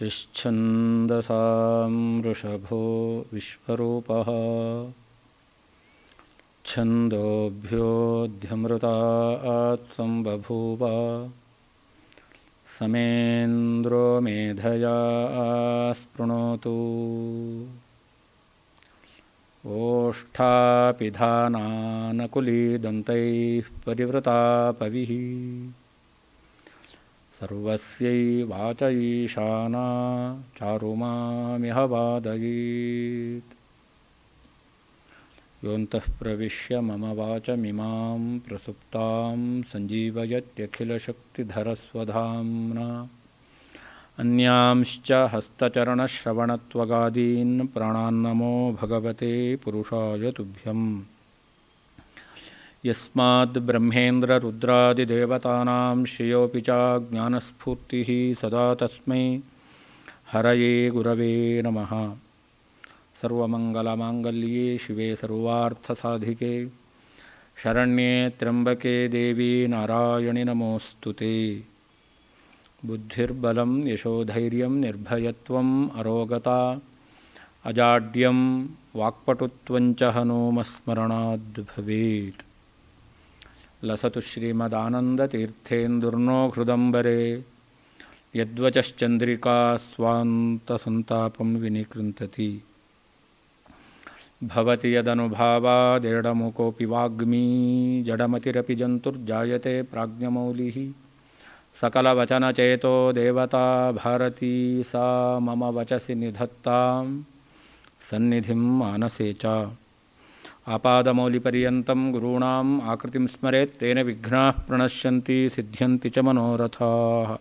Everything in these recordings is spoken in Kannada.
यश्छन्दसां वृषभो विश्वरूपः छन्दोभ्योऽध्यमृतात् सम्बभूव समेन्द्रो मेधया स्पृणोतु ओष्ठापिधानानकुलीदन्तैः परिवृता पविः सर्वस्यैवाच ईशाना चारुमामिह वादयेत् योऽन्तः प्रविश्य मम वाचमिमां प्रसुप्तां सञ्जीवयत्यखिलशक्तिधरस्वधाम्ना अन्यांश्च हस्तचरणश्रवणत्वगादीन् प्राणान्नमो भगवते पुरुषाय तुभ्यम् यस्माद् ब्रह्मेन्द्ररुद्रादिदेवतानां श्रेयोऽपि च ज्ञानस्फूर्तिः सदा तस्मै हरये गुरवे नमः। सर्वमङ्गलमाङ्गल्ये शिवे सर्वार्थसाधिके शरण्ये त्र्यम्बके देवी नारायणि नमोऽस्तु ते। बुद्धिर्बलं यशोधैर्यं निर्भयत्वम् अरोगता अजाड्यं वाक्पटुत्वञ्च हनूमस्मरणाद् भवेत्। लसतु श्रीमदानन्दतीर्थेन्दुर्नो हृदम्बरे यद्वचश्चन्द्रिका स्वान्तसन्तापं विनिकृन्तति। भवति यदनुभावादेडमुकोऽपि वाग्मी जडमतिरपि जन्तुर्जायते प्राज्ञमौलिः सकलवचनचेतो देवता भारती सा मम वचसि निधत्तां सन्निधिं मानसे च। आपादमौलिपर्यन्तं गुरूणाम् आकृतिं स्मरेत् तेन विघ्नाः प्रणश्यन्ति सिद्ध्यन्ति च मनोरथाः।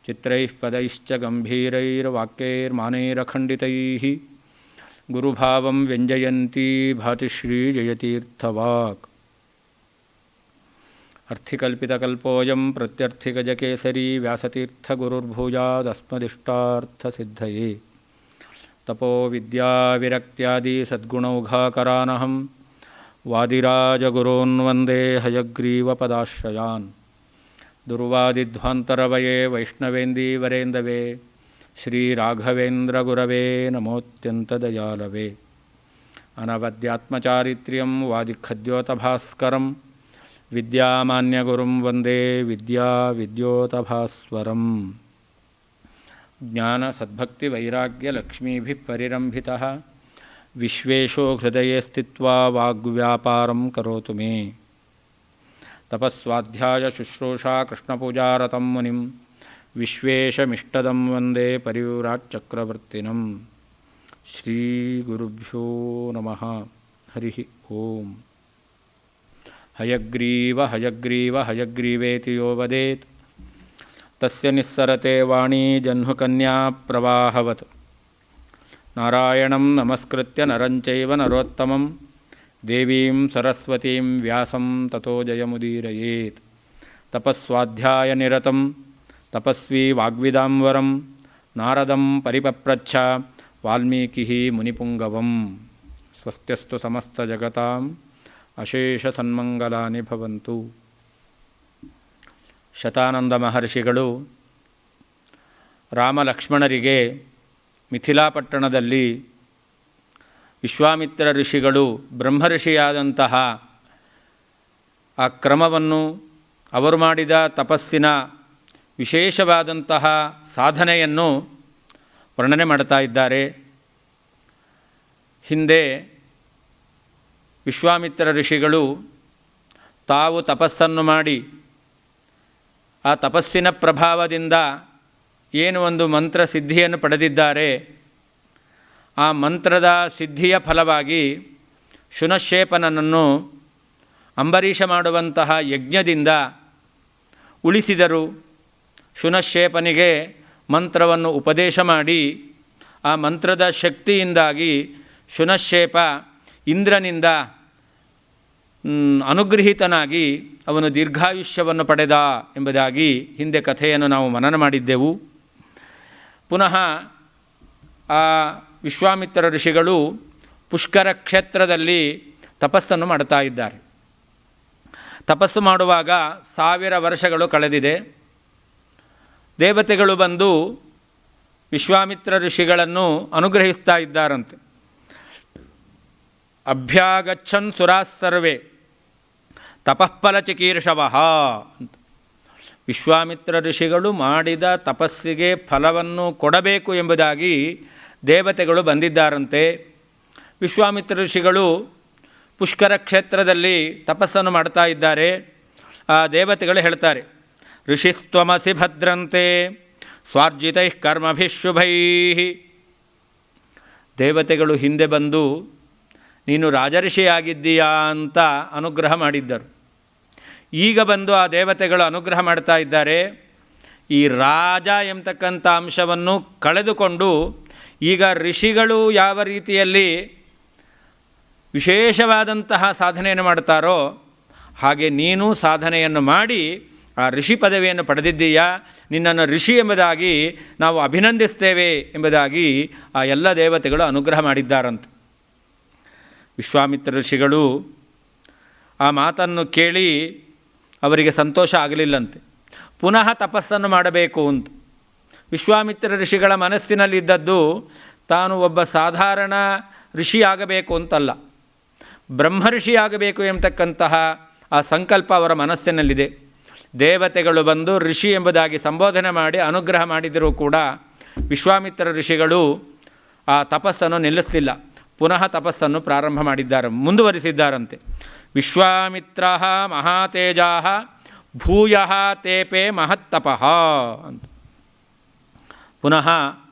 चित्रैः पदैश्च गम्भीरैर्वाक्यैर्मानैरखण्डितैः गुरुभावं व्यञ्जयन्ती भाति श्रीजयतीर्थवाक्। अर्थिकल्पितकल्पोऽयं प्रत्यर्थिगजकेसरी व्यासतीर्थगुरुर्भूयादस्मदिष्टार्थसिद्धये। तपो विद्याविरक्त्यादि सद्गुणौघाकरानहं वादिराजगुरून् वन्दे हयग्रीवपदाश्रयान्। दुर्वादिध्वान्तरवये वैष्णवेन्दीवरेन्दवे श्रीराघवेन्द्रगुरवे नमोऽत्यन्तदयालवे। अनवद्यात्मचारित्र्यं वादिखद्योतभास्करं विद्यामान्यगुरुं वन्दे विद्याविद्योतभास्वरम्। ज्ञानसद्भक्तिवैराग्यलक्ष्मीभिः परिरम्भितः विश्वेशो हृदये स्थित्वा वाग्व्यापारं करोतु मे। तपस्वाध्यायशुश्रूषा कृष्णपूजारतं मुनिं विश्वेशमिष्टदं वन्दे परिव्राट्चक्रवर्तिनं। श्रीगुरुभ्यो नमः। हरिः ओम्। हयग्रीव हयग्रीव हयग्रीवेति यो वदेत् तस्य निस्सरते वाणी जह्नुकन्या प्रवाहवत्। नारायणं नमस्कृत्य नरं चैव नरोत्तमं देवीं सरस्वतीं व्यासं ततो जयमुदीरयेत्। तपस्वाध्यायनिरतं तपस्वी वाग्विदाम्बरं नारदं परिपप्रच्छ वाल्मीकिः मुनिपुङ्गवम्। स्वस्त्यस्तु समस्तजगताम् अशेषसन्मङ्गलानि भवन्तु। ಶತಾನಂದ ಮಹರ್ಷಿಗಳು ರಾಮಲಕ್ಷ್ಮಣರಿಗೆ ಮಿಥಿಲಾಪಟ್ಟಣದಲ್ಲಿ ವಿಶ್ವಾಮಿತ್ರ ಋಷಿಗಳು ಬ್ರಹ್ಮರ್ಷಿಯಾದಂತಹ ಆ ಕ್ರಮವನ್ನು ಅವರು ಮಾಡಿದ ತಪಸ್ಸಿನ ವಿಶೇಷವಾದಂತಹ ಸಾಧನೆಯನ್ನು ವರ್ಣನೆ ಮಾಡ್ತಾ ಇದ್ದಾರೆ. ಹಿಂದೆ ವಿಶ್ವಾಮಿತ್ರ ಋಷಿಗಳು ತಾವು ತಪಸ್ಸನ್ನು ಮಾಡಿ ಆ ತಪಸ್ಸಿನ ಪ್ರಭಾವದಿಂದ ಏನು ಒಂದು ಮಂತ್ರ ಸಿದ್ಧಿಯನ್ನು ಪಡೆದಿದ್ದಾರೆ, ಆ ಮಂತ್ರದ ಸಿದ್ಧಿಯ ಫಲವಾಗಿ ಶುನಶ್ಶೇಪನನ್ನು ಅಂಬರೀಷ ಮಾಡುವಂತಹ ಯಜ್ಞದಿಂದ ಉಳಿಸಿದರು. ಶುನಶ್ಶೇಪನಿಗೆ ಮಂತ್ರವನ್ನು ಉಪದೇಶ ಮಾಡಿ ಆ ಮಂತ್ರದ ಶಕ್ತಿಯಿಂದಾಗಿ ಶುನಶ್ಶೇಪ ಇಂದ್ರನಿಂದ ಅನುಗೃಹೀತನಾಗಿ ಅವನು ದೀರ್ಘಾಯುಷ್ಯವನ್ನು ಪಡೆದ ಎಂಬುದಾಗಿ ಹಿಂದೆ ಕಥೆಯನ್ನು ನಾವು ಮನನ ಮಾಡಿದ್ದೆವು. ಪುನಃ ಆ ವಿಶ್ವಾಮಿತ್ರ ಋಷಿಗಳು ಪುಷ್ಕರ ಕ್ಷೇತ್ರದಲ್ಲಿ ತಪಸ್ಸನ್ನು ಮಾಡ್ತಾ ಇದ್ದಾರೆ. ತಪಸ್ಸು ಮಾಡುವಾಗ 1000 ವರ್ಷಗಳು ಕಳೆದಿದೆ. ದೇವತೆಗಳು ಬಂದು ವಿಶ್ವಾಮಿತ್ರ ಋಷಿಗಳನ್ನು ಅನುಗ್ರಹಿಸ್ತಾ ಇದ್ದಾರಂತೆ. ಅಭ್ಯಾಗಚ್ಚನ್ ಸುರಾಸ್ ಸರ್ವೇ ತಪಃಫಲ ಚಿಕೀರ್ಷವಃ ಅಂತ. ವಿಶ್ವಾಮಿತ್ರ ಋಷಿಗಳು ಮಾಡಿದ ತಪಸ್ಸಿಗೆ ಫಲವನ್ನು ಕೊಡಬೇಕು ಎಂಬುದಾಗಿ ದೇವತೆಗಳು ಬಂದಿದ್ದಾರಂತೆ. ವಿಶ್ವಾಮಿತ್ರ ಋಷಿಗಳು ಪುಷ್ಕರ ಕ್ಷೇತ್ರದಲ್ಲಿ ತಪಸ್ಸನ್ನು ಮಾಡ್ತಾ ಇದ್ದಾರೆ. ಆ ದೇವತೆಗಳು ಹೇಳ್ತಾರೆ, ಋಷಿಸ್ತ್ವಮಸಿ ಭದ್ರಂತೆ ಸ್ವಾರ್ಜಿತೈ ಕರ್ಮಭಿಶುಭೈ. ದೇವತೆಗಳು ಹಿಂದೆ ಬಂದು ನೀನು ರಾಜಋಷಿಯಾಗಿದ್ದೀಯಾ ಅಂತ ಅನುಗ್ರಹ ಮಾಡಿದ್ದರು. ಈಗ ಬಂದು ಆ ದೇವತೆಗಳು ಅನುಗ್ರಹ ಮಾಡ್ತಾ ಇದ್ದಾರೆ. ಈ ರಾಜ ಎಂಬತಕ್ಕಂಥ ಅಂಶವನ್ನು ಕಳೆದುಕೊಂಡು ಈಗ ಋಷಿಗಳು ಯಾವ ರೀತಿಯಲ್ಲಿ ವಿಶೇಷವಾದಂತಹ ಸಾಧನೆಯನ್ನು ಮಾಡ್ತಾರೋ ಹಾಗೆ ನೀನು ಸಾಧನೆಯನ್ನು ಮಾಡಿ ಆ ಋಷಿ ಪದವಿಯನ್ನು ಪಡೆದಿದ್ದೀಯಾ, ನಿನ್ನನ್ನು ಋಷಿ ಎಂಬುದಾಗಿ ನಾವು ಅಭಿನಂದಿಸ್ತೇವೆ ಎಂಬುದಾಗಿ ಆ ಎಲ್ಲ ದೇವತೆಗಳು ಅನುಗ್ರಹ ಮಾಡಿದ್ದಾರಂತೆ. ವಿಶ್ವಾಮಿತ್ರ ಋಷಿಗಳು ಆ ಮಾತನ್ನು ಕೇಳಿ ಅವರಿಗೆ ಸಂತೋಷ ಆಗಲಿಲ್ಲಂತೆ. ಪುನಃ ತಪಸ್ಸನ್ನು ಮಾಡಬೇಕು ಅಂತ ವಿಶ್ವಾಮಿತ್ರ ಋಷಿಗಳ ಮನಸ್ಸಿನಲ್ಲಿದ್ದದ್ದು ತಾನು ಒಬ್ಬ ಸಾಧಾರಣ ಋಷಿಯಾಗಬೇಕು ಅಂತಲ್ಲ, ಬ್ರಹ್ಮಋಷಿಯಾಗಬೇಕು ಎಂಬತಕ್ಕಂತಹ ಆ ಸಂಕಲ್ಪ ಅವರ ಮನಸ್ಸಿನಲ್ಲಿದೆ. ದೇವತೆಗಳು ಬಂದು ಋಷಿ ಎಂಬುದಾಗಿ ಸಂಬೋಧನೆ ಮಾಡಿ ಅನುಗ್ರಹ ಮಾಡಿದರೂ ಕೂಡ ವಿಶ್ವಾಮಿತ್ರ ಋಷಿಗಳು ಆ ತಪಸ್ಸನ್ನು ನಿಲ್ಲಿಸಲಿಲ್ಲ. ಪುನಃ ತಪಸ್ಸನ್ನು ಪ್ರಾರಂಭ ಮಾಡಿದ್ದಾರೆ, ಮುಂದುವರಿಸಿದ್ದಾರಂತೆ. ವಿಶ್ವಾಮಿತ್ರ ಮಹಾತೇಜಾ ಭೂಯ ತೇಪೆ ಮಹತ್ತಪಃ ಅಂತ ಪುನಃ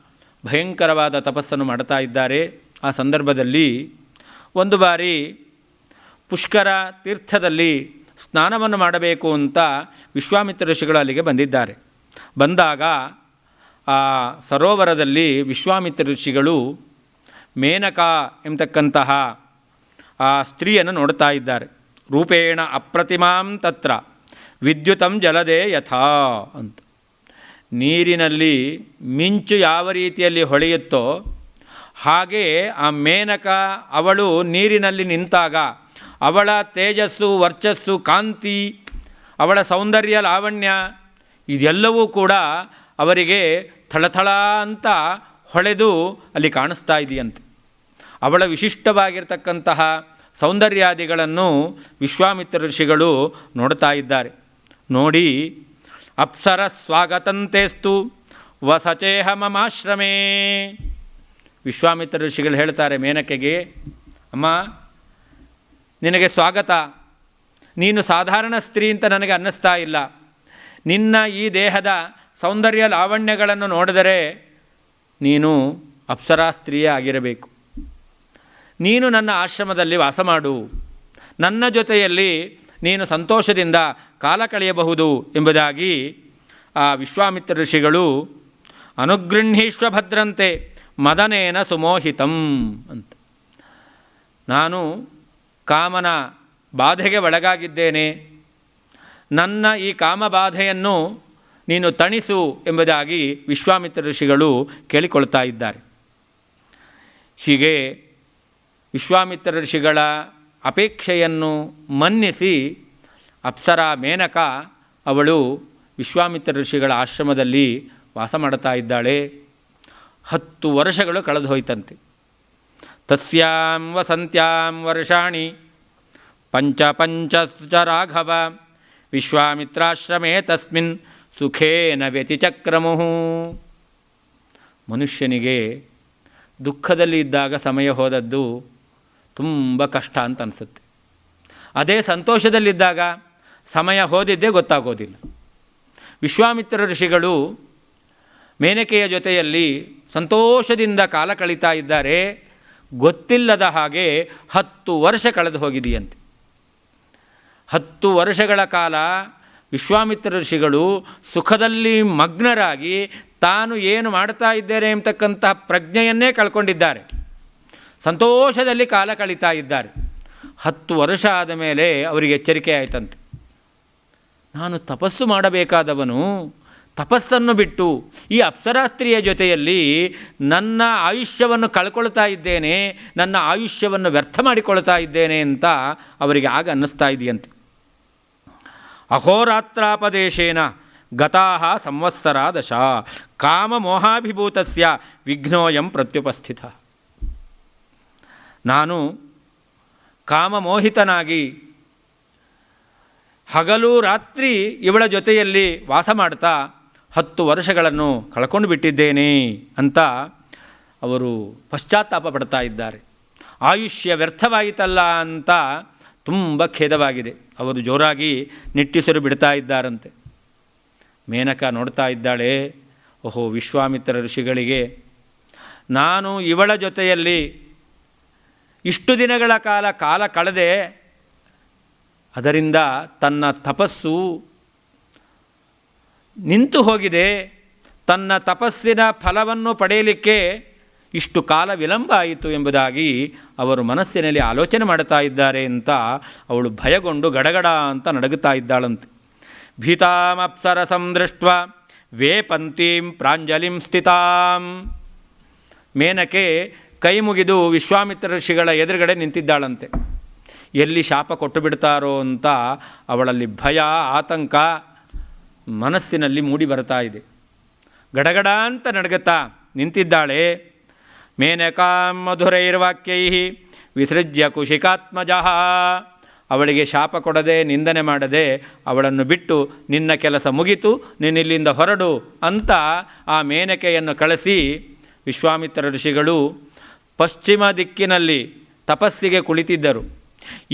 ಭಯಂಕರವಾದ ತಪಸ್ಸನ್ನು ಮಾಡ್ತಾ ಇದ್ದಾರೆ. ಆ ಸಂದರ್ಭದಲ್ಲಿ ಒಂದು ಬಾರಿ ಪುಷ್ಕರ ತೀರ್ಥದಲ್ಲಿ ಸ್ನಾನವನ್ನು ಮಾಡಬೇಕು ಅಂತ ವಿಶ್ವಾಮಿತ್ರ ಋಷಿಗಳು ಅಲ್ಲಿಗೆ ಬಂದಿದ್ದಾರೆ. ಬಂದಾಗ ಆ ಸರೋವರದಲ್ಲಿ ವಿಶ್ವಾಮಿತ್ರ ಋಷಿಗಳು ಮೇನಕಾ ಎಂಬತಕ್ಕಂತಹ ಆ ಸ್ತ್ರೀಯನ್ನು ನೋಡ್ತಾ ಇದ್ದಾರೆ. ರೂಪೇಣ ಅಪ್ರತಿಮಾಂ ತತ್ರ ವಿದ್ಯುತಂ ಜಲದೇ ಯಥಾ ಅಂತ. ನೀರಿನಲ್ಲಿ ಮಿಂಚು ಯಾವ ರೀತಿಯಲ್ಲಿ ಹೊಳೆಯುತ್ತೋ ಹಾಗೆ ಆ ಮೇನಕ ಅವಳು ನೀರಿನಲ್ಲಿ ನಿಂತಾಗ ಅವಳ ತೇಜಸ್ಸು, ವರ್ಚಸ್ಸು, ಕಾಂತಿ, ಅವಳ ಸೌಂದರ್ಯ, ಲಾವಣ್ಯ ಇದೆಲ್ಲವೂ ಕೂಡ ಅವರಿಗೆ ಥಳಥಳ ಅಂತ ಹೊಳೆದು ಅಲ್ಲಿ ಕಾಣಿಸ್ತಾ ಇದೆಯಂತೆ. ಅವಳ ವಿಶಿಷ್ಟವಾಗಿರ್ತಕ್ಕಂತಹ ಸೌಂದರ್ಯಾದಿಗಳನ್ನು ವಿಶ್ವಾಮಿತ್ರ ಋಷಿಗಳು ನೋಡ್ತಾ ಇದ್ದಾರೆ. ನೋಡಿ, ಅಪ್ಸರ ಸ್ವಾಗತಂತೇಸ್ತು ವಸಚೇಹ ಮಮಾಶ್ರಮೇ. ವಿಶ್ವಾಮಿತ್ರ ಋಷಿಗಳು ಹೇಳ್ತಾರೆ ಮೇನಕೆಗೆ, ಅಮ್ಮ ನಿನಗೆ ಸ್ವಾಗತ. ನೀನು ಸಾಧಾರಣ ಸ್ತ್ರೀ ಅಂತ ನನಗೆ ಅನ್ನಿಸ್ತಾ ಇಲ್ಲ. ನಿನ್ನ ಈ ದೇಹದ ಸೌಂದರ್ಯ ಲಾವಣ್ಯಗಳನ್ನು ನೋಡಿದರೆ ನೀನು ಅಪ್ಸರಾ ಸ್ತ್ರೀಯೇ ಆಗಿರಬೇಕು. ನೀನು ನನ್ನ ಆಶ್ರಮದಲ್ಲಿ ವಾಸ ಮಾಡು, ನನ್ನ ಜೊತೆಯಲ್ಲಿ ನೀನು ಸಂತೋಷದಿಂದ ಕಾಲ ಕಳೆಯಬಹುದು ಎಂಬುದಾಗಿ ಆ ವಿಶ್ವಾಮಿತ್ರ ಋಷಿಗಳು ಅನುಗೃಹೀಶ್ವ ಭದ್ರಂತೆ ಮದನೇನ ಸುಮೋಹಿತಂ ಅಂತ. ನಾನು ಕಾಮನ ಬಾಧೆಗೆ ಒಳಗಾಗಿದ್ದೇನೆ, ನನ್ನ ಈ ಕಾಮಬಾಧೆಯನ್ನು ನೀನು ತಣಿಸು ಎಂಬುದಾಗಿ ವಿಶ್ವಾಮಿತ್ರ ಋಷಿಗಳು ಕೇಳಿಕೊಳ್ತಾ ಇದ್ದಾರೆ. ಹೀಗೆ ವಿಶ್ವಾಮಿತ್ರ ಋಷಿಗಳ ಅಪೇಕ್ಷೆಯನ್ನು ಮನ್ನಿಸಿ ಅಪ್ಸರಾ ಮೇನಕ ಅವಳು ವಿಶ್ವಾಮಿತ್ರ ಋಷಿಗಳ ಆಶ್ರಮದಲ್ಲಿ ವಾಸ ಮಾಡ್ತಾ ಇದ್ದಾಳೆ. 10 ವರ್ಷಗಳು ಕಳೆದು ಹೋಯ್ತಂತೆ. ತಸ್ಯಾಂ ವಸಂತ್ಯಾಂ ವರ್ಷಾಣಿ ಪಂಚ ರಾಘವ ವಿಶ್ವಾಮಿತ್ರಾಶ್ರಮೇ ತಸ್ಮಿನ್ ಸುಖೇನ ವ್ಯತಿಚಕ್ರಮುಃ. ಮನುಷ್ಯನಿಗೆ ದುಃಖದಲ್ಲಿ ಇದ್ದಾಗ ಸಮಯ ಹೋದದ್ದು ತುಂಬ ಕಷ್ಟ ಅಂತ ಅನಿಸುತ್ತೆ. ಅದೇ ಸಂತೋಷದಲ್ಲಿದ್ದಾಗ ಸಮಯ ಹೋದಿದ್ದೇ ಗೊತ್ತಾಗೋದಿಲ್ಲ. ವಿಶ್ವಾಮಿತ್ರ ಋಷಿಗಳು ಮೇನಕೆಯ ಜೊತೆಯಲ್ಲಿ ಸಂತೋಷದಿಂದ ಕಾಲ ಕಳೀತಾ ಇದ್ದಾರೆ. ಗೊತ್ತಿಲ್ಲದ ಹಾಗೆ 10 ವರ್ಷ ಕಳೆದು ಹೋಗಿದೆಯಂತೆ. 10 ವರ್ಷಗಳ ಕಾಲ ವಿಶ್ವಾಮಿತ್ರ ಋಷಿಗಳು ಸುಖದಲ್ಲಿ ಮಗ್ನರಾಗಿ ತಾನು ಏನು ಮಾಡ್ತಾ ಇದ್ದೇನೆ ಎಂಬತಕ್ಕಂತಹ ಪ್ರಜ್ಞೆಯನ್ನೇ ಕಳ್ಕೊಂಡಿದ್ದಾರೆ. ಸಂತೋಷದಲ್ಲಿ ಕಾಲ ಕಳೀತಾ ಇದ್ದಾರೆ. 10 ವರ್ಷ ಆದ ಮೇಲೆ ಅವರಿಗೆ ಎಚ್ಚರಿಕೆ ಆಯಿತಂತೆ, ನಾನು ತಪಸ್ಸು ಮಾಡಬೇಕಾದವನು ತಪಸ್ಸನ್ನು ಬಿಟ್ಟು ಈ ಅಪ್ಸರಾಸ್ತ್ರೀಯ ಜೊತೆಯಲ್ಲಿ ನನ್ನ ಆಯುಷ್ಯವನ್ನು ಕಳ್ಕೊಳ್ತಾ ಇದ್ದೇನೆ, ನನ್ನ ಆಯುಷ್ಯವನ್ನು ವ್ಯರ್ಥ ಮಾಡಿಕೊಳ್ತಾ ಇದ್ದೇನೆ ಅಂತ ಅವರಿಗೆ ಆಗ ಅನ್ನಿಸ್ತಾ ಇದೆಯಂತೆ. ಅಹೋರಾತ್ರಾಪದೇಶೇನ ಗತಾಹ ಸಂವತ್ಸರ ದಶ ಕಾಮಮೋಹಾಭಿಭೂತಸ್ಯ ವಿಘ್ನೋಯಂ ಪ್ರತ್ಯುಪಸ್ಥಿತ. ನಾನು ಕಾಮಮೋಹಿತನಾಗಿ ಹಗಲು ರಾತ್ರಿ ಇವಳ ಜೊತೆಯಲ್ಲಿ ವಾಸ ಮಾಡ್ತಾ 10 ವರ್ಷಗಳನ್ನು ಕಳ್ಕೊಂಡು ಬಿಟ್ಟಿದ್ದೇನೆ ಅಂತ ಅವರು ಪಶ್ಚಾತ್ತಾಪ ಪಡ್ತಾ ಇದ್ದಾರೆ. ಆಯುಷ್ಯ ವ್ಯರ್ಥವಾಯಿತಲ್ಲ ಅಂತ ತುಂಬ ಖೇದವಾಗಿದೆ. ಅವರು ಜೋರಾಗಿ ನಿಟ್ಟುಸಿರು ಬಿಡ್ತಾ ಇದ್ದಾರಂತೆ. ಮೇನಕ ನೋಡ್ತಾ ಇದ್ದಾಳೆ, ಓಹೋ, ವಿಶ್ವಾಮಿತ್ರ ಋಷಿಗಳಿಗೆ ನಾನು ಇವಳ ಜೊತೆಯಲ್ಲಿ ಇಷ್ಟು ದಿನಗಳ ಕಾಲ ಕಳೆದೆ, ಅದರಿಂದ ತನ್ನ ತಪಸ್ಸು ನಿಂತು ಹೋಗಿದೆ, ತನ್ನ ತಪಸ್ಸಿನ ಫಲವನ್ನು ಪಡೆಯಲಿಕ್ಕೆ ಇಷ್ಟು ಕಾಲ ವಿಳಂಬ ಆಯಿತು ಎಂಬುದಾಗಿ ಅವರು ಮನಸ್ಸಿನಲ್ಲಿ ಆಲೋಚನೆ ಮಾಡ್ತಾ ಇದ್ದಾರೆ ಅಂತ ಅವಳು ಭಯಗೊಂಡು ಗಡಗಡ ಅಂತ ನಡುಗುತ್ತಾ ಇದ್ದಾಳಂತೆ. ಭೀತಾಮಪ್ಸರಸಂ ದೃಷ್ಟ್ವಾ ವೇಪಂತೀಂ ಪ್ರಾಂಜಲಿಂ ಸ್ಥಿತಾಂ. ಮೇನಕೆ ಕೈ ಮುಗಿದು ವಿಶ್ವಾಮಿತ್ರ ಋಷಿಗಳ ಎದುರುಗಡೆ ನಿಂತಿದ್ದಾಳಂತೆ. ಎಲ್ಲಿ ಶಾಪ ಕೊಟ್ಟು ಬಿಡ್ತಾರೋ ಅಂತ ಅವಳಲ್ಲಿ ಭಯ, ಆತಂಕ ಮನಸ್ಸಿನಲ್ಲಿ ಮೂಡಿ ಬರ್ತಾ ಇದೆ. ಗಡಗಡ ಅಂತ ನಡುಗುತ್ತಾ ನಿಂತಿದ್ದಾಳೆ. ಮೇನಕಾಂ ಮಧುರೈರ್ವಾಕ್ಯೈ ವಿಸೃಜ್ಯ ಕುಶಿಕಾತ್ಮಜಃ. ಅವಳಿಗೆ ಶಾಪ ಕೊಡದೆ, ನಿಂದನೆ ಮಾಡದೆ ಅವಳನ್ನು ಬಿಟ್ಟು ನಿನ್ನ ಕೆಲಸ ಮುಗಿತು, ನೀನಿಲ್ಲಿಂದ ಹೊರಡು ಅಂತ ಆ ಮೇನಕೆಯನ್ನು ಕಳಿಸಿ ವಿಶ್ವಾಮಿತ್ರ ಋಷಿಗಳು ಪಶ್ಚಿಮ ದಿಕ್ಕಿನಲ್ಲಿ ತಪಸ್ಸಿಗೆ ಕುಳಿತಿದ್ದರು.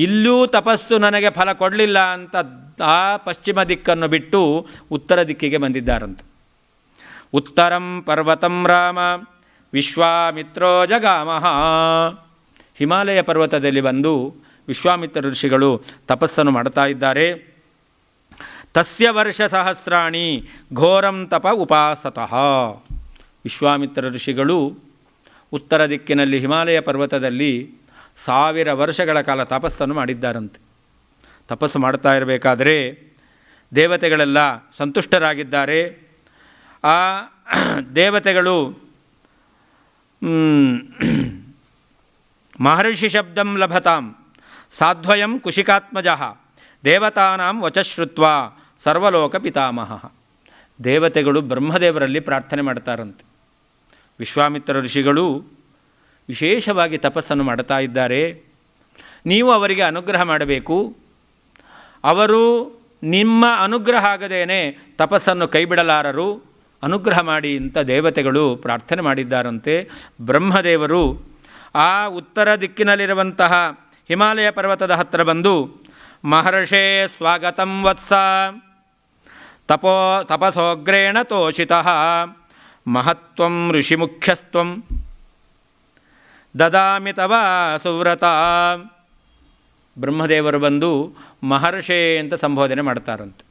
ಇಲ್ಲೂ ತಪಸ್ಸು ನನಗೆ ಫಲ ಕೊಡಲಿಲ್ಲ ಅಂತ ಆ ಪಶ್ಚಿಮ ದಿಕ್ಕನ್ನು ಬಿಟ್ಟು ಉತ್ತರ ದಿಕ್ಕಿಗೆ ಬಂದಿದ್ದಾರಂತೆ. ಉತ್ತರಂ ಪರ್ವತಂ ರಾಮ ವಿಶ್ವಾಮಿತ್ರೋ ಜಗಾಮಹ. ಹಿಮಾಲಯ ಪರ್ವತದಲ್ಲಿ ಬಂದು ವಿಶ್ವಾಮಿತ್ರ ಋಷಿಗಳು ತಪಸ್ಸನ್ನು ಮಾಡ್ತಾ ಇದ್ದಾರೆ. ತಸ್ಯ ವರ್ಷ ಸಹಸ್ರಾಣಿ ಘೋರಂ ತಪ ಉಪಾಸತಃ. ವಿಶ್ವಾಮಿತ್ರ ಋಷಿಗಳು ಉತ್ತರ ದಿಕ್ಕಿನಲ್ಲಿ ಹಿಮಾಲಯ ಪರ್ವತದಲ್ಲಿ 1000 ವರ್ಷಗಳ ಕಾಲ ತಪಸ್ಸನ್ನು ಮಾಡಿದ್ದಾರಂತೆ. ತಪಸ್ಸು ಮಾಡ್ತಾ ಇರಬೇಕಾದರೆ ದೇವತೆಗಳೆಲ್ಲ ಸಂತುಷ್ಟರಾಗಿದ್ದಾರೆ. ಆ ದೇವತೆಗಳು ಮಹರ್ಷಿ ಶಬ್ದಂ ಲಭತಾಂ ಸಾಧ್ವಯಂ ಕುಶಿಕಾತ್ಮಜಃ ದೇವತಾನಾಂ ವಚಶ್ರುತ್ವ ಸರ್ವಲೋಕ ಪಿತಾಮಹ. ದೇವತೆಗಳು ಬ್ರಹ್ಮದೇವರಲ್ಲಿ ಪ್ರಾರ್ಥನೆ ಮಾಡ್ತಾರಂತೆ. ವಿಶ್ವಾಮಿತ್ರ ಋಷಿಗಳು ವಿಶೇಷವಾಗಿ ತಪಸ್ಸನ್ನು ಮಾಡ್ತಾ ಇದ್ದಾರೆ, ನೀವು ಅವರಿಗೆ ಅನುಗ್ರಹ ಮಾಡಬೇಕು. ಅವರು ನಿಮ್ಮ ಅನುಗ್ರಹ ಆಗದೇನೆ ತಪಸ್ಸನ್ನು ಕೈಬಿಡಲಾರರು, ಅನುಗ್ರಹ ಮಾಡಿ ಅಂತ ದೇವತೆಗಳು ಪ್ರಾರ್ಥನೆ ಮಾಡಿದ್ದಾರಂತೆ. ಬ್ರಹ್ಮದೇವರು ಆ ಉತ್ತರ ದಿಕ್ಕಿನಲ್ಲಿರುವಂತಹ ಹಿಮಾಲಯ ಪರ್ವತದ ಹತ್ತಿರ ಬಂದು ಮಹರ್ಷೇ ಸ್ವಾಗತಂ ವತ್ಸ ತಪಸೋಗ್ರೇಣ ತೋಷಿತಃ ಮಹತ್ವಂ ಋಷಿಮುಖ್ಯಸ್ತ್ವಂ ದದಾಮಿ ತವ ಸುವ್ರತ. ಬ್ರಹ್ಮದೇವರು ಬಂದು ಮಹರ್ಷೇ ಅಂತ ಸಂಬೋಧನೆ ಮಾಡ್ತಾರಂತೆ.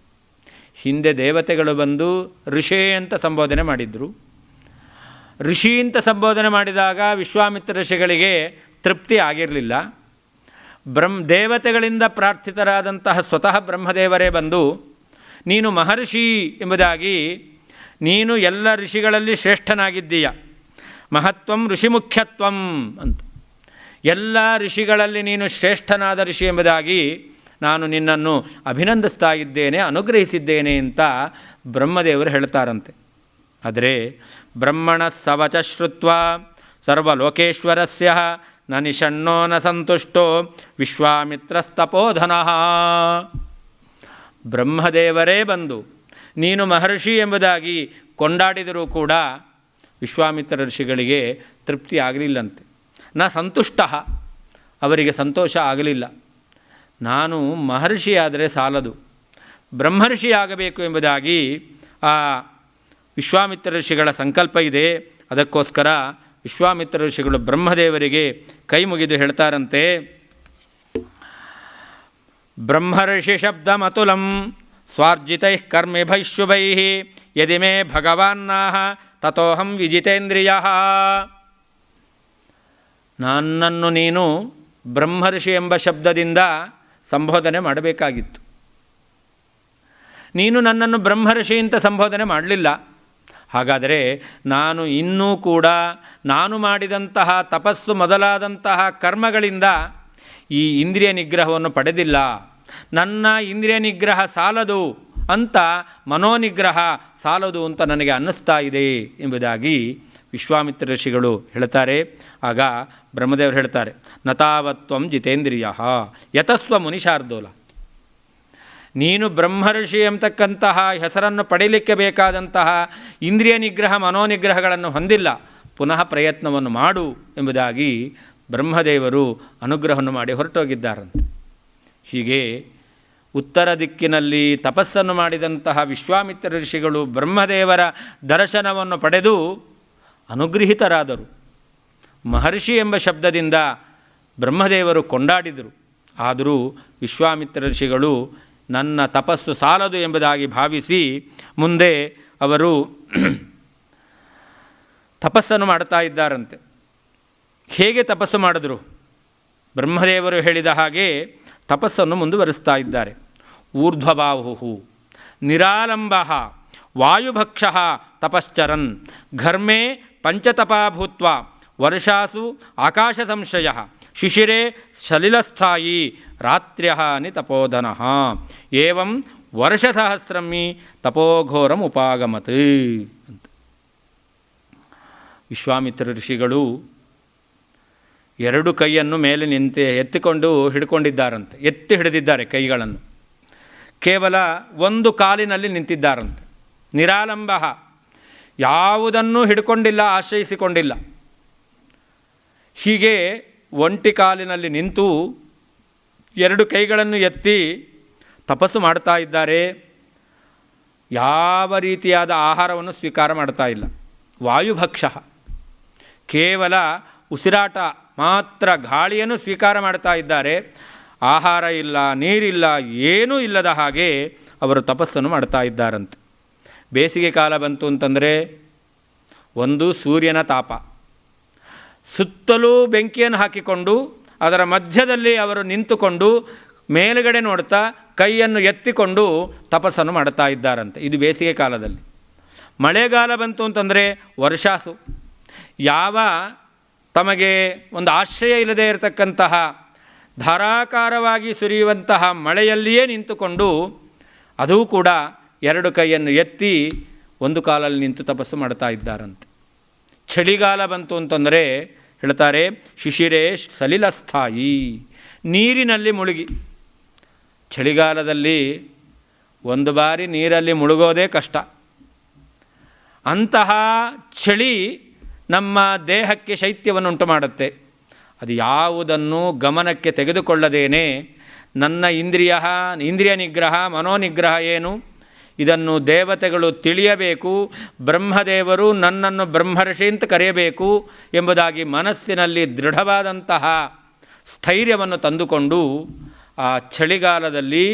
ಹಿಂದೆ ದೇವತೆಗಳು ಬಂದು ಋಷೇ ಅಂತ ಸಂಬೋಧನೆ ಮಾಡಿದರು. ಋಷಿ ಅಂತ ಸಂಬೋಧನೆ ಮಾಡಿದಾಗ ವಿಶ್ವಾಮಿತ್ರ ಋಷಿಗಳಿಗೆ ತೃಪ್ತಿ ಆಗಿರಲಿಲ್ಲ. ದೇವತೆಗಳಿಂದ ಪ್ರಾರ್ಥಿತರಾದಂತಹ ಸ್ವತಃ ಬ್ರಹ್ಮದೇವರೇ ಬಂದು ನೀನು ಮಹರ್ಷಿ ಎಂಬುದಾಗಿ, ನೀನು ಎಲ್ಲ ಋಷಿಗಳಲ್ಲಿ ಶ್ರೇಷ್ಠನಾಗಿದ್ದೀಯ, ಮಹತ್ವಂ ಋಷಿಮುಖ್ಯತ್ವಂ ಅಂತ, ಎಲ್ಲ ಋಷಿಗಳಲ್ಲಿ ನೀನು ಶ್ರೇಷ್ಠನಾದ ಋಷಿ ಎಂಬುದಾಗಿ ನಾನು ನಿನ್ನನ್ನು ಅಭಿನಂದಿಸ್ತಾ ಇದ್ದೇನೆ, ಅನುಗ್ರಹಿಸಿದ್ದೇನೆ ಅಂತ ಬ್ರಹ್ಮದೇವರು ಹೇಳ್ತಾರಂತೆ. ಆದರೆ ಬ್ರಹ್ಮಣ ಸವಚ ಶ್ರುತ್ವ ಸರ್ವಲೋಕೇಶ್ವರಸ್ಯ ನ ನಿಷಣ್ಣೋ ನ ಸಂತುಷ್ಟೋ ವಿಶ್ವಾಮಿತ್ರಸ್ತಪೋಧನಃ. ಬ್ರಹ್ಮದೇವರೇ ಬಂದು ನೀನು ಮಹರ್ಷಿ ಎಂಬುದಾಗಿ ಕೊಂಡಾಡಿದರೂ ಕೂಡ ವಿಶ್ವಾಮಿತ್ರ ಋಷಿಗಳಿಗೆ ತೃಪ್ತಿ ಆಗಲಿಲ್ಲಂತೆ. ನ ಸಂತುಷ್ಟ, ಅವರಿಗೆ ಸಂತೋಷ ಆಗಲಿಲ್ಲ. ನಾನು ಮಹರ್ಷಿಯಾದರೆ ಸಾಲದು, ಬ್ರಹ್ಮರ್ಷಿ ಆಗಬೇಕು ಎಂಬುದಾಗಿ ಆ ವಿಶ್ವಾಮಿತ್ರ ಋಷಿಗಳ ಸಂಕಲ್ಪ ಇದೆ. ಅದಕ್ಕೋಸ್ಕರ ವಿಶ್ವಾಮಿತ್ರ ಋಷಿಗಳು ಬ್ರಹ್ಮದೇವರಿಗೆ ಕೈ ಮುಗಿದು ಹೇಳ್ತಾರಂತೆ, ಬ್ರಹ್ಮರ್ಷಿ ಶಬ್ದಮತುಲಂ ಸ್ವಾರ್ಜಿತೈ ಕರ್ಮಿಭೈ ಶುಭೈ ಯದಿ ಮೇ ಭಗವಾನ್ನಾಹ ತತೋಹಂ ವಿಜಿತೇಂದ್ರಿಯ. ನನ್ನನ್ನು ನೀನು ಬ್ರಹ್ಮರ್ಷಿ ಎಂಬ ಶಬ್ದದಿಂದ ಸಂಬೋಧನೆ ಮಾಡಬೇಕಾಗಿತ್ತು. ನೀನು ನನ್ನನ್ನು ಬ್ರಹ್ಮರ್ಷಿ ಅಂತ ಸಂಬೋಧನೆ ಮಾಡಲಿಲ್ಲ. ಹಾಗಾದರೆ ನಾನು ಇನ್ನೂ ಕೂಡ ನಾನು ಮಾಡಿದಂತಹ ತಪಸ್ಸು ಮೊದಲಾದಂತಹ ಕರ್ಮಗಳಿಂದ ಈ ಇಂದ್ರಿಯ ನಿಗ್ರಹವನ್ನು ಪಡೆದಿಲ್ಲ. ನನ್ನ ಇಂದ್ರಿಯ ನಿಗ್ರಹ ಸಾಲದು ಅಂತ ಮನೋನಿಗ್ರಹ ಸಾಲದು ಅಂತ ನನಗೆ ಅನ್ನಿಸ್ತಾ ಇದೆ ಎಂಬುದಾಗಿ ವಿಶ್ವಾಮಿತ್ರ ಋಷಿಗಳು ಹೇಳ್ತಾರೆ. ಆಗ ಬ್ರಹ್ಮದೇವರು ಹೇಳ್ತಾರೆ, ನತಾವತ್ವಂ ಜಿತೇಂದ್ರಿಯ ಯತಸ್ವ ಮುನಿಶಾರ್ದೂಲ. ನೀನು ಬ್ರಹ್ಮರ್ಷಿ ಎಂಬತಕ್ಕಂತಹ ಹೆಸರನ್ನು ಪಡೀಲಿಕ್ಕೆ ಬೇಕಾದಂತಹ ಇಂದ್ರಿಯ ನಿಗ್ರಹ ಮನೋನಿಗ್ರಹಗಳನ್ನು ಹೊಂದಿಲ್ಲ, ಪುನಃ ಪ್ರಯತ್ನವನ್ನು ಮಾಡು ಎಂಬುದಾಗಿ ಬ್ರಹ್ಮದೇವರು ಅನುಗ್ರಹವನ್ನು ಮಾಡಿ ಹೊರಟೋಗಿದ್ದಾರಂತೆ. ಹೀಗೆ ಉತ್ತರ ದಿಕ್ಕಿನಲ್ಲಿ ತಪಸ್ಸನ್ನು ಮಾಡಿದಂತಹ ವಿಶ್ವಾಮಿತ್ರ ಋಷಿಗಳು ಬ್ರಹ್ಮದೇವರ ದರ್ಶನವನ್ನು ಪಡೆದು ಅನುಗೃಹಿತರಾದರು. ಮಹರ್ಷಿ ಎಂಬ ಶಬ್ದದಿಂದ ಬ್ರಹ್ಮದೇವರು ಕೊಂಡಾಡಿದರು. ಆದರೂ ವಿಶ್ವಾಮಿತ್ರ ಋಷಿಗಳು ನನ್ನ ತಪಸ್ಸು ಸಾಲದು ಎಂಬುದಾಗಿ ಭಾವಿಸಿ ಮುಂದೆ ಅವರು ತಪಸ್ಸನ್ನು ಮಾಡ್ತಾ ಇದ್ದಾರಂತೆ. ಹೇಗೆ ತಪಸ್ಸು ಮಾಡಿದ್ರು? ಬ್ರಹ್ಮದೇವರು ಹೇಳಿದ ಹಾಗೆ ತಪಸ್ಸನ್ನು ಮುಂದುವರಿಸ್ತಾ ಇದ್ದಾರೆ. ಊರ್ಧ್ವಬಾಹು ನಿರಾಲಂಬ ವಾಯುಭಕ್ಷ ತಪಶ್ಚರನ್ ಘರ್ಮೇ ಪಂಚತಪಾಭೂತ್ವ ವರ್ಷಾಸು ಆಕಾಶ ಸಂಶಯ ಶಿಶಿರೇ ಸಲಿಲಸ್ಥಾಯಿ ರಾತ್ರ್ಯ ನಿತಪೋಧನ ಏವಂ ವರ್ಷಸಹಸ್ರಮಿ ತಪೋಘೋರಂ ಉಪಾಗಮತ್ ಅಂತ. ವಿಶ್ವಾಮಿತ್ರ ಋಷಿಗಳು ಎರಡು ಕೈಯನ್ನು ಮೇಲೆ ಎತ್ತಿಕೊಂಡು ಹಿಡ್ಕೊಂಡಿದ್ದಾರಂತೆ. ಎತ್ತಿ ಹಿಡಿದಿದ್ದಾರೆ ಕೈಗಳನ್ನು. ಕೇವಲ ಒಂದು ಕಾಲಿನಲ್ಲಿ ನಿಂತಿದ್ದಾರಂತೆ. ನಿರಾಲಂಬ, ಯಾವುದನ್ನೂ ಹಿಡ್ಕೊಂಡಿಲ್ಲ, ಆಶ್ರಯಿಸಿಕೊಂಡಿಲ್ಲ. ಹೀಗೆ ಒಂಟಿ ಕಾಲಿನಲ್ಲಿ ನಿಂತು ಎರಡು ಕೈಗಳನ್ನು ಎತ್ತಿ ತಪಸ್ಸು ಮಾಡ್ತಾ ಇದ್ದಾರೆ. ಯಾವ ರೀತಿಯಾದ ಆಹಾರವನ್ನು ಸ್ವೀಕಾರ ಮಾಡ್ತಾ ಇಲ್ಲ. ವಾಯುಭಕ್ಷ, ಕೇವಲ ಉಸಿರಾಟ ಮಾತ್ರ, ಗಾಳಿಯನ್ನು ಸ್ವೀಕಾರ ಮಾಡ್ತಾ ಇದ್ದಾರೆ. ಆಹಾರ ಇಲ್ಲ, ನೀರಿಲ್ಲ, ಏನೂ ಇಲ್ಲದ ಹಾಗೆ ಅವರು ತಪಸ್ಸನ್ನು ಮಾಡ್ತಾ ಇದ್ದಾರಂತೆ. ಬೇಸಿಗೆ ಕಾಲ ಬಂತು ಅಂತಂದರೆ ಒಂದು ಸೂರ್ಯನ ತಾಪ, ಸುತ್ತಲೂ ಬೆಂಕಿಯನ್ನು ಹಾಕಿಕೊಂಡು ಅದರ ಮಧ್ಯದಲ್ಲಿ ಅವರು ನಿಂತುಕೊಂಡು ಮೇಲುಗಡೆ ನೋಡ್ತಾ ಕೈಯನ್ನು ಎತ್ತಿಕೊಂಡು ತಪಸ್ಸನ್ನು ಮಾಡ್ತಾ ಇದ್ದಾರಂತೆ. ಇದು ಬೇಸಿಗೆ ಕಾಲದಲ್ಲಿ. ಮಳೆಗಾಲ ಬಂತು ಅಂತಂದರೆ ವರ್ಷಾಸು, ಯಾವ ತಮಗೆ ಒಂದು ಆಶ್ರಯ ಇಲ್ಲದೆ ಇರತಕ್ಕಂತಹ ಧಾರಾಕಾರವಾಗಿ ಸುರಿಯುವಂತಹ ಮಳೆಯಲ್ಲಿಯೇ ನಿಂತುಕೊಂಡು ಅದೂ ಕೂಡ ಎರಡು ಕೈಯನ್ನು ಎತ್ತಿ ಒಂದು ಕಾಲಲ್ಲಿ ನಿಂತು ತಪಸ್ಸು ಮಾಡ್ತಾ ಇದ್ದಾರಂತೆ. ಚಳಿಗಾಲ ಬಂತು ಅಂತಂದರೆ ಹೇಳ್ತಾರೆ ಶಿಶಿರೇ ಸಲಿಲಸ್ಥಾಯಿ, ನೀರಿನಲ್ಲಿ ಮುಳುಗಿ. ಚಳಿಗಾಲದಲ್ಲಿ ಒಂದು ಬಾರಿ ನೀರಲ್ಲಿ ಮುಳುಗೋದೇ ಕಷ್ಟ. ಅಂತಹ ಚಳಿ ನಮ್ಮ ದೇಹಕ್ಕೆ ಶೈತ್ಯವನ್ನು ಉಂಟು ಮಾಡುತ್ತೆ. ಅದು ಯಾವುದನ್ನು ಗಮನಕ್ಕೆ ತೆಗೆದುಕೊಳ್ಳದೇನೆ ನನ್ನ ಇಂದ್ರಿಯ ನಿಗ್ರಹ ಮನೋನಿಗ್ರಹ ಏನು, ಇದನ್ನು ದೇವತೆಗಳು ತಿಳಿಯಬೇಕು, ಬ್ರಹ್ಮದೇವರು ನನ್ನನ್ನು ಬ್ರಹ್ಮರ್ಷಿ ಅಂತ ಕರೆಯಬೇಕು ಎಂಬುದಾಗಿ ಮನಸ್ಸಿನಲ್ಲಿ ದೃಢವಾದಂತಹ ಸ್ಥೈರ್ಯವನ್ನು ತಂದುಕೊಂಡು ಆ ಚಳಿಗಾಲದಲ್ಲಿ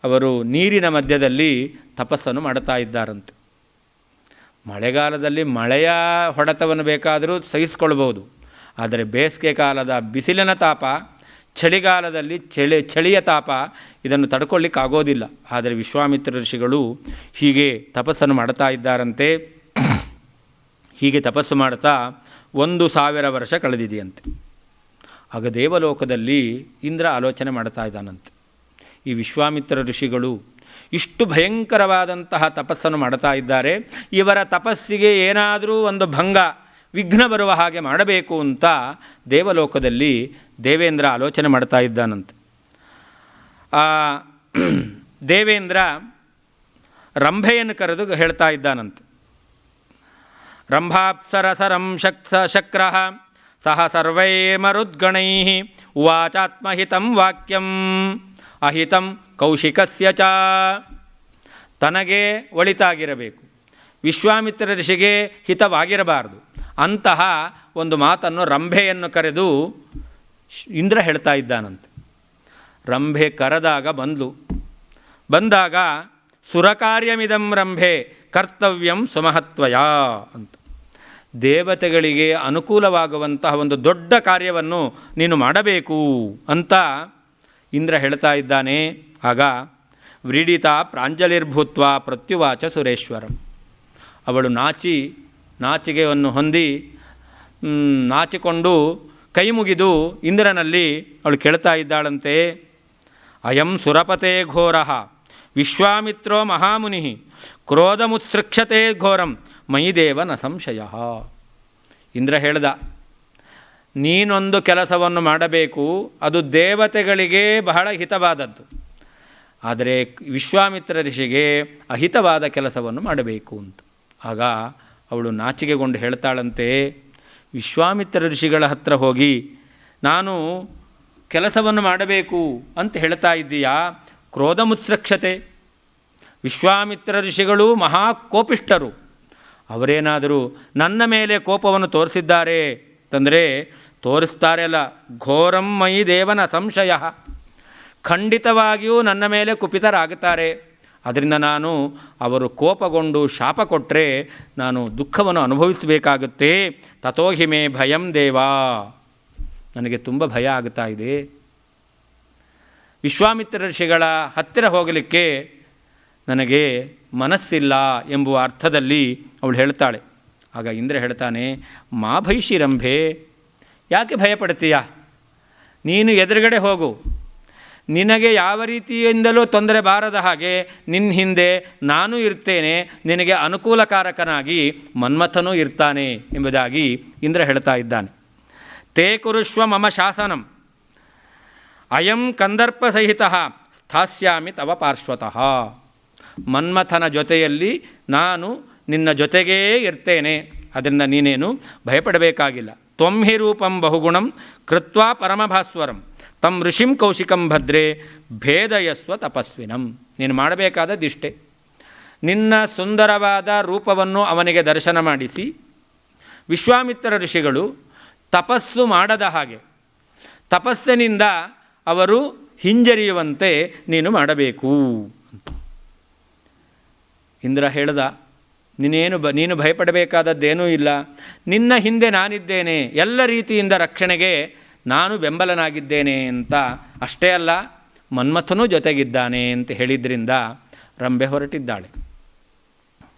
ಅವರು ನೀರಿನ ಮಧ್ಯದಲ್ಲಿ ತಪಸ್ಸನ್ನು ಮಾಡುತ್ತಾ ಇದ್ದಾರಂತೆ. ಮಳೆಗಾಲದಲ್ಲಿ ಮಳೆಯ ಹೊಡೆತವನ್ನು ಬೇಕಾದರೂ ಸಹಿಸಿಕೊಳ್ಬೋದು, ಆದರೆ ಬೇಸಿಗೆ ಕಾಲದ ಬಿಸಿಲಿನ ತಾಪ, ಚಳಿಗಾಲದಲ್ಲಿ ಚಳಿಯ ತಾಪ, ಇದನ್ನು ತಡ್ಕೊಳ್ಳಿಕ್ಕಾಗೋದಿಲ್ಲ. ಆದರೆ ವಿಶ್ವಾಮಿತ್ರ ಋಷಿಗಳು ಹೀಗೆ ತಪಸ್ಸನ್ನು ಮಾಡ್ತಾ ಇದ್ದಾರಂತೆ. ಹೀಗೆ ತಪಸ್ಸು ಮಾಡ್ತಾ 1000 ವರ್ಷ ಕಳೆದಿದೆಯಂತೆ. ಆಗ ದೇವಲೋಕದಲ್ಲಿ ಇಂದ್ರ ಆಲೋಚನೆ ಮಾಡ್ತಾ ಇದ್ದಾನಂತೆ. ಈ ವಿಶ್ವಾಮಿತ್ರ ಋಷಿಗಳು ಇಷ್ಟು ಭಯಂಕರವಾದಂತಹ ತಪಸ್ಸನ್ನು ಮಾಡ್ತಾ ಇದ್ದಾರೆ, ಇವರ ತಪಸ್ಸಿಗೆ ಏನಾದರೂ ಒಂದು ಭಂಗ ವಿಘ್ನ ಬರುವ ಹಾಗೆ ಮಾಡಬೇಕು ಅಂತ ದೇವಲೋಕದಲ್ಲಿ ದೇವೇಂದ್ರ ಆಲೋಚನೆ ಮಾಡ್ತಾ ಇದ್ದಾನಂತೆ. ದೇವೇಂದ್ರ ರಂಭೆಯನ್ನು ಕರೆದು ಹೇಳ್ತಾ ಇದ್ದಾನಂತೆ. ರಂಭಾಪ್ಸರಸರಂ ಶಕ್ರ ಸಹ ಸರ್ವೈರ್ಮರುದ್ಗಣೈ ಉವಾಚಾತ್ಮಹಿತಂ ವಾಕ್ಯಂ ಅಹಿತಂ ಕೌಶಿಕಸ್ಯ ಚ. ತನಗೆ ಒಳಿತಾಗಿರಬೇಕು, ವಿಶ್ವಾಮಿತ್ರ ಋಷಿಗೆ ಹಿತವಾಗಿರಬಾರದು ಅಂತಹ ಒಂದು ಮಾತನ್ನು ರಂಭೆಯನ್ನು ಕರೆದು ಇಂದ್ರ ಹೇಳ್ತಾ ಇದ್ದಾನಂತೆ. ರಂಭೆ ಕರೆದಾಗ ಬಂದಾಗ ಸುರಕಾರ್ಯಮಿದಂ ರಂಭೆ ಕರ್ತವ್ಯಂ ಸುಮಹತ್ವಯ ಅಂತ. ದೇವತೆಗಳಿಗೆ ಅನುಕೂಲವಾಗುವಂತಹ ಒಂದು ದೊಡ್ಡ ಕಾರ್ಯವನ್ನು ನೀನು ಮಾಡಬೇಕು ಅಂತ ಇಂದ್ರ ಹೇಳ್ತಾ ಇದ್ದಾನೆ. ಆಗ ವ್ರೀಡಿತ ಪ್ರಾಂಜಲಿರ್ಭೂತ್ವ ಪ್ರತ್ಯುವಾಚ ಸುರೇಶ್ವರಂ. ಅವಳು ನಾಚಿಕೆಯನ್ನು ಹೊಂದಿ ನಾಚಿಕೊಂಡು ಕೈ ಮುಗಿದು ಇಂದ್ರನಲ್ಲಿ ಅವಳು ಕೇಳ್ತಾ ಇದ್ದಾಳಂತೆ. ಅಯಂ ಸುರಪತೆ ಘೋರ ವಿಶ್ವಾಮಿತ್ರೋ ಮಹಾಮುನಿ ಕ್ರೋಧಮುತ್ಸೃಕ್ಷತೆ ಘೋರಂ ಮಯಿ ದೇವ ನ ಸಂಶಯ. ಇಂದ್ರ ಹೇಳ್ದ, ನೀನೊಂದು ಕೆಲಸವನ್ನು ಮಾಡಬೇಕು, ಅದು ದೇವತೆಗಳಿಗೆ ಬಹಳ ಹಿತವಾದದ್ದು. ಆದರೆ ವಿಶ್ವಾಮಿತ್ರ ಋಷಿಗೆ ಅಹಿತವಾದ ಕೆಲಸವನ್ನು ಮಾಡಬೇಕು ಅಂತ. ಆಗ ಅವಳು ನಾಚಿಕೆಗೊಂಡು ಹೇಳ್ತಾಳಂತೆ, ವಿಶ್ವಾಮಿತ್ರ ಋಷಿಗಳ ಹತ್ರ ಹೋಗಿ ನಾನು ಕೆಲಸವನ್ನು ಮಾಡಬೇಕು ಅಂತ ಹೇಳ್ತಾ ಇದ್ದೀಯಾ? ಕ್ರೋಧ ಮುತ್ಸೃಕ್ಷತೆ. ವಿಶ್ವಾಮಿತ್ರ ಋಷಿಗಳು ಮಹಾಕೋಪಿಷ್ಠರು. ಅವರೇನಾದರೂ ನನ್ನ ಮೇಲೆ ಕೋಪವನ್ನು ತೋರಿಸಿದ್ದಾರೆ ಅಂತಂದರೆ, ತೋರಿಸ್ತಾರೆ ಅಲ್ಲ, ಘೋರಂ ಮಯಿ ದೇವನ ಸಂಶಯ, ಖಂಡಿತವಾಗಿಯೂ ನನ್ನ ಮೇಲೆ ಕುಪಿತರಾಗುತ್ತಾರೆ. ಅದರಿಂದ ನಾನು ಅವರು ಕೋಪಗೊಂಡು ಶಾಪ ಕೊಟ್ಟರೆ ನಾನು ದುಃಖವನ್ನು ಅನುಭವಿಸಬೇಕಾಗುತ್ತೆ. ತಥೋಹಿಮೆ ಭಯಂ ದೇವಾ, ನನಗೆ ತುಂಬ ಭಯ ಆಗುತ್ತಾ ಇದೆ. ವಿಶ್ವಾಮಿತ್ರ ಋಷಿಗಳ ಹತ್ತಿರ ಹೋಗಲಿಕ್ಕೆ ನನಗೆ ಮನಸ್ಸಿಲ್ಲ ಎಂಬುವ ಅರ್ಥದಲ್ಲಿ ಅವಳು ಹೇಳ್ತಾಳೆ. ಆಗ ಇಂದ್ರ ಹೇಳ್ತಾನೆ, ಮಾ ಭೈಷಿ ರಂಭೆ, ಯಾಕೆ ಭಯಪಡ್ತೀಯ? ನೀನು ಎದುರುಗಡೆ ಹೋಗು, ನಿನಗೆ ಯಾವ ರೀತಿಯಿಂದಲೂ ತೊಂದರೆ ಬಾರದ ಹಾಗೆ ನಿನ್ನ ಹಿಂದೆ ನಾನು ಇರ್ತೇನೆ, ನಿನಗೆ ಅನುಕೂಲಕಾರಕನಾಗಿ ಮನ್ಮಥನೂ ಇರ್ತಾನೆ ಎಂಬುದಾಗಿ ಇಂದ್ರ ಹೇಳ್ತಾ ಇದ್ದಾನೆ. ತೇ ಕುರುಷ್ವ ಮಮ ಶಾಸನಂ ಅಯಂ ಕಂದರ್ಪ ಸಹಿತ ಸ್ಥಾಸ್ಯಾಮಿ ತವ ಪಾರ್ಶ್ವತಃ. ಮನ್ಮಥನ ಜೊತೆಯಲ್ಲಿ ನಾನು ನಿನ್ನ ಜೊತೆಗೇ ಇರ್ತೇನೆ, ಅದರಿಂದ ನೀನೇನು ಭಯಪಡಬೇಕಾಗಿಲ್ಲ. ತ್ವಂ ಹಿ ರೂಪಂ ಬಹುಗುಣಂ ಕೃತ್ವಾ ಪರಮಭಾಸ್ವರಂ ತಂ ಋಷಿಂ ಕೌಶಿಕಂ ಭದ್ರೇ ಭೇದಯಸ್ವ ತಪಸ್ವಿನಂ. ನೀನು ಮಾಡಬೇಕಾದದ್ದಿಷ್ಟೇ, ನಿನ್ನ ಸುಂದರವಾದ ರೂಪವನ್ನು ಅವನಿಗೆ ದರ್ಶನ ಮಾಡಿಸಿ ವಿಶ್ವಾಮಿತ್ರ ಋಷಿಗಳು ತಪಸ್ಸು ಮಾಡದ ಹಾಗೆ, ತಪಸ್ಸಿನಿಂದ ಅವರು ಹಿಂಜರಿಯುವಂತೆ ನೀನು ಮಾಡಬೇಕು ಅಂತ ಇಂದ್ರ ಹೇಳ್ದ. ನೀನು ಭಯಪಡಬೇಕಾದದ್ದೇನೂ ಇಲ್ಲ, ನಿನ್ನ ಹಿಂದೆ ನಾನಿದ್ದೇನೆ, ಎಲ್ಲ ರೀತಿಯಿಂದ ರಕ್ಷಣೆಗೆ ನಾನು ಬೆಂಬಲನಾಗಿದ್ದೇನೆ ಅಂತ. ಅಷ್ಟೇ ಅಲ್ಲ, ಮನ್ಮಥನೂ ಜೊತೆಗಿದ್ದಾನೆ ಅಂತ ಹೇಳಿದ್ರಿಂದ ರಂಭೆ ಹೊರಟಿದ್ದಾಳೆ.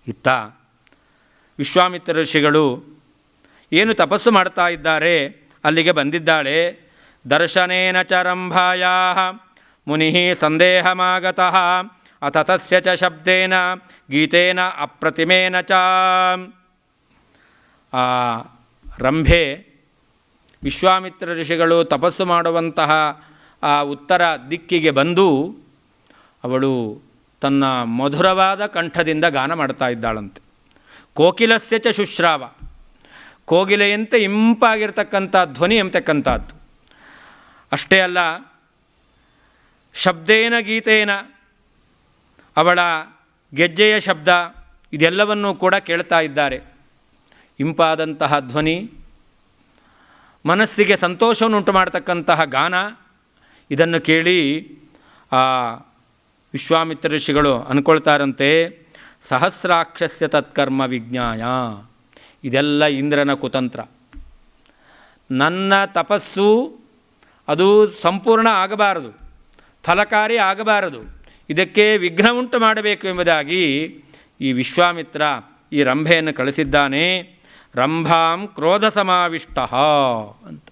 ಇತ್ತ ವಿಶ್ವಾಮಿತ್ರ ಋಷಿಗಳು ಏನು ತಪಸ್ಸು ಮಾಡ್ತಾ ಇದ್ದಾರೆ ಅಲ್ಲಿಗೆ ಬಂದಿದ್ದಾಳೆ. ದರ್ಶನೇನ ಚ ರಂಭಾಯಾ ಮುನಿ ಸಂದೇಹಮಾಗತಃ ಅಥ ತಸ್ಯ ಚ ಶಬ್ದೇನ ಗೀತೇನ ಅಪ್ರತಿಮೇನ ಚ. ಆ ರಂಭೆ ವಿಶ್ವಾಮಿತ್ರ ಋಷಿಗಳು ತಪಸ್ಸು ಮಾಡುವಂತಹ ಆ ಉತ್ತರ ದಿಕ್ಕಿಗೆ ಬಂದು ಅವಳು ತನ್ನ ಮಧುರವಾದ ಕಂಠದಿಂದ ಗಾನ ಮಾಡ್ತಾ ಇದ್ದಾಳಂತೆ. ಕೋಕಿಲಸ್ಯ ಚ ಶುಶ್ರಾವ, ಕೋಗಿಲೆಯಂತೆ ಇಂಪಾಗಿರ್ತಕ್ಕಂಥ ಧ್ವನಿ ಎಂಬತಕ್ಕಂಥದ್ದು. ಅಷ್ಟೇ ಅಲ್ಲ, ಶಬ್ದೇನ ಗೀತೇನ, ಅವಳ ಗೆಜ್ಜೆಯ ಶಬ್ದ ಇದೆಲ್ಲವನ್ನೂ ಕೂಡ ಕೇಳ್ತಾ ಇದ್ದಾರೆ. ಇಂಪಾದಂತಹ ಧ್ವನಿ, ಮನಸ್ಸಿಗೆ ಸಂತೋಷವನ್ನು ಉಂಟು ಮಾಡತಕ್ಕಂತಹ ಗಾನ, ಇದನ್ನು ಕೇಳಿ ಆ ವಿಶ್ವಾಮಿತ್ರ ಋಷಿಗಳು ಅಂದ್ಕೊಳ್ತಾರಂತೆ, ಸಹಸ್ರಾಕ್ಷಸ್ಯ ತತ್ಕರ್ಮ ವಿಜ್ಞಾಯ. ಇದೆಲ್ಲ ಇಂದ್ರನ ಕುತಂತ್ರ. ನನ್ನ ತಪಸ್ಸು ಅದು ಸಂಪೂರ್ಣ ಆಗಬಾರದು, ಫಲಕಾರಿ ಆಗಬಾರದು, ಇದಕ್ಕೆ ವಿಘ್ನ ಉಂಟು ಮಾಡಬೇಕು ಎಂಬುದಾಗಿ ಈ ವಿಶ್ವಾಮಿತ್ರ ಈ ರಂಭೆಯನ್ನು ಕಳಿಸಿದ್ದಾನೆ. ರಂಭಾಂ ಕ್ರೋಧ ಸಮಾವಿಷ್ಟ ಅಂತ.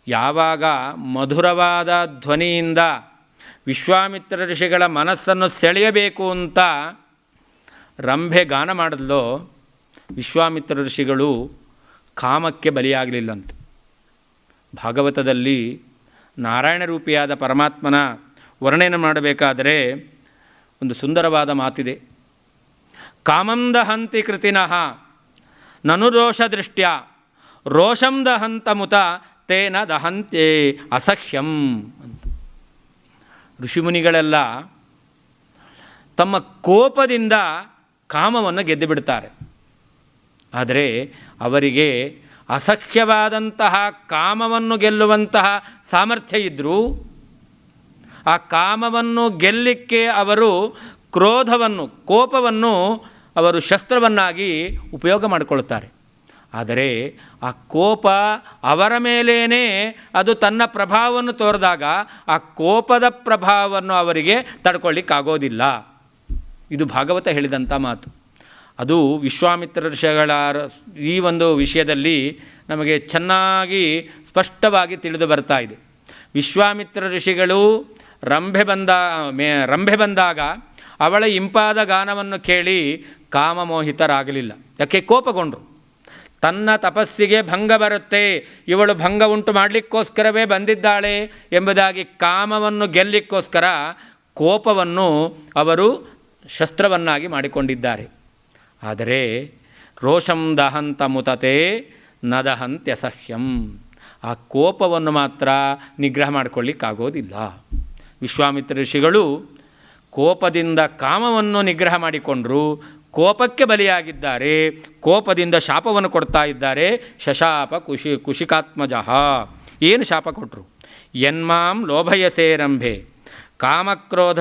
ಯಾವಾಗ ಮಧುರವಾದ ಧ್ವನಿಯಿಂದ ವಿಶ್ವಾಮಿತ್ರ ಋಷಿಗಳ ಮನಸ್ಸನ್ನು ಸೆಳೆಯಬೇಕು ಅಂತ ರಂಭೆ ಗಾನ ಮಾಡಿದ್ಲೋ, ವಿಶ್ವಾಮಿತ್ರ ಋಷಿಗಳು ಕಾಮಕ್ಕೆ ಬಲಿಯಾಗಲಿಲ್ಲಂತೆ. ಭಾಗವತದಲ್ಲಿ ನಾರಾಯಣ ರೂಪಿಯಾದ ಪರಮಾತ್ಮನ ವರ್ಣನೆ ಮಾಡಬೇಕಾದರೆ ಒಂದು ಸುಂದರವಾದ ಮಾತಿದೆ. ಕಾಮಂ ದಹಂತಿ ಕೃತಿನಃ ನನು ರೋಷ ದೃಷ್ಟ್ಯ ರೋಷಂ ದಹಂತ ಮುತ ತೇನ ದಹಂತೆ ಅಸಹ್ಯಂ ಅಂತ. ಋಷಿಮುನಿಗಳೆಲ್ಲ ತಮ್ಮ ಕೋಪದಿಂದ ಕಾಮವನ್ನು ಗೆದ್ದು ಬಿಡ್ತಾರೆ. ಆದರೆ ಅವರಿಗೆ ಅಸಹ್ಯವಾದಂತಹ ಕಾಮವನ್ನು ಗೆಲ್ಲುವಂತಹ ಸಾಮರ್ಥ್ಯ ಇದ್ದರೂ ಆ ಕಾಮವನ್ನು ಗೆಲ್ಲಲಿಕ್ಕೆ ಅವರು ಕ್ರೋಧವನ್ನು, ಕೋಪವನ್ನು ಅವರು ಶಸ್ತ್ರವನ್ನಾಗಿ ಉಪಯೋಗ ಮಾಡಿಕೊಳ್ತಾರೆ. ಆದರೆ ಆ ಕೋಪ ಅವರ ಮೇಲೇ ಅದು ತನ್ನ ಪ್ರಭಾವವನ್ನು ತೋರಿದಾಗ ಆ ಕೋಪದ ಪ್ರಭಾವವನ್ನು ಅವರಿಗೆ ತಡ್ಕೊಳ್ಳಿಕ್ಕಾಗೋದಿಲ್ಲ. ಇದು ಭಾಗವತ ಹೇಳಿದಂಥ ಮಾತು. ಅದು ವಿಶ್ವಾಮಿತ್ರ ಋಷಿಗಳ ಈ ಒಂದು ವಿಷಯದಲ್ಲಿ ನಮಗೆ ಚೆನ್ನಾಗಿ ಸ್ಪಷ್ಟವಾಗಿ ತಿಳಿದು ಬರ್ತಾ ಇದೆ. ವಿಶ್ವಾಮಿತ್ರ ಋಷಿಗಳು ರಂಭೆ ಬಂದಾಗ ಅವಳ ಇಂಪಾದ ಗಾನವನ್ನು ಕೇಳಿ ಕಾಮಮೋಹಿತರಾಗಲಿಲ್ಲ. ಯಾಕೆ? ಕೋಪಗೊಂಡರು. ತನ್ನ ತಪಸ್ಸಿಗೆ ಭಂಗ ಬರುತ್ತೆ, ಇವಳು ಭಂಗ ಉಂಟು ಮಾಡಲಿಕ್ಕೋಸ್ಕರವೇ ಬಂದಿದ್ದಾಳೆ ಎಂಬುದಾಗಿ ಕಾಮವನ್ನು ಗೆಲ್ಲಿಕ್ಕೋಸ್ಕರ ಕೋಪವನ್ನು ಅವರು ಶಸ್ತ್ರವನ್ನಾಗಿ ಮಾಡಿಕೊಂಡಿದ್ದಾರೆ. ಆದರೆ ರೋಷಂ ದಹಂತ ಮುತತೆ ನ ದಹಂತ್ಯಸಹ್ಯಂ, ಆ ಕೋಪವನ್ನು ಮಾತ್ರ ನಿಗ್ರಹ ಮಾಡಿಕೊಳ್ಳಿಕ್ಕಾಗೋದಿಲ್ಲ. ವಿಶ್ವಾಮಿತ್ರ ಋಷಿಗಳು ಕೋಪದಿಂದ ಕಾಮವನ್ನು ನಿಗ್ರಹ ಮಾಡಿಕೊಂಡರು, ಕೋಪಕ್ಕೆ ಬಲಿಯಾಗಿದ್ದಾರೆ, ಕೋಪದಿಂದ ಶಾಪವನ್ನು ಕೊಡ್ತಾ ಇದ್ದಾರೆ. ಶಶಾಪ ಕುಶಿಕಾತ್ಮಜಃ. ಏನು ಶಾಪ ಕೊಟ್ಟರು? ಯನ್ಮಾಂ ಲೋಭಯಸೇ ರಂಭೆ ಕಾಮಕ್ರೋಧ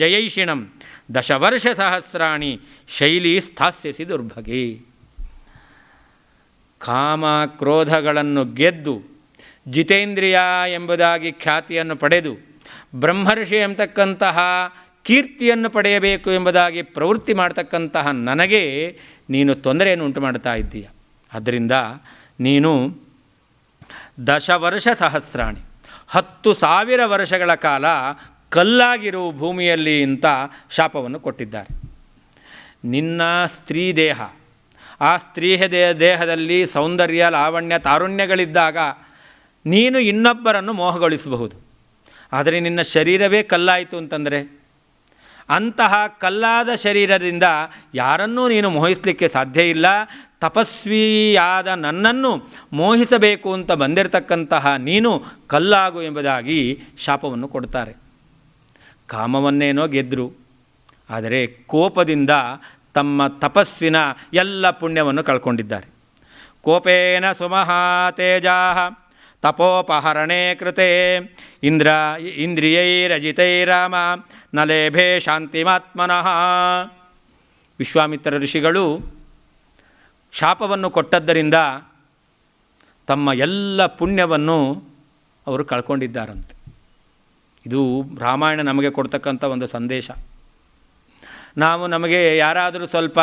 ಜಯೈಷಿಣಂ ದಶವರ್ಷ ಸಹಸ್ರಾಣಿ ಶೈಲಿ ಸ್ಥಾಸ್ಯಸಿ ದುರ್ಭಗೆ. ಕಾಮ ಕ್ರೋಧಗಳನ್ನು ಗೆದ್ದು ಜಿತೇಂದ್ರಿಯ ಎಂಬುದಾಗಿ ಖ್ಯಾತಿಯನ್ನು ಪಡೆದು ಬ್ರಹ್ಮರ್ಷಿ ಎಂಬತಕ್ಕಂತಹ ಕೀರ್ತಿಯನ್ನು ಪಡೆಯಬೇಕು ಎಂಬುದಾಗಿ ಪ್ರವೃತ್ತಿ ಮಾಡ್ತಕ್ಕಂತಹ ನನಗೆ ನೀನು ತೊಂದರೆಯನ್ನು ಉಂಟು ಮಾಡ್ತಾ ಇದ್ದೀಯ. ಆದ್ದರಿಂದ ನೀನು ದಶವರ್ಷ ಸಹಸ್ರಾಣಿ 10,000 ವರ್ಷಗಳ ಕಾಲ ಕಲ್ಲಾಗಿರುವ ಭೂಮಿಯಲ್ಲಿ ಅಂತ ಶಾಪವನ್ನು ಕೊಟ್ಟಿದ್ದಾರೆ. ನಿನ್ನ ಸ್ತ್ರೀ ದೇಹ, ಆ ಸ್ತ್ರೀ ದೇಹದಲ್ಲಿ ಸೌಂದರ್ಯ ಲಾವಣ್ಯ ತಾರುಣ್ಯಗಳಿದ್ದಾಗ ನೀನು ಇನ್ನೊಬ್ಬರನ್ನು ಮೋಹಗೊಳಿಸಬಹುದು. ಆದರೆ ನಿನ್ನ ಶರೀರವೇ ಕಲ್ಲಾಯಿತು ಅಂತಂದರೆ ಅಂತಹ ಕಲ್ಲಾದ ಶರೀರದಿಂದ ಯಾರನ್ನೂ ನೀನು ಮೋಹಿಸಲಿಕ್ಕೆ ಸಾಧ್ಯ ಇಲ್ಲ. ತಪಸ್ವಿಯಾದ ನನ್ನನ್ನು ಮೋಹಿಸಬೇಕು ಅಂತ ಬಂದಿರತಕ್ಕಂತಹ ನೀನು ಕಲ್ಲಾಗು ಎಂಬುದಾಗಿ ಶಾಪವನ್ನು ಕೊಡ್ತಾರೆ. ಕಾಮವನ್ನೇನೋ ಗೆದ್ದರು, ಆದರೆ ಕೋಪದಿಂದ ತಮ್ಮ ತಪಸ್ಸಿನ ಎಲ್ಲ ಪುಣ್ಯವನ್ನು ಕಳ್ಕೊಂಡಿದ್ದಾರೆ. ಕೋಪೇನ ಸುಮಹಾತೇಜಾ ತಪೋಪಹರಣೆ ಕೃತೆ ಇಂದ್ರಿಯೈರಜಿತೈರಾಮ ನಲೇಭೆ ಶಾಂತಿಮಾತ್ಮನಃ. ವಿಶ್ವಾಮಿತ್ರ ಋಷಿಗಳು ಶಾಪವನ್ನು ಕೊಟ್ಟದ್ದರಿಂದ ತಮ್ಮ ಎಲ್ಲ ಪುಣ್ಯವನ್ನು ಅವರು ಕಳ್ಕೊಂಡಿದ್ದಾರಂತೆ. ಇದು ರಾಮಾಯಣ ನಮಗೆ ಕೊಡ್ತಕ್ಕಂಥ ಒಂದು ಸಂದೇಶ. ನಮಗೆ ಯಾರಾದರೂ ಸ್ವಲ್ಪ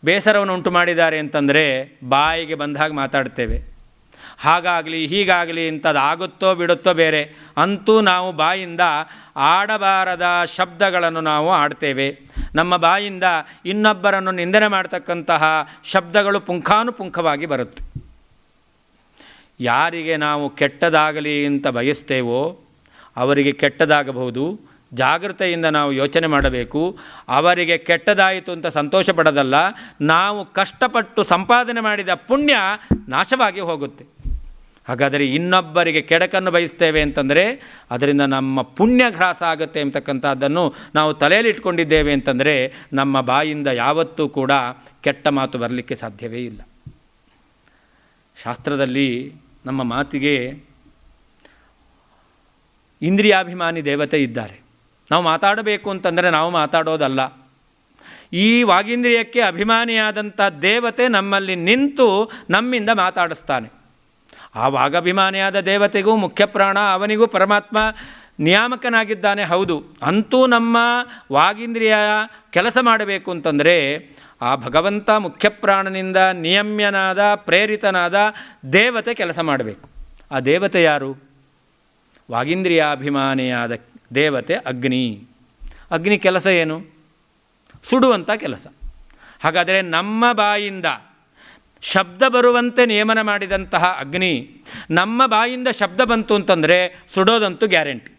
ಬೇಸರವನ್ನು ಉಂಟು ಮಾಡಿದ್ದಾರೆ ಅಂತಂದರೆ ಬಾಯಿಗೆ ಬಂದಾಗ ಮಾತಾಡ್ತೇವೆ. ಹಾಗಾಗಲಿ ಹೀಗಾಗಲಿ ಇಂಥದ್ದು ಆಗುತ್ತೋ ಬಿಡುತ್ತೋ ಬೇರೆ, ಅಂತೂ ನಾವು ಬಾಯಿಂದ ಆಡಬಾರದ ಶಬ್ದಗಳನ್ನು ನಾವು ಆಡ್ತೇವೆ. ನಮ್ಮ ಬಾಯಿಂದ ಇನ್ನೊಬ್ಬರನ್ನು ನಿಂದನೆ ಮಾಡ್ತಕ್ಕಂತಹ ಶಬ್ದಗಳು ಪುಂಖಾನುಪುಂಖವಾಗಿ ಬರುತ್ತೆ. ಯಾರಿಗೆ ನಾವು ಕೆಟ್ಟದಾಗಲಿ ಅಂತ ಬಯಸ್ತೇವೋ ಅವರಿಗೆ ಕೆಟ್ಟದಾಗಬಹುದು. ಜಾಗೃತೆಯಿಂದ ನಾವು ಯೋಚನೆ ಮಾಡಬೇಕು. ಅವರಿಗೆ ಕೆಟ್ಟದಾಯಿತು ಅಂತ ಸಂತೋಷ ಪಡೋದಲ್ಲ, ನಾವು ಕಷ್ಟಪಟ್ಟು ಸಂಪಾದನೆ ಮಾಡಿದ ಪುಣ್ಯ ನಾಶವಾಗಿ ಹೋಗುತ್ತೆ. ಹಾಗಾದರೆ ಇನ್ನೊಬ್ಬರಿಗೆ ಕೆಡಕನ್ನು ಬಯಸ್ತೇವೆ ಅಂತಂದರೆ ಅದರಿಂದ ನಮ್ಮ ಪುಣ್ಯ ಹ್ರಾಸ ಆಗುತ್ತೆ ಅಂತಕ್ಕಂಥದ್ದನ್ನು ನಾವು ತಲೆಯಲ್ಲಿ ಇಟ್ಕೊಂಡಿದ್ದೇವೆ ಅಂತಂದರೆ ನಮ್ಮ ಬಾಯಿಂದ ಯಾವತ್ತೂ ಕೂಡ ಕೆಟ್ಟ ಮಾತು ಬರಲಿಕ್ಕೆ ಸಾಧ್ಯವೇ ಇಲ್ಲ. ಶಾಸ್ತ್ರದಲ್ಲಿ ನಮ್ಮ ಮಾತಿಗೆ ಇಂದ್ರಿಯಾಭಿಮಾನಿ ದೇವತೆ ಇದ್ದಾರೆ. ನಾವು ಮಾತಾಡಬೇಕು ಅಂತಂದರೆ ನಾವು ಮಾತಾಡೋದಲ್ಲ, ಈ ವಾಗೀಂದ್ರಿಯಕ್ಕೆ ಅಭಿಮಾನಿಯಾದಂಥ ದೇವತೆ ನಮ್ಮಲ್ಲಿ ನಿಂತು ನಮ್ಮಿಂದ ಮಾತಾಡಿಸ್ತಾನೆ. ಆ ವಾಗಭಿಮಾನಿಯಾದ ದೇವತೆಗೂ ಮುಖ್ಯ ಪ್ರಾಣ, ಅವನಿಗೂ ಪರಮಾತ್ಮ ನಿಯಾಮಕನಾಗಿದ್ದಾನೆ. ಹೌದು, ಅಂತೂ ನಮ್ಮ ವಾಗೀಂದ್ರಿಯ ಕೆಲಸ ಮಾಡಬೇಕು ಅಂತಂದರೆ ಆ ಭಗವಂತ ಮುಖ್ಯಪ್ರಾಣನಿಂದ ನಿಯಮ್ಯನಾದ ಪ್ರೇರಿತನಾದ ದೇವತೆ ಕೆಲಸ ಮಾಡಬೇಕು. ಆ ದೇವತೆ ಯಾರು? ವಾಗೀಂದ್ರಿಯಾಭಿಮಾನಿಯಾದ ದೇವತೆ ಅಗ್ನಿ. ಅಗ್ನಿ ಕೆಲಸ ಏನು? ಸುಡುವಂಥ ಕೆಲಸ. ಹಾಗಾದರೆ ನಮ್ಮ ಬಾಯಿಂದ ಶಬ್ದ ಬರುವಂತೆ ನೇಮನ ಮಾಡಿದಂತಹ ಅಗ್ನಿ ನಮ್ಮ ಬಾಯಿಂದ ಶಬ್ದ ಬಂತು ಅಂತಂದರೆ ಸುಡೋದಂತೂ ಗ್ಯಾರಂಟಿ.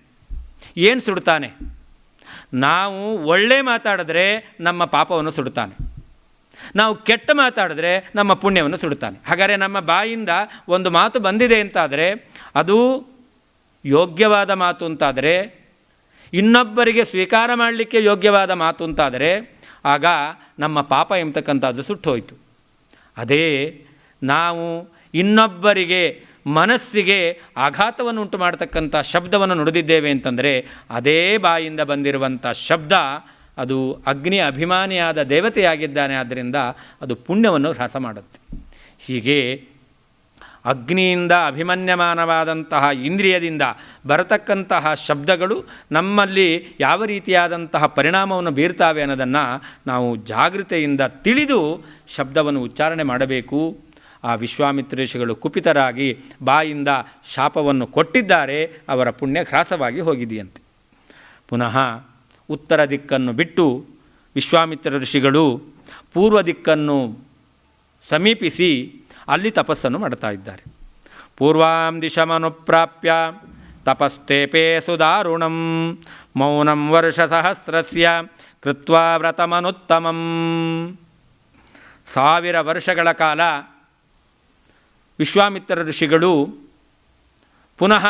ಏನು ಸುಡ್ತಾನೆ? ನಾವು ಒಳ್ಳೆ ಮಾತಾಡಿದ್ರೆ ನಮ್ಮ ಪಾಪವನ್ನು ಸುಡ್ತಾನೆ, ನಾವು ಕೆಟ್ಟ ಮಾತಾಡಿದ್ರೆ ನಮ್ಮ ಪುಣ್ಯವನ್ನು ಸುಡ್ತಾನೆ. ಹಾಗಾದರೆ ನಮ್ಮ ಬಾಯಿಂದ ಒಂದು ಮಾತು ಬಂದಿದೆ ಅಂತಾದರೆ, ಅದು ಯೋಗ್ಯವಾದ ಮಾತು ಅಂತಾದರೆ, ಇನ್ನೊಬ್ಬರಿಗೆ ಸ್ವೀಕಾರ ಮಾಡಲಿಕ್ಕೆ ಯೋಗ್ಯವಾದ ಮಾತು ಅಂತಾದರೆ ಆಗ ನಮ್ಮ ಪಾಪ ಎಂಬತಕ್ಕಂಥದ್ದು ಸುಟ್ಟು ಹೋಯಿತು. ಅದೇ ನಾವು ಇನ್ನೊಬ್ಬರಿಗೆ ಮನಸ್ಸಿಗೆ ಆಘಾತವನ್ನು ಉಂಟು ಮಾಡತಕ್ಕಂಥ ಶಬ್ದವನ್ನು ನುಡಿದಿದ್ದೇವೆ ಅಂತಂದರೆ ಅದೇ ಬಾಯಿಂದ ಬಂದಿರುವಂಥ ಶಬ್ದ ಅದು ಅಗ್ನಿ ಅಭಿಮಾನಿಯಾದ ದೇವತೆಯಾಗಿದ್ದಾನೆ. ಆದ್ದರಿಂದ ಅದು ಪುಣ್ಯವನ್ನು ಹ್ರಾಸ ಮಾಡುತ್ತೆ. ಹೀಗೆ ಅಗ್ನಿಯಿಂದ ಅಭಿಮನ್ಯಮಾನವಾದಂತಹ ಇಂದ್ರಿಯದಿಂದ ಬರತಕ್ಕಂತಹ ಶಬ್ದಗಳು ನಮ್ಮಲ್ಲಿ ಯಾವ ರೀತಿಯಾದಂತಹ ಪರಿಣಾಮವನ್ನು ಬೀರ್ತಾವೆ ಅನ್ನೋದನ್ನು ನಾವು ಜಾಗೃತೆಯಿಂದ ತಿಳಿದು ಶಬ್ದವನ್ನು ಉಚ್ಚಾರಣೆ ಮಾಡಬೇಕು. ಆ ವಿಶ್ವಾಮಿತ್ರ ಋಷಿಗಳು ಕುಪಿತರಾಗಿ ಬಾಯಿಂದ ಶಾಪವನ್ನು ಕೊಟ್ಟಿದ್ದಾರೆ. ಅವರ ಪುಣ್ಯ ಹ್ರಾಸವಾಗಿ ಹೋಗಿದೆಯಂತೆ. ಪುನಃ ಉತ್ತರ ದಿಕ್ಕನ್ನು ಬಿಟ್ಟು ವಿಶ್ವಾಮಿತ್ರ ಋಷಿಗಳು ಪೂರ್ವ ದಿಕ್ಕನ್ನು ಸಮೀಪಿಸಿ ಅಲ್ಲಿ ತಪಸ್ಸನ್ನು ಮಾಡ್ತಾ ಇದ್ದಾರೆ. ಪೂರ್ವಾಂ ದಿಶಮನುಪ್ರಾಪ್ಯ ತಪಸ್ತೇಪೇ ಸುದಾರುಣಂ ಮೌನಂ ವರ್ಷಸಹಸ್ರಸ್ಯ ಕೃತ್ವಾ ವ್ರತಮನುತ್ತಮಂ. 1000 ವರ್ಷಗಳ ಕಾಲ ವಿಶ್ವಾಮಿತ್ರ ಋಷಿಗಳು ಪುನಃ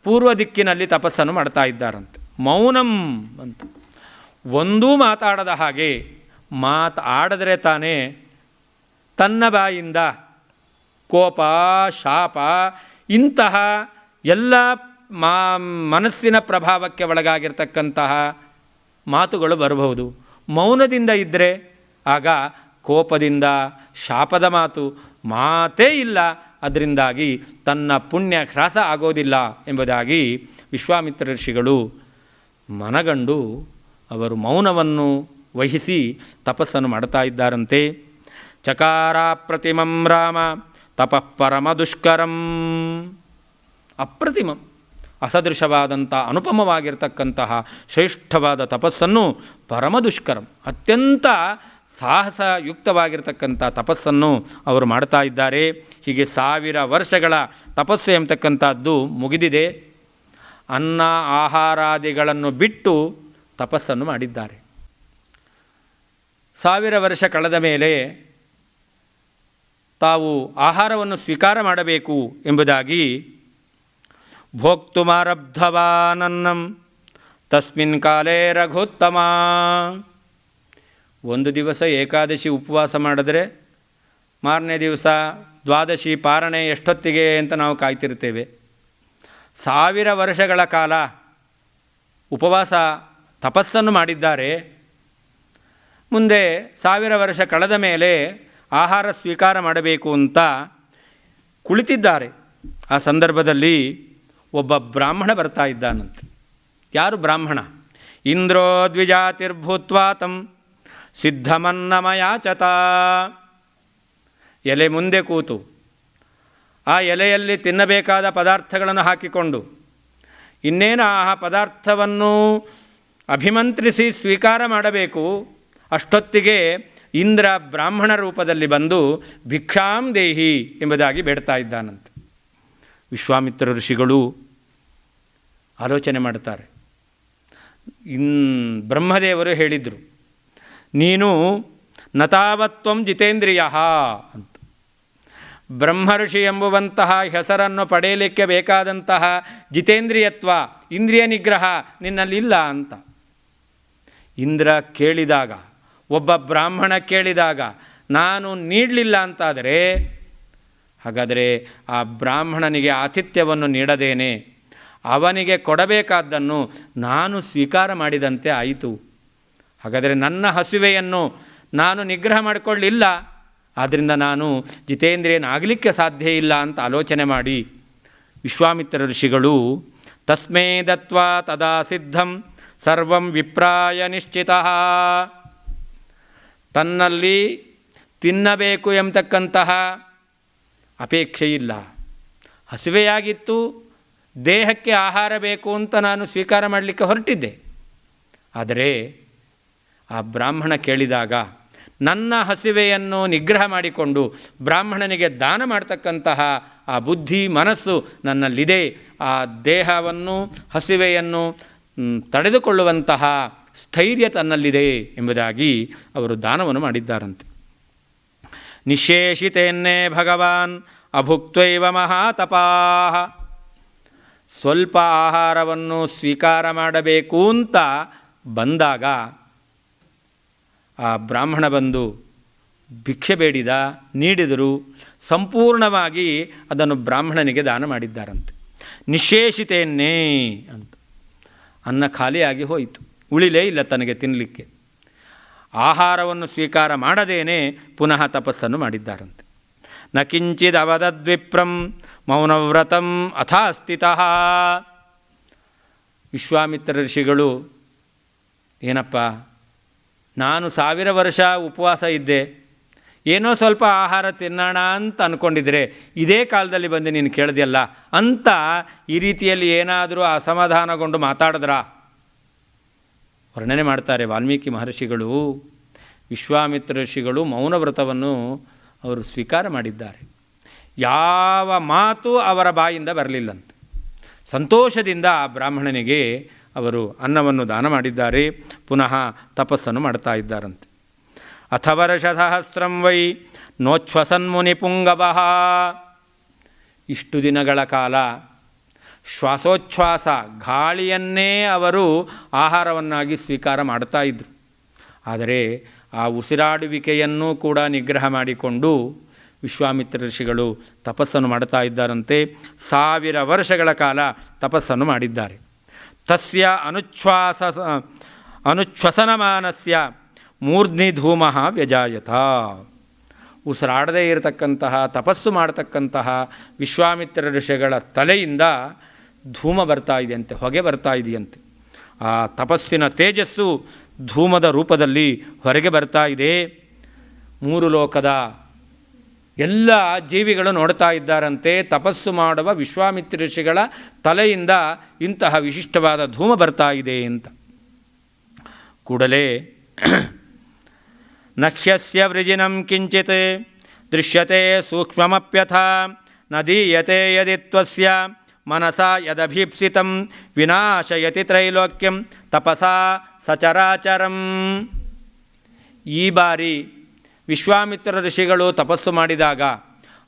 ಪೂರ್ವ ದಿಕ್ಕಿನಲ್ಲಿ ತಪಸ್ಸನ್ನು ಮಾಡ್ತಾ ಇದ್ದಾರಂತೆ. ಮೌನಂ ಅಂತ, ಒಂದೂ ಮಾತಾಡದ ಹಾಗೆ, ಮಾತಾಡಿದ್ರೆ ತಾನೇ ತನ್ನ ಬಾಯಿಂದ ಕೋಪ, ಶಾಪ ಇಂತಹ ಎಲ್ಲ ಮನಸ್ಸಿನ ಪ್ರಭಾವಕ್ಕೆ ಒಳಗಾಗಿರ್ತಕ್ಕಂತಹ ಮಾತುಗಳು ಬರಬಹುದು. ಮೌನದಿಂದ ಇದ್ದರೆ ಆಗ ಕೋಪದಿಂದ ಶಾಪದ ಮಾತೇ ಇಲ್ಲ. ಅದರಿಂದಾಗಿ ತನ್ನ ಪುಣ್ಯ ಹ್ರಾಸ ಆಗೋದಿಲ್ಲ ಎಂಬುದಾಗಿ ವಿಶ್ವಾಮಿತ್ರ ಋಷಿಗಳು ಮನಗಂಡು ಅವರು ಮೌನವನ್ನು ವಹಿಸಿ ತಪಸ್ಸನ್ನು ಮಾಡ್ತಾ ಇದ್ದಾರಂತೆ. ಚಕಾರ ಪ್ರತಿಮಂ ರಾಮ ತಪಃ ಪರಮ ದುಷ್ಕರಂ. ಅಪ್ರತಿಮಂ, ಅಸದೃಶವಾದಂಥ ಅನುಪಮವಾಗಿರ್ತಕ್ಕಂತಹ ಶ್ರೇಷ್ಠವಾದ ತಪಸ್ಸನ್ನು ಪರಮ ದುಷ್ಕರಂ, ಅತ್ಯಂತ ಸಾಹಸಯುಕ್ತವಾಗಿರ್ತಕ್ಕಂಥ ತಪಸ್ಸನ್ನು ಅವರು ಮಾಡ್ತಾ ಇದ್ದಾರೆ. ಹೀಗೆ 1000 ವರ್ಷಗಳ ತಪಸ್ಸು ಎಂಬತಕ್ಕಂಥದ್ದು ಮುಗಿದಿದೆ. ಅನ್ನ ಆಹಾರಾದಿಗಳನ್ನು ಬಿಟ್ಟು ತಪಸ್ಸನ್ನು ಮಾಡಿದ್ದಾರೆ. 1000 ವರ್ಷ ಕಳೆದ ಮೇಲೆ ತಾವು ಆಹಾರವನ್ನು ಸ್ವೀಕಾರ ಮಾಡಬೇಕು ಎಂಬುದಾಗಿ ಭೋಕ್ತುಮಾರಬ್ಧವಾನನ್ನಂ ತಸ್ಮಿನ್ ಕಾಲೇ ರಘುತ್ತಮ. ಒಂದು ದಿವಸ ಏಕಾದಶಿ ಉಪವಾಸ ಮಾಡಿದ್ರೆ ಮಾರನೇ ದಿವಸ ದ್ವಾದಶಿ ಪಾರಣೆ ಎಷ್ಟೊತ್ತಿಗೆ ಅಂತ ನಾವು ಕಾಯ್ತಿರ್ತೇವೆ. 1000 ವರ್ಷಗಳ ಕಾಲ ಉಪವಾಸ ತಪಸ್ಸನ್ನು ಮಾಡಿದ್ದಾರೆ. ಮುಂದೆ 1000 ವರ್ಷ ಕಳೆದ ಮೇಲೆ ಆಹಾರ ಸ್ವೀಕಾರ ಮಾಡಬೇಕು ಅಂತ ಕುಳಿತಿದ್ದಾರೆ. ಆ ಸಂದರ್ಭದಲ್ಲಿ ಒಬ್ಬ ಬ್ರಾಹ್ಮಣ ಬರ್ತಾ ಇದ್ದಾನಂತೆ. ಯಾರು ಬ್ರಾಹ್ಮಣ? ಇಂದ್ರೋ ದ್ವಿಜಾತಿರ್ಭೂತ್ವಾತಂ ಸಿದ್ಧಮನ್ನಮಯಾಚತ. ಎಲೆ ಮುಂದೆ ಕೂತು ಆ ಎಲೆಯಲ್ಲಿ ತಿನ್ನಬೇಕಾದ ಪದಾರ್ಥಗಳನ್ನು ಹಾಕಿಕೊಂಡು ಇನ್ನೇನು ಆ ಪದಾರ್ಥವನ್ನು ಅಭಿಮಂತ್ರಿಸಿ ಸ್ವೀಕಾರ ಮಾಡಬೇಕು. ಅಷ್ಟೊತ್ತಿಗೆ ಇಂದ್ರ ಬ್ರಾಹ್ಮಣ ರೂಪದಲ್ಲಿ ಬಂದು ಭಿಕ್ಷಾಂ ದೇಹಿ ಎಂಬುದಾಗಿ ಬೇಡ್ತಾ ಇದ್ದಾನಂತೆ. ವಿಶ್ವಾಮಿತ್ರ ಋಷಿಗಳು ಆಲೋಚನೆ ಮಾಡುತ್ತಾರೆ. ಬ್ರಹ್ಮದೇವರು ಹೇಳಿದರು, ನೀನು ನತಾವತ್ವಂ ಜಿತೇಂದ್ರಿಯ ಅಂತ. ಬ್ರಹ್ಮರ್ಷಿ ಎಂಬುವಂತಹ ಹೆಸರನ್ನು ಪಡೆಯಲಿಕ್ಕೆ ಬೇಕಾದಂತಹ ಜಿತೇಂದ್ರಿಯತ್ವ, ಇಂದ್ರಿಯ ನಿಗ್ರಹ ನಿನ್ನಲ್ಲಿಲ್ಲ ಅಂತ. ಇಂದ್ರ ಕೇಳಿದಾಗ, ಒಬ್ಬ ಬ್ರಾಹ್ಮಣ ಕೇಳಿದಾಗ ನಾನು ನೀಡಲಿಲ್ಲ ಅಂತಾದರೆ, ಹಾಗಾದರೆ ಆ ಬ್ರಾಹ್ಮಣನಿಗೆ ಆತಿಥ್ಯವನ್ನು ನೀಡದೇನೆ ಅವನಿಗೆ ಕೊಡಬೇಕಾದ್ದನ್ನು ನಾನು ಸ್ವೀಕಾರ ಮಾಡಿದಂತೆ ಆಯಿತು. ಹಾಗಾದರೆ ನನ್ನ ಹಸಿವೆಯನ್ನು ನಾನು ನಿಗ್ರಹ ಮಾಡಿಕೊಳ್ಳಲಿಲ್ಲ, ಆದ್ದರಿಂದ ನಾನು ಜಿತೇಂದ್ರಿಯನಾಗಲಿಕ್ಕೆ ಸಾಧ್ಯ ಇಲ್ಲ ಅಂತ ಆಲೋಚನೆ ಮಾಡಿ ವಿಶ್ವಾಮಿತ್ರ ಋಷಿಗಳು ತಸ್ಮೈ ದತ್ವಾ ತದಾ ಸಿದ್ಧಂ ಸರ್ವಂ ವಿಪ್ರಾಯ ನಿಶ್ಚಿತಃ. ತನ್ನಲ್ಲಿ ತಿನ್ನಬೇಕು ಎಂಬತಕ್ಕಂತಹ ಅಪೇಕ್ಷೆ ಇಲ್ಲ, ಹಸಿವೆಯಾಗಿತ್ತು, ದೇಹಕ್ಕೆ ಆಹಾರ ಬೇಕು ಅಂತ ನಾನು ಸ್ವೀಕಾರ ಮಾಡಲಿಕ್ಕೆ ಹೊರಟಿದ್ದೆ. ಆದರೆ ಆ ಬ್ರಾಹ್ಮಣ ಕೇಳಿದಾಗ ನನ್ನ ಹಸಿವೆಯನ್ನು ನಿಗ್ರಹ ಮಾಡಿಕೊಂಡು ಬ್ರಾಹ್ಮಣನಿಗೆ ದಾನ ಮಾಡ್ತಕ್ಕಂತಹ ಆ ಬುದ್ಧಿ ಮನಸ್ಸು ನನ್ನಲ್ಲಿದೆ. ಆ ದೇಹವನ್ನು ಹಸಿವೆಯನ್ನು ತಡೆದುಕೊಳ್ಳುವಂತಹ ಸ್ಥೈರ್ಯ ತನ್ನಲ್ಲಿದೆ ಎಂಬುದಾಗಿ ಅವರು ದಾನವನ್ನು ಮಾಡಿದ್ದಾರಂತೆ. ನಿಶೇಷಿತೇನ್ನೇ ಭಗವಾನ್ ಅಭುಕ್ತೈವ ಮಹಾತಪಾಹ. ಸ್ವಲ್ಪ ಆಹಾರವನ್ನು ಸ್ವೀಕಾರ ಮಾಡಬೇಕು ಅಂತ ಬಂದಾಗ ಆ ಬ್ರಾಹ್ಮಣ ಬಂದು ಭಿಕ್ಷೆ ಬೇಡಿದ, ನೀಡಿದರು. ಸಂಪೂರ್ಣವಾಗಿ ಅದನ್ನು ಬ್ರಾಹ್ಮಣನಿಗೆ ದಾನ ಮಾಡಿದ್ದಾರಂತೆ. ನಿಶೇಷಿತೇನ್ನೇ ಅಂತ. ಅನ್ನ ಖಾಲಿಯಾಗಿ ಹೋಯಿತು, ಉಳಿಲೇ ಇಲ್ಲ ತನಗೆ ತಿನ್ನಲಿಕ್ಕೆ. ಆಹಾರವನ್ನು ಸ್ವೀಕಾರ ಮಾಡದೇನೆ ಪುನಃ ತಪಸ್ಸನ್ನು ಮಾಡಿದ್ದಾರಂತೆ. ನ ಕಿಂಚಿದ್ ಅವದದ್ವಿಪ್ರಂ ಮೌನವ್ರತಂ ಅಥಾ ಸ್ಥಿತಃ. ವಿಶ್ವಾಮಿತ್ರ ಋಷಿಗಳು, ಏನಪ್ಪ ನಾನು 1000 ವರ್ಷ ಉಪವಾಸ ಇದ್ದೆ, ಏನೋ ಸ್ವಲ್ಪ ಆಹಾರ ತಿನ್ನೋಣ ಅಂತ ಅಂದ್ಕೊಂಡಿದ್ರೆ ಇದೇ ಕಾಲದಲ್ಲಿ ಬಂದು ನೀನು ಕೇಳಿದೆಯಲ್ಲ ಅಂತ ಈ ರೀತಿಯಲ್ಲಿ ಏನಾದರೂ ಅಸಮಾಧಾನಗೊಂಡು ಮಾತಾಡಿದ್ರಾ? ವರ್ಣನೆ ಮಾಡ್ತಾರೆ ವಾಲ್ಮೀಕಿ ಮಹರ್ಷಿಗಳು. ವಿಶ್ವಾಮಿತ್ರ ಋಷಿಗಳು ಮೌನವ್ರತವನ್ನು ಅವರು ಸ್ವೀಕಾರ ಮಾಡಿದ್ದಾರೆ. ಯಾವ ಮಾತು ಅವರ ಬಾಯಿಂದ ಬರಲಿಲ್ಲಂತೆ. ಸಂತೋಷದಿಂದ ಆ ಬ್ರಾಹ್ಮಣನಿಗೆ ಅವರು ಅನ್ನವನ್ನು ದಾನ ಮಾಡಿದ್ದಾರೆ. ಪುನಃ ತಪಸ್ಸನ್ನು ಮಾಡ್ತಾ ಇದ್ದಾರಂತೆ. ಅಥ ವರ್ಷಸಹಸ್ರಂ ವೈ ನೋಚ್ಛ್ವಸನ್ಮುನಿ ಪುಂಗವಃ. ಇಷ್ಟು ದಿನಗಳ ಕಾಲ ಶ್ವಾಸೋಚ್ಛ್ವಾಸ ಗಾಳಿಯನ್ನೇ ಅವರು ಆಹಾರವನ್ನಾಗಿ ಸ್ವೀಕಾರ ಮಾಡ್ತಾ ಇದ್ದರು. ಆದರೆ ಆ ಉಸಿರಾಡುವಿಕೆಯನ್ನು ಕೂಡ ನಿಗ್ರಹ ಮಾಡಿಕೊಂಡು ವಿಶ್ವಾಮಿತ್ರ ಋಷಿಗಳು ತಪಸ್ಸನ್ನು ಮಾಡ್ತಾ ಇದ್ದಾರಂತೆ. 1000 ವರ್ಷಗಳ ಕಾಲ ತಪಸ್ಸನ್ನು ಮಾಡಿದ್ದಾರೆ. ತಸ್ಯ ಅನುಚ್ಛ್ವಸನಮಾನಸ್ಯ ಮೂರ್ಧ್ನಿ ಧೂಮಃ ವ್ಯಜಾಯತ. ಉಸಿರಾಡದೇ ಇರತಕ್ಕಂತಹ ತಪಸ್ಸು ಮಾಡತಕ್ಕಂತಹ ವಿಶ್ವಾಮಿತ್ರ ಋಷಿಗಳ ತಲೆಯಿಂದ ಧೂಮ ಬರ್ತಾ ಇದೆಯಂತೆ, ಹೊಗೆ ಬರ್ತಾ ಇದೆಯಂತೆ. ಆ ತಪಸ್ಸಿನ ತೇಜಸ್ಸು ಧೂಮದ ರೂಪದಲ್ಲಿ ಹೊರಗೆ ಬರ್ತಾ ಇದೆ. 3 ಲೋಕದ ಎಲ್ಲ ಜೀವಿಗಳು ನೋಡ್ತಾ ಇದ್ದಾರಂತೆ. ತಪಸ್ಸು ಮಾಡುವ ವಿಶ್ವಾಮಿತ್ರ ಋಷಿಗಳ ತಲೆಯಿಂದ ಇಂತಹ ವಿಶಿಷ್ಟವಾದ ಧೂಮ ಬರ್ತಾ ಇದೆ ಅಂತ. ಕೂಡಲೇ ನಕ್ಷ್ಯಸ್ಯ ವೃಜಿನಂ ಕಿಂಚಿತ್ ದೃಶ್ಯತೆ ಸೂಕ್ಷ್ಮಮಪ್ಯಥ ನ ದೀಯತೆ ಯದಿ ತ್ವಸ್ಯ ಮನಸಾ ಯದಭೀಪ್ಸಿತಂ ವಿನಾಶಯತಿ ತ್ರೈಲೋಕ್ಯಂ ತಪಸಾ ಸಚರಾಚರಂ. ಈ ಬಾರಿ ವಿಶ್ವಾಮಿತ್ರ ಋಷಿಗಳು ತಪಸ್ಸು ಮಾಡಿದಾಗ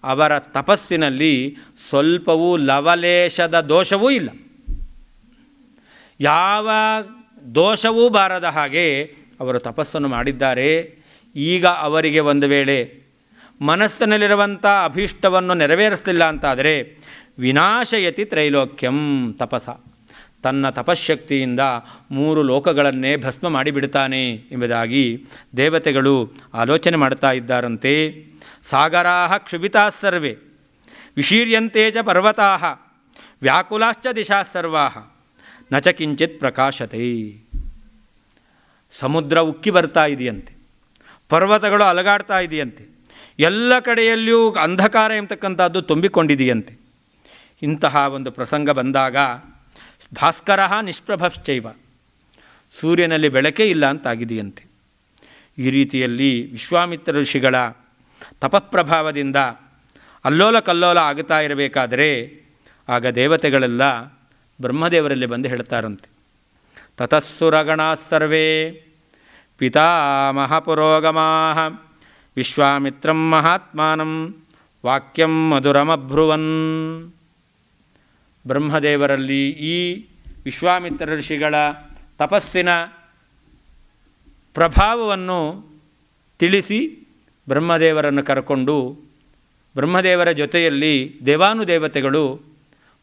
ಅವರ ತಪಸ್ಸಿನಲ್ಲಿ ಸ್ವಲ್ಪವೂ ಲವಲೇಶದ ದೋಷವೂ ಇಲ್ಲ. ಯಾವ ದೋಷವೂ ಬಾರದ ಹಾಗೆ ಅವರು ತಪಸ್ಸನ್ನು ಮಾಡಿದ್ದಾರೆ. ಈಗ ಅವರಿಗೆ ಒಂದು ವೇಳೆ ಮನಸ್ಸಿನಲ್ಲಿರುವಂಥ ಅಭೀಷ್ಟವನ್ನು ನೆರವೇರಿಸಲಿಲ್ಲ ಅಂತಾದರೆ ವಿನಾಶಯತಿ ತ್ರೈಲೋಕ್ಯಂ ತಪಸ, ತನ್ನ ತಪಶ್ಶಕ್ತಿಯಿಂದ 3 ಲೋಕಗಳನ್ನೇ ಭಸ್ಮ ಮಾಡಿಬಿಡ್ತಾನೆ ಎಂಬುದಾಗಿ ದೇವತೆಗಳು ಆಲೋಚನೆ ಮಾಡ್ತಾ ಇದ್ದಾರಂತೆ. ಸಾಗರಾಹ ಕ್ಷುಭಿತಾಃ ಸರ್ವೇ ವಿಶೀರ್ಯಂತೆ ಚ ಪರ್ವತಾಃ ವ್ಯಾಕುಲಾಶ್ಚ ದಿಶಾ ಸರ್ವಾಃ ನ ಚ ಕಿಂಚಿತ್ ಪ್ರಕಾಶತೆ. ಸಮುದ್ರ ಉಕ್ಕಿ ಬರ್ತಾ ಇದೆಯಂತೆ, ಪರ್ವತಗಳು ಅಲಗಾಡ್ತಾ ಇದೆಯಂತೆ, ಎಲ್ಲ ಕಡೆಯಲ್ಲಿಯೂ ಅಂಧಕಾರ ಎಂಬತಕ್ಕಂಥದ್ದು ತುಂಬಿಕೊಂಡಿದೆಯಂತೆ. ಇಂತಹ ಒಂದು ಪ್ರಸಂಗ ಬಂದಾಗ ಭಾಸ್ಕರ ನಿಷ್ಪ್ರಭಶ್ಚೈವ, ಸೂರ್ಯನಲ್ಲಿ ಬೆಳಕೇ ಇಲ್ಲ ಅಂತಾಗಿದೆಯಂತೆ. ಈ ರೀತಿಯಲ್ಲಿ ವಿಶ್ವಾಮಿತ್ರ ಋಷಿಗಳ ತಪಃಪ್ರಭಾವದಿಂದ ಅಲ್ಲೋಲ ಕಲ್ಲೋಲ ಆಗುತ್ತಾ ಇರಬೇಕಾದರೆ ಆಗ ದೇವತೆಗಳೆಲ್ಲ ಬ್ರಹ್ಮದೇವರಲ್ಲಿ ಬಂದು ಹೇಳ್ತಾರಂತೆ. ತತಸ್ಸುರಗಣಾ ಸರ್ವೇ ಪಿತಾಮಹ ಪುರೋಗಮಾಃ ವಿಶ್ವಾಮಿತ್ರಂ ಮಹಾತ್ಮಾನಂ ವಾಕ್ಯಂ ಮಧುರಮಬ್ರುವನ್. ಬ್ರಹ್ಮದೇವರಲ್ಲಿ ಈ ವಿಶ್ವಾಮಿತ್ರ ಋಷಿಗಳ ತಪಸ್ಸಿನ ಪ್ರಭಾವವನ್ನು ತಿಳಿಸಿ ಬ್ರಹ್ಮದೇವರನ್ನು ಕರೆಕೊಂಡು ಬ್ರಹ್ಮದೇವರ ಜೊತೆಯಲ್ಲಿ ದೇವಾನುದೇವತೆಗಳು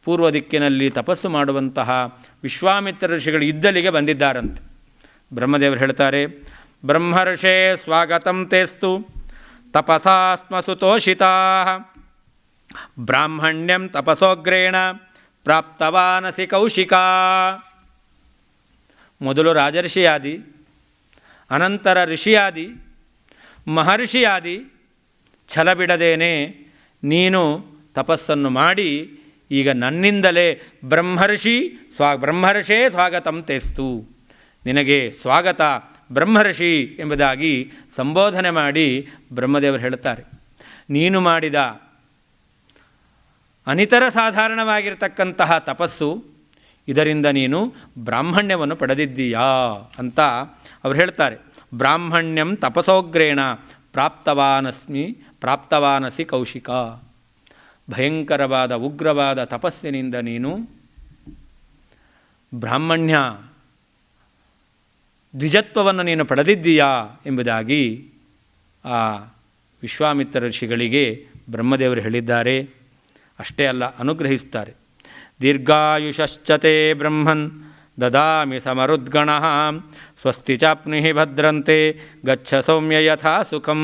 ಪೂರ್ವ ದಿಕ್ಕಿನಲ್ಲಿ ತಪಸ್ಸು ಮಾಡುವಂತಹ ವಿಶ್ವಾಮಿತ್ರ ಋಷಿಗಳು ಇದ್ದಲಿಗೆ ಬಂದಿದ್ದಾರಂತೆ. ಬ್ರಹ್ಮದೇವರು ಹೇಳ್ತಾರೆ, ಬ್ರಹ್ಮರ್ಷೇ ಸ್ವಾಗತಂ ತೇಸ್ತು ತಪಸಾಸ್ಮ ಸುತೋಷಿತಾಃ ಬ್ರಾಹ್ಮಣ್ಯಂ ತಪಸೋಗ್ರೇಣ ಪ್ರಾಪ್ತವಾನಸಿ ಕೌಶಿಕಾ. ಮೊದಲು ರಾಜರ್ಷಿಯಾದಿ, ಅನಂತರ ಋಷಿಯಾದಿ, ಮಹರ್ಷಿಯಾದಿ, ಛಲ ಬಿಡದೇನೆ ನೀನು ತಪಸ್ಸನ್ನು ಮಾಡಿ ಈಗ ನನ್ನಿಂದಲೇ ಬ್ರಹ್ಮರ್ಷೇ ಸ್ವಾಗತಂ ತೇಸ್ತು, ನಿನಗೆ ಸ್ವಾಗತ ಬ್ರಹ್ಮರ್ಷಿ ಎಂಬುದಾಗಿ ಸಂಬೋಧನೆ ಮಾಡಿ ಬ್ರಹ್ಮದೇವರು ಹೇಳುತ್ತಾರೆ. ನೀನು ಮಾಡಿದ ಅನಿತರ ಸಾಧಾರಣವಾಗಿರತಕ್ಕಂತಹ ತಪಸ್ಸು, ಇದರಿಂದ ನೀನು ಬ್ರಾಹ್ಮಣ್ಯವನ್ನು ಪಡೆದಿದ್ದೀಯಾ ಅಂತ ಅವರು ಹೇಳ್ತಾರೆ. ಬ್ರಾಹ್ಮಣ್ಯಂ ತಪಸೋಗ್ರೇಣ ಪ್ರಾಪ್ತವಾನಸಿ ಕೌಶಿಕ. ಭಯಂಕರವಾದ ಉಗ್ರವಾದ ತಪಸ್ಸಿನಿಂದ ನೀನು ಬ್ರಾಹ್ಮಣ್ಯ ದ್ವಿಜತ್ವವನ್ನು ನೀನು ಪಡೆದಿದ್ದೀಯಾ ಎಂಬುದಾಗಿ ಆ ವಿಶ್ವಾಮಿತ್ರ ಋಷಿಗಳಿಗೆ ಬ್ರಹ್ಮದೇವರು ಹೇಳಿದ್ದಾರೆ. ಅಷ್ಟೇ ಅಲ್ಲ, ಅನುಗ್ರಹಿಸ್ತಾರೆ. ದೀರ್ಘಾಯುಷಶ್ಚತೆ ಬ್ರಹ್ಮನ್ ದದಾಮಿ ಸಮರುದ್ಗಣಃ ಸ್ವಸ್ತಿ ಚಾಪ್ನುಹಿ ಭದ್ರಂತೆ ಗಚ್ಚ ಸೌಮ್ಯ ಯಥಾ ಸುಖಂ.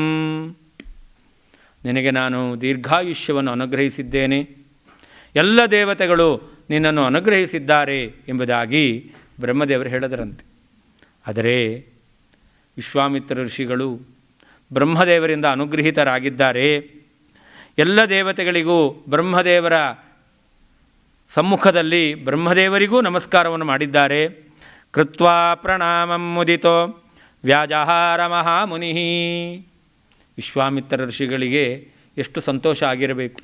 ನಿನಗೆ ನಾನು ದೀರ್ಘಾಯುಷ್ಯವನ್ನು ಅನುಗ್ರಹಿಸಿದ್ದೇನೆ, ಎಲ್ಲ ದೇವತೆಗಳು ನಿನ್ನನ್ನು ಅನುಗ್ರಹಿಸಿದ್ದಾರೆ ಎಂಬುದಾಗಿ ಬ್ರಹ್ಮದೇವರು ಹೇಳಿದರಂತೆ. ಆದರೆ ವಿಶ್ವಾಮಿತ್ರ ಋಷಿಗಳು ಬ್ರಹ್ಮದೇವರಿಂದ ಅನುಗೃಹೀತರಾಗಿದ್ದಾರೆ. ಎಲ್ಲ ದೇವತೆಗಳಿಗೂ ಬ್ರಹ್ಮದೇವರ ಸಮ್ಮುಖದಲ್ಲಿ ಬ್ರಹ್ಮದೇವರಿಗೂ ನಮಸ್ಕಾರವನ್ನು ಮಾಡಿದ್ದಾರೆ. ಕೃತ್ವಾ ಪ್ರಣಾಮಂ ಮುದಿತೋ ವ್ಯಾಜಹಾರ ಮಹಾಮುನಿ. ವಿಶ್ವಾಮಿತ್ರ ಋಷಿಗಳಿಗೆ ಎಷ್ಟು ಸಂತೋಷ ಆಗಿರಬೇಕು.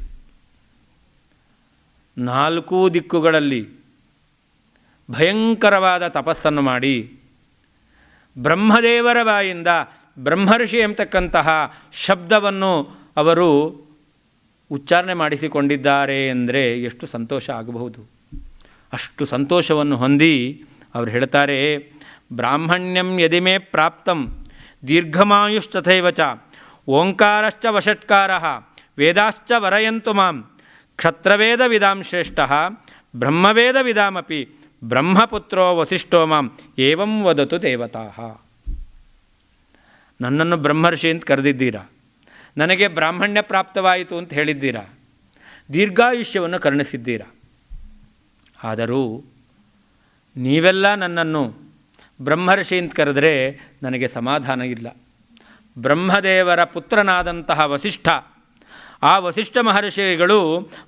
4 ದಿಕ್ಕುಗಳಲ್ಲಿ ಭಯಂಕರವಾದ ತಪಸ್ಸನ್ನು ಮಾಡಿ ಬ್ರಹ್ಮದೇವರ ಬಾಯಿಂದ ಬ್ರಹ್ಮರ್ಷಿ ಎಂಬತಕ್ಕಂತಹ ಶಬ್ದವನ್ನು ಅವರು ಉಚ್ಚಾರಣೆ ಮಾಡಿಸಿಕೊಂಡಿದ್ದಾರೆ ಎಂದರೆ ಎಷ್ಟು ಸಂತೋಷ ಆಗಬಹುದು. ಅಷ್ಟು ಸಂತೋಷವನ್ನು ಹೊಂದಿ ಅವರು ಹೇಳ್ತಾರೆ, ಬ್ರಾಹ್ಮಣ್ಯಂ ಯದಿಮೇ ಪ್ರಾಪ್ತಂ ದೀರ್ಘಮಾಯುಸ್ತಥೈವ ಚ ಓಂಕಾರಶ್ಚ ವಷಟ್ಕಾರಃ ವೇದಾಶ್ಚ ವರಯಂತು ಮಾಂ ಕ್ಷತ್ರವೇದ ವಿದಾಂ ಶ್ರೇಷ್ಠಃ ಬ್ರಹ್ಮವೇದ ವಿದಾಮಪಿ ಬ್ರಹ್ಮಪುತ್ರೋ ವಸಿಷ್ಠೋ ಮಾಂ ಏವಂ ವದತು ದೇವತಾಃ. ನನ್ನನ್ನು ಬ್ರಹ್ಮರ್ಷಿ ಅಂತ ಕರೆದಿದ್ದೀರಾ, ನನಗೆ ಬ್ರಾಹ್ಮಣ್ಯ ಪ್ರಾಪ್ತವಾಯಿತು ಅಂತ ಹೇಳಿದ್ದೀರಾ, ದೀರ್ಘಾಯುಷ್ಯವನ್ನು ಕರುಣಿಸಿದ್ದೀರಾ. ಆದರೂ ನೀವೆಲ್ಲ ನನ್ನನ್ನು ಬ್ರಹ್ಮರ್ಷಿ ಅಂತ ಕರೆದರೆ ನನಗೆ ಸಮಾಧಾನ ಇಲ್ಲ. ಬ್ರಹ್ಮದೇವರ ಪುತ್ರನಾದಂತಹ ವಸಿಷ್ಠ, ಆ ವಸಿಷ್ಠ ಮಹರ್ಷಿಗಳು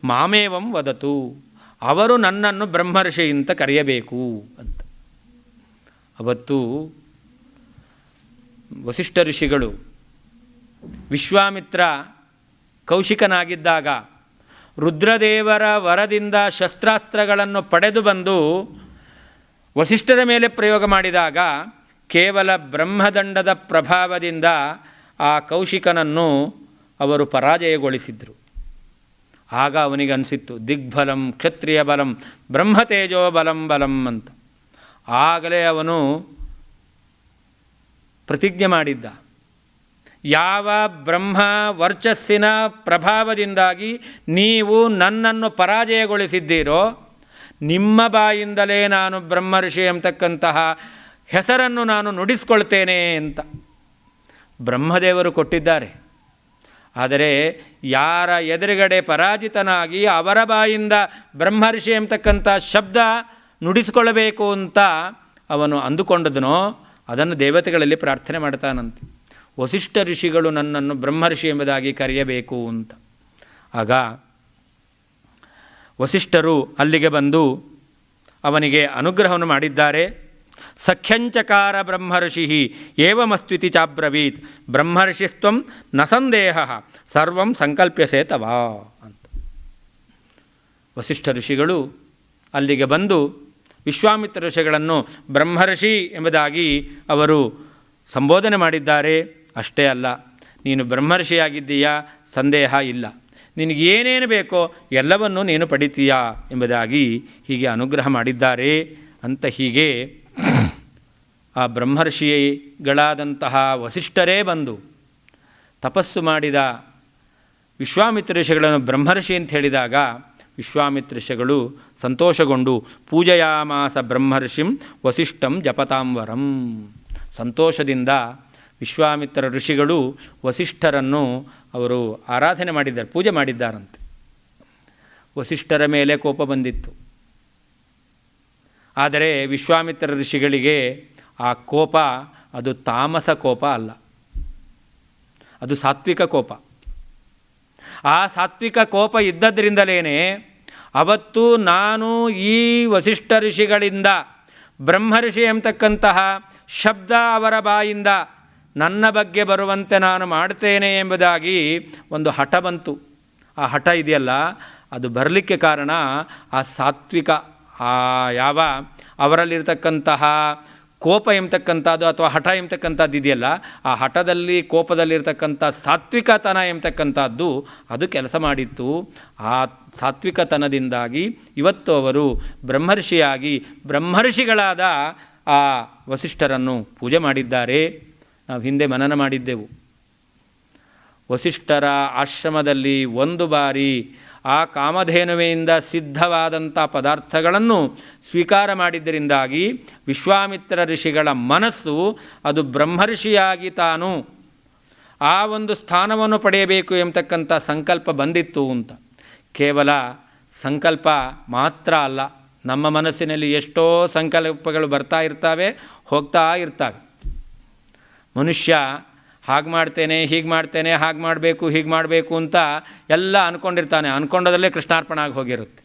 ಮಾಮೇವಂ ವದತು, ಅವರು ನನ್ನನ್ನು ಬ್ರಹ್ಮರ್ಷಿ ಅಂತ ಕರೆಯಬೇಕು ಅಂತ. ಅವತ್ತು ವಸಿಷ್ಠ ಋಷಿಗಳು ವಿಶ್ವಾಮಿತ್ರ ಕೌಶಿಕನಾಗಿದ್ದಾಗ ರುದ್ರದೇವರ ವರದಿಂದ ಶಸ್ತ್ರಾಸ್ತ್ರಗಳನ್ನು ಪಡೆದು ಬಂದು ವಸಿಷ್ಠರ ಮೇಲೆ ಪ್ರಯೋಗ ಮಾಡಿದಾಗ ಕೇವಲ ಬ್ರಹ್ಮದಂಡದ ಪ್ರಭಾವದಿಂದ ಆ ಕೌಶಿಕನನ್ನು ಅವರು ಪರಾಜಯಗೊಳಿಸಿದರು. ಆಗ ಅವನಿಗೆ ಅನಿಸಿತ್ತು, ದಿಗ್ಬಲಂ ಕ್ಷತ್ರಿಯ ಬಲಂ ಬ್ರಹ್ಮತೇಜೋ ಬಲಂ ಬಲಂ ಅಂತ. ಆಗಲೇ ಅವನು ಪ್ರತಿಜ್ಞೆ ಮಾಡಿದ್ದ, ಯಾವ ಬ್ರಹ್ಮ ವರ್ಚಸ್ಸಿನ ಪ್ರಭಾವದಿಂದಾಗಿ ನೀವು ನನ್ನನ್ನು ಪರಾಜಯಗೊಳಿಸಿದ್ದೀರೋ ನಿಮ್ಮ ಬಾಯಿಂದಲೇ ನಾನು ಬ್ರಹ್ಮರ್ಷಿ ಎಂಬತಕ್ಕಂತಹ ಹೆಸರನ್ನು ನಾನು ನುಡಿಸ್ಕೊಳ್ತೇನೆ ಅಂತ ಬ್ರಹ್ಮದೇವರು ಕೊಟ್ಟಿದ್ದಾರೆ. ಆದರೆ ಯಾರ ಎದುರುಗಡೆ ಪರಾಜಿತನಾಗಿ ಅವರ ಬಾಯಿಂದ ಬ್ರಹ್ಮರ್ಷಿ ಎಂಬತಕ್ಕಂಥ ಶಬ್ದ ನುಡಿಸಿಕೊಳ್ಳಬೇಕು ಅಂತ ಅವನು ಅಂದುಕೊಂಡದನೋ ಅದನ್ನು ದೇವತೆಗಳಲ್ಲಿ ಪ್ರಾರ್ಥನೆ ಮಾಡ್ತಾನಂತೆ. ವಸಿಷ್ಠ ಋಷಿಗಳು ನನ್ನನ್ನು ಬ್ರಹ್ಮರ್ಷಿ ಎಂಬುದಾಗಿ ಕರೆಯಬೇಕು ಅಂತ. ಆಗ ವಸಿಷ್ಠರು ಅಲ್ಲಿಗೆ ಬಂದು ಅವನಿಗೆ ಅನುಗ್ರಹವನ್ನು ಮಾಡಿದ್ದಾರೆ. ಸಖ್ಯಂಚಕಾರ ಬ್ರಹ್ಮರ್ಷಿ ಏವಮಸ್ತ್ವಿತಿ ಚಾಬ್ರವೀತ್ ಬ್ರಹ್ಮರ್ಷಿಸ್ತ್ವಂ ನ ಸಂದೇಹ ಸರ್ವಂ ಸಂಕಲ್ಪ್ಯಸೇ ತವಾ ಅಂತ. ವಸಿಷ್ಠ ಋಷಿಗಳು ಅಲ್ಲಿಗೆ ಬಂದು ವಿಶ್ವಾಮಿತ್ರ ಋಷಿಗಳನ್ನು ಬ್ರಹ್ಮರ್ಷಿ ಎಂಬುದಾಗಿ ಅವರು ಸಂಬೋಧನೆ ಮಾಡಿದ್ದಾರೆ. ಅಷ್ಟೇ ಅಲ್ಲ, ನೀನು ಬ್ರಹ್ಮರ್ಷಿಯಾಗಿದ್ದೀಯಾ, ಸಂದೇಹ ಇಲ್ಲ, ನಿನಗೇನೇನು ಬೇಕೋ ಎಲ್ಲವನ್ನೂ ನೀನು ಪಡಿತೀಯಾ ಎಂಬುದಾಗಿ ಹೀಗೆ ಅನುಗ್ರಹ ಮಾಡಿದ್ದಾರೆ ಅಂತ. ಹೀಗೆ ಆ ಬ್ರಹ್ಮರ್ಷಿಗಳಾದಂತಹ ವಸಿಷ್ಠರೇ ಬಂದು ತಪಸ್ಸು ಮಾಡಿದ ವಿಶ್ವಾಮಿತ್ರ ಋಷಿಗಳನ್ನು ಬ್ರಹ್ಮರ್ಷಿ ಅಂತ ಹೇಳಿದಾಗ ವಿಶ್ವಾಮಿತ್ರ ಋಷಿಗಳು ಸಂತೋಷಗೊಂಡು ಪೂಜಯಾಮಾಸ ಬ್ರಹ್ಮರ್ಷಿಂ ವಸಿಷ್ಠಂ ಜಪತಾಂವರಂ. ಸಂತೋಷದಿಂದ ವಿಶ್ವಾಮಿತ್ರ ಋಷಿಗಳು ವಸಿಷ್ಠರನ್ನು ಅವರು ಆರಾಧನೆ ಮಾಡಿದ್ದಾರೆ, ಪೂಜೆ ಮಾಡಿದ್ದಾರಂತೆ. ವಸಿಷ್ಠರ ಮೇಲೆ ಕೋಪ ಬಂದಿತ್ತು. ಆದರೆ ವಿಶ್ವಾಮಿತ್ರ ಋಷಿಗಳಿಗೆ ಆ ಕೋಪ ಅದು ತಾಮಸ ಕೋಪ ಅಲ್ಲ, ಅದು ಸಾತ್ವಿಕ ಕೋಪ. ಆ ಸಾತ್ವಿಕ ಕೋಪ ಇದ್ದದ್ರಿಂದಲೇ ಅವತ್ತು ನಾನು ಈ ವಸಿಷ್ಠ ಋಷಿಗಳಿಂದ ಬ್ರಹ್ಮರ್ಷಿ ಎಂಬತಕ್ಕಂತಹ ಶಬ್ದ ಅವರ ಬಾಯಿಂದ ನನ್ನ ಬಗ್ಗೆ ಬರುವಂತೆ ನಾನು ಮಾಡ್ತೇನೆ ಎಂಬುದಾಗಿ ಒಂದು ಹಠ ಬಂತು. ಆ ಹಠ ಇದೆಯಲ್ಲ, ಅದು ಬರಲಿಕ್ಕೆ ಕಾರಣ ಆ ಸಾತ್ವಿಕ ಯಾವ ಅವರಲ್ಲಿರ್ತಕ್ಕಂತಹ ಕೋಪ ಎಂಬತಕ್ಕಂಥದ್ದು ಅಥವಾ ಹಠ ಎಂಬತಕ್ಕಂಥದ್ದು ಇದೆಯಲ್ಲ, ಆ ಹಠದಲ್ಲಿ ಕೋಪದಲ್ಲಿರ್ತಕ್ಕಂಥ ಸಾತ್ವಿಕತನ ಎಂಬತಕ್ಕಂಥದ್ದು ಅದು ಕೆಲಸ ಮಾಡಿತ್ತು. ಆ ಸಾತ್ವಿಕತನದಿಂದಾಗಿ ಇವತ್ತು ಅವರು ಬ್ರಹ್ಮರ್ಷಿಯಾಗಿ ಬ್ರಹ್ಮರ್ಷಿಗಳಾದ ಆ ವಸಿಷ್ಠರನ್ನು ಪೂಜೆ ಮಾಡಿದ್ದಾರೆ. ನಾವು ಹಿಂದೆ ಮನನ ಮಾಡಿದ್ದೆವು. ವಸಿಷ್ಠರ ಆಶ್ರಮದಲ್ಲಿ ಒಂದು ಬಾರಿ ಆ ಕಾಮಧೇನುವೆಯಿಂದ ಸಿದ್ಧವಾದಂಥ ಪದಾರ್ಥಗಳನ್ನು ಸ್ವೀಕಾರ ಮಾಡಿದ್ದರಿಂದಾಗಿ ವಿಶ್ವಾಮಿತ್ರ ಋಷಿಗಳ ಮನಸ್ಸು ಅದು ಬ್ರಹ್ಮರ್ಷಿಯಾಗಿ ತಾನು ಆ ಒಂದು ಸ್ಥಾನವನ್ನು ಪಡೆಯಬೇಕು ಎಂಬತಕ್ಕಂಥ ಸಂಕಲ್ಪ ಬಂದಿತ್ತು ಅಂತ. ಕೇವಲ ಸಂಕಲ್ಪ ಮಾತ್ರ ಅಲ್ಲ, ನಮ್ಮ ಮನಸ್ಸಿನಲ್ಲಿ ಎಷ್ಟೋ ಸಂಕಲ್ಪಗಳು ಬರ್ತಾ ಇರ್ತವೆ, ಹೋಗ್ತಾ ಇರ್ತವೆ. ಮನುಷ್ಯ ಹಾಗೆ ಮಾಡ್ತೇನೆ, ಹೀಗೆ ಮಾಡ್ತೇನೆ, ಹಾಗೆ ಮಾಡಬೇಕು, ಹೀಗೆ ಮಾಡಬೇಕು ಅಂತ ಎಲ್ಲ ಅಂದ್ಕೊಂಡಿರ್ತಾನೆ. ಅಂದ್ಕೊಂಡದಲ್ಲೇ ಕೃಷ್ಣಾರ್ಪಣ ಆಗಿ ಹೋಗಿರುತ್ತೆ.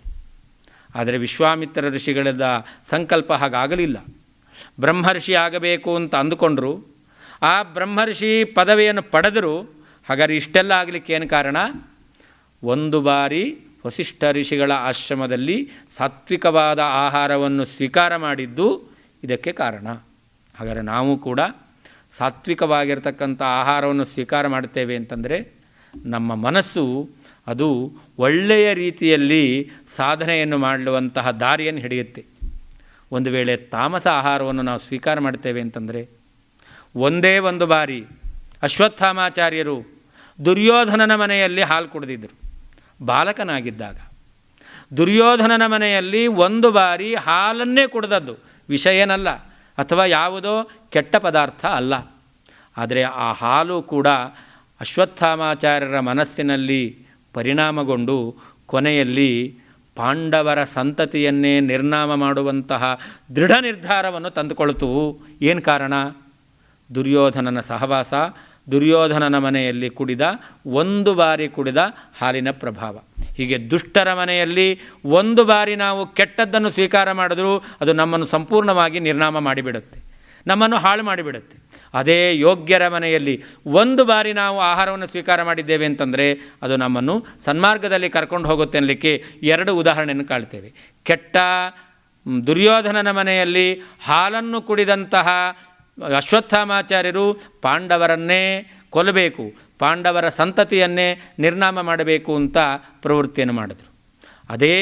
ಆದರೆ ವಿಶ್ವಾಮಿತ್ರ ಋಷಿಗಳದ ಸಂಕಲ್ಪ ಹಾಗಾಗಲಿಲ್ಲ. ಬ್ರಹ್ಮರ್ಷಿ ಆಗಬೇಕು ಅಂತ ಅಂದುಕೊಂಡ್ರು. ಆ ಬ್ರಹ್ಮರ್ಷಿ ಪದವಿಯನ್ನು ಪಡೆದರು. ಹಾಗಾದ್ರೆ ಇಷ್ಟೆಲ್ಲ ಆಗಲಿಕ್ಕೆ ಏನು ಕಾರಣ? ಒಂದು ಬಾರಿ ವಸಿಷ್ಠ ಋಷಿಗಳ ಆಶ್ರಮದಲ್ಲಿ ಸಾತ್ವಿಕವಾದ ಆಹಾರವನ್ನು ಸ್ವೀಕಾರ ಮಾಡಿದ್ದು ಇದಕ್ಕೆ ಕಾರಣ. ಹಾಗಾದರೆ ನಾವು ಕೂಡ ಸಾತ್ವಿಕವಾಗಿರ್ತಕ್ಕಂಥ ಆಹಾರವನ್ನು ಸ್ವೀಕಾರ ಮಾಡ್ತೇವೆ ಅಂತಂದರೆ ನಮ್ಮ ಮನಸ್ಸು ಅದು ಒಳ್ಳೆಯ ರೀತಿಯಲ್ಲಿ ಸಾಧನೆಯನ್ನು ಮಾಡುವಂತಹ ದಾರಿಯನ್ನು ಹಿಡಿಯುತ್ತೆ. ಒಂದು ವೇಳೆ ತಾಮಸ ಆಹಾರವನ್ನು ನಾವು ಸ್ವೀಕಾರ ಮಾಡ್ತೇವೆ ಅಂತಂದರೆ, ಒಂದೇ ಒಂದು ಬಾರಿ ಅಶ್ವತ್ಥಾಮಾಚಾರ್ಯರು ದುರ್ಯೋಧನನ ಮನೆಯಲ್ಲಿ ಹಾಲು ಕುಡಿದಿದ್ದರು. ಬಾಲಕನಾಗಿದ್ದಾಗ ದುರ್ಯೋಧನನ ಮನೆಯಲ್ಲಿ ಒಂದು ಬಾರಿ ಹಾಲನ್ನೇ ಕುಡಿದದ್ದು. ವಿಷ ಏನಲ್ಲ, ಅಥವಾ ಯಾವುದೋ ಕೆಟ್ಟ ಪದಾರ್ಥ ಅಲ್ಲ. ಆದರೆ ಆ ಹಾಲು ಕೂಡ ಅಶ್ವತ್ಥಾಮಾಚಾರ್ಯರ ಮನಸ್ಸಿನಲ್ಲಿ ಪರಿಣಾಮಗೊಂಡು ಕೊನೆಯಲ್ಲಿ ಪಾಂಡವರ ಸಂತತಿಯನ್ನೇ ನಿರ್ನಾಮ ಮಾಡುವಂತಹ ದೃಢ ನಿರ್ಧಾರವನ್ನು ತಂದುಕೊಳ್ತು. ಏನು ಕಾರಣ? ದುರ್ಯೋಧನನ ಸಹವಾಸ, ದುರ್ಯೋಧನನ ಮನೆಯಲ್ಲಿ ಕುಡಿದ ಒಂದು ಬಾರಿ ಕುಡಿದ ಹಾಲಿನ ಪ್ರಭಾವ. ಹೀಗೆ ದುಷ್ಟರ ಮನೆಯಲ್ಲಿ ಒಂದು ಬಾರಿ ನಾವು ಕೆಟ್ಟದ್ದನ್ನು ಸ್ವೀಕಾರ ಮಾಡಿದ್ರೂ ಅದು ನಮ್ಮನ್ನು ಸಂಪೂರ್ಣವಾಗಿ ನಿರ್ನಾಮ ಮಾಡಿಬಿಡುತ್ತೆ, ನಮ್ಮನ್ನು ಹಾಳು ಮಾಡಿಬಿಡುತ್ತೆ. ಅದೇ ಯೋಗ್ಯರ ಮನೆಯಲ್ಲಿ ಒಂದು ಬಾರಿ ನಾವು ಆಹಾರವನ್ನು ಸ್ವೀಕಾರ ಮಾಡಿದ್ದೇವೆ ಅಂತಂದರೆ ಅದು ನಮ್ಮನ್ನು ಸನ್ಮಾರ್ಗದಲ್ಲಿ ಕರ್ಕೊಂಡು ಹೋಗುತ್ತೆ ಅನ್ನಲಿಕ್ಕೆ ಎರಡು ಉದಾಹರಣೆಯನ್ನು ಕಾಣ್ತೇವೆ. ಕೆಟ್ಟ ದುರ್ಯೋಧನನ ಮನೆಯಲ್ಲಿ ಹಾಲನ್ನು ಕುಡಿದಂತಹ ಅಶ್ವತ್ಥಾಮಾಚಾರ್ಯರು ಪಾಂಡವರನ್ನೇ ಕೊಲ್ಲಬೇಕು, ಪಾಂಡವರ ಸಂತತಿಯನ್ನೇ ನಿರ್ನಾಮ ಮಾಡಬೇಕು ಅಂತ ಪ್ರವೃತ್ತಿಯನ್ನು ಮಾಡಿದರು. ಅದೇ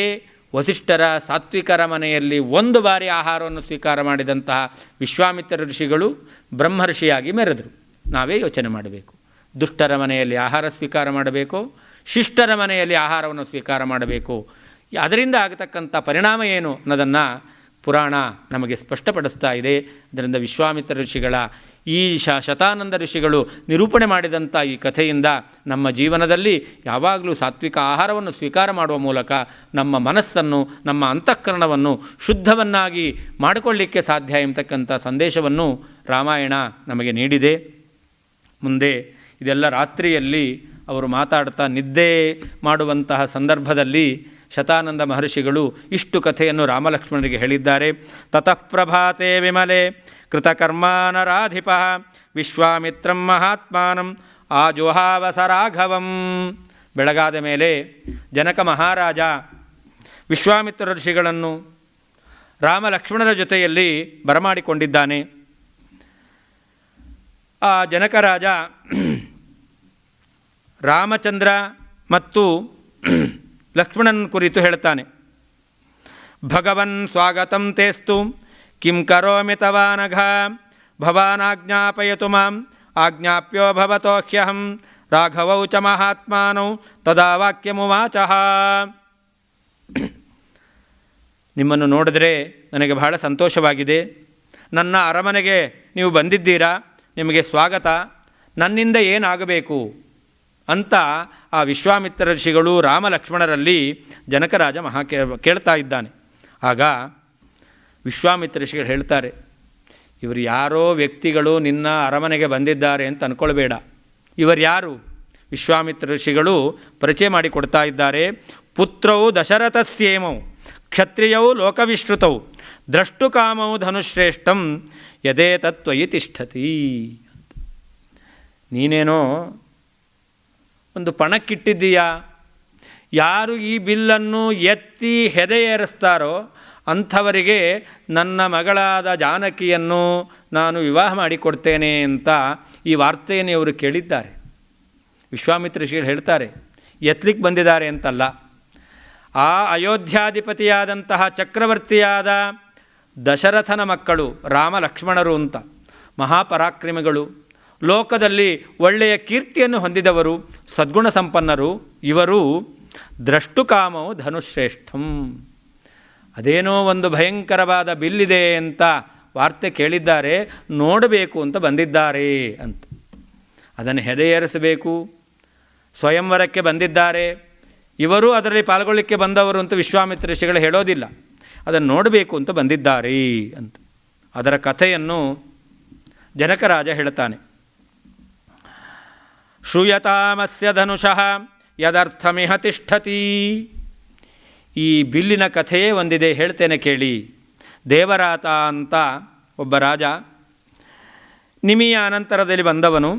ವಸಿಷ್ಠರ ಸಾತ್ವಿಕರ ಮನೆಯಲ್ಲಿ ಒಂದು ಬಾರಿ ಆಹಾರವನ್ನು ಸ್ವೀಕಾರ ಮಾಡಿದಂತಹ ವಿಶ್ವಾಮಿತ್ರ ಋಷಿಗಳು ಬ್ರಹ್ಮರ್ಷಿಯಾಗಿ ಮೆರೆದರು. ನಾವೇ ಯೋಚನೆ ಮಾಡಬೇಕು, ದುಷ್ಟರ ಮನೆಯಲ್ಲಿ ಆಹಾರ ಸ್ವೀಕಾರ ಮಾಡಬೇಕು, ಶಿಷ್ಟರ ಮನೆಯಲ್ಲಿ ಆಹಾರವನ್ನು ಸ್ವೀಕಾರ ಮಾಡಬೇಕು. ಅದರಿಂದ ಆಗತಕ್ಕಂಥ ಪರಿಣಾಮ ಏನು ಅನ್ನೋದನ್ನು ಪುರಾಣ ನಮಗೆ ಸ್ಪಷ್ಟಪಡಿಸ್ತಾ ಇದೆ. ಅದರಿಂದ ವಿಶ್ವಾಮಿತ್ರ ಋಷಿಗಳ ಈ ಶತಾನಂದ ಋಷಿಗಳು ನಿರೂಪಣೆ ಮಾಡಿದಂಥ ಈ ಕಥೆಯಿಂದ ನಮ್ಮ ಜೀವನದಲ್ಲಿ ಯಾವಾಗಲೂ ಸಾತ್ವಿಕ ಆಹಾರವನ್ನು ಸ್ವೀಕಾರ ಮಾಡುವ ಮೂಲಕ ನಮ್ಮ ಮನಸ್ಸನ್ನು, ನಮ್ಮ ಅಂತಃಕರಣವನ್ನು ಶುದ್ಧವನ್ನಾಗಿ ಮಾಡಿಕೊಳ್ಳಿಕ್ಕೆ ಸಾಧ್ಯ ಎಂಬತಕ್ಕಂಥ ಸಂದೇಶವನ್ನು ರಾಮಾಯಣ ನಮಗೆ ನೀಡಿದೆ. ಮುಂದೆ ಇದೆಲ್ಲ ರಾತ್ರಿಯಲ್ಲಿ ಅವರು ಮಾತಾಡ್ತಾ ನಿದ್ದೆ ಮಾಡುವಂತಹ ಸಂದರ್ಭದಲ್ಲಿ ಶತಾನಂದ ಮಹರ್ಷಿಗಳು ಇಷ್ಟು ಕಥೆಯನ್ನು ರಾಮಲಕ್ಷ್ಮಣರಿಗೆ ಹೇಳಿದ್ದಾರೆ. ತತಃ ಪ್ರಭಾತೆ ವಿಮಲೆ ಕೃತಕರ್ಮಾನರಾಧಿಪ ವಿಶ್ವಾಮಿತ್ರಂ ಮಹಾತ್ಮಾನಂ ಆಜುಹಾವಸ ರಾಘವಂ. ಬೆಳಗಾದ ಮೇಲೆ ಜನಕ ಮಹಾರಾಜ ವಿಶ್ವಾಮಿತ್ರ ಋಷಿಗಳನ್ನು ರಾಮಲಕ್ಷ್ಮಣರ ಜೊತೆಯಲ್ಲಿ ಬರಮಾಡಿಕೊಂಡಿದ್ದಾನೆ. ಆ ಜನಕರಾಜ ರಾಮಚಂದ್ರ ಮತ್ತು ಲಕ್ಷ್ಮಣನ ಕುರಿತು ಹೇಳ್ತಾನೆ. ಭಗವನ್ ಸ್ವಾಗತಂ ತೇಸ್ತು ಕಿಂ ಕರೋಮಿ ತವಾನಘ ಭವಾನಾಜ್ಞಾಪಯತು ಮಾಂ ಆಜ್ಞಾಪ್ಯೋ ಭವತೋಹ್ಯಹಂ ರಾಘವೌ ಚ ಮಹಾತ್ಮಾನೌ ತದಾ ವಾಕ್ಯಮುವಾಚಃ. ನಿಮ್ಮನ್ನು ನೋಡಿದ್ರೆ ನನಗೆ ಬಹಳ ಸಂತೋಷವಾಗಿದೆ. ನನ್ನ ಅರಮನೆಗೆ ನೀವು ಬಂದಿದ್ದೀರಾ, ನಿಮಗೆ ಸ್ವಾಗತ. ನನ್ನಿಂದ ಏನಾಗಬೇಕು ಅಂತ ಆ ವಿಶ್ವಾಮಿತ್ರ ಋಷಿಗಳು ರಾಮಲಕ್ಷ್ಮಣರಲ್ಲಿ ಜನಕರಾಜ ಕೇಳ್ತಾ ಇದ್ದಾನೆ. ಆಗ ವಿಶ್ವಾಮಿತ್ರ ಋಷಿಗಳು ಹೇಳ್ತಾರೆ, ಇವರು ಯಾರೋ ವ್ಯಕ್ತಿಗಳು ನಿನ್ನ ಅರಮನೆಗೆ ಬಂದಿದ್ದಾರೆ ಅಂತ ಅಂದ್ಕೊಳ್ಬೇಡ. ಇವರು ಯಾರು? ವಿಶ್ವಾಮಿತ್ರ ಋಷಿಗಳು ಪರಿಚಯ ಮಾಡಿಕೊಡ್ತಾ ಇದ್ದಾರೆ. ಪುತ್ರವು ದಶರಥಸ್ಯೇಮೌ ಕ್ಷತ್ರಿಯೌ ಲೋಕವಿಶ್ರುತೌ ದ್ರಷ್ಟುಕಾಮೌ ಧನುಶ್ರೇಷ್ಠಂ ಯದೇ ತತ್ವಯಿ ತಿಷ್ಠತಿ. ನೀನೇನೋ ಒಂದು ಪಣಕ್ಕಿಟ್ಟಿದ್ದೀಯಾ, ಯಾರು ಈ ಬಿಲ್ಲನ್ನು ಎತ್ತಿ ಹೆದೆಯೇರಿಸ್ತಾರೋ ಅಂಥವರಿಗೆ ನನ್ನ ಮಗಳಾದ ಜಾನಕಿಯನ್ನು ನಾನು ವಿವಾಹ ಮಾಡಿಕೊಡ್ತೇನೆ ಅಂತ ಈ ವಾರ್ತೆಯನ್ನು ಇವರು ಕೇಳಿದ್ದಾರೆ. ವಿಶ್ವಾಮಿತ್ರ ಋಷಿಗಳು ಹೇಳ್ತಾರೆ, ಎತ್ತಲಿಕ್ಕೆ ಬಂದಿದ್ದಾರೆ ಅಂತಲ್ಲ, ಆ ಅಯೋಧ್ಯಾಧಿಪತಿಯಾದಂತಹ ಚಕ್ರವರ್ತಿಯಾದ ದಶರಥನ ಮಕ್ಕಳು ರಾಮ ಲಕ್ಷ್ಮಣರು ಅಂತ ಮಹಾಪರಾಕ್ರಮಿಗಳು, ಲೋಕದಲ್ಲಿ ಒಳ್ಳೆಯ ಕೀರ್ತಿಯನ್ನು ಹೊಂದಿದವರು, ಸದ್ಗುಣ ಸಂಪನ್ನರು. ಇವರು ದ್ರಷ್ಟುಕಾಮವು ಧನುಶ್ರೇಷ್ಠಂ, ಅದೇನೋ ಒಂದು ಭಯಂಕರವಾದ ಬಿಲ್ಲಿದೆ ಅಂತ ವಾರ್ತೆ ಕೇಳಿದ್ದಾರೆ, ನೋಡಬೇಕು ಅಂತ ಬಂದಿದ್ದಾರೆ ಅಂತ. ಅದನ್ನು ಹೆದೆಯೇರಿಸಬೇಕು, ಸ್ವಯಂವರಕ್ಕೆ ಬಂದಿದ್ದಾರೆ, ಇವರು ಅದರಲ್ಲಿ ಪಾಲ್ಗೊಳ್ಳಿಕ್ಕೆ ಬಂದವರು ಅಂತ ವಿಶ್ವಾಮಿತ್ರ ಋಷಿಗಳು ಹೇಳೋದಿಲ್ಲ, ಅದನ್ನು ನೋಡಬೇಕು ಅಂತ ಬಂದಿದ್ದಾರೆ ಅಂತ. ಅದರ ಕಥೆಯನ್ನು ಜನಕರಾಜ ಹೇಳ್ತಾನೆ. ಶ್ರೂಯತಾಮಸ್ಯ ಧನುಷಃ ಯದರ್ಥಮಿಹ ತಿಷ್ಠತಿ. ಈ ಬಿಲ್ಲಿನ ಕಥೆಯೇ ಒಂದಿದೆ, ಹೇಳ್ತೇನೆ ಕೇಳಿ. ದೇವರಾತ ಅಂತ ಒಬ್ಬ ರಾಜ, ನಿಮಿಯ ಅನಂತರದಲ್ಲಿ ಬಂದವನು.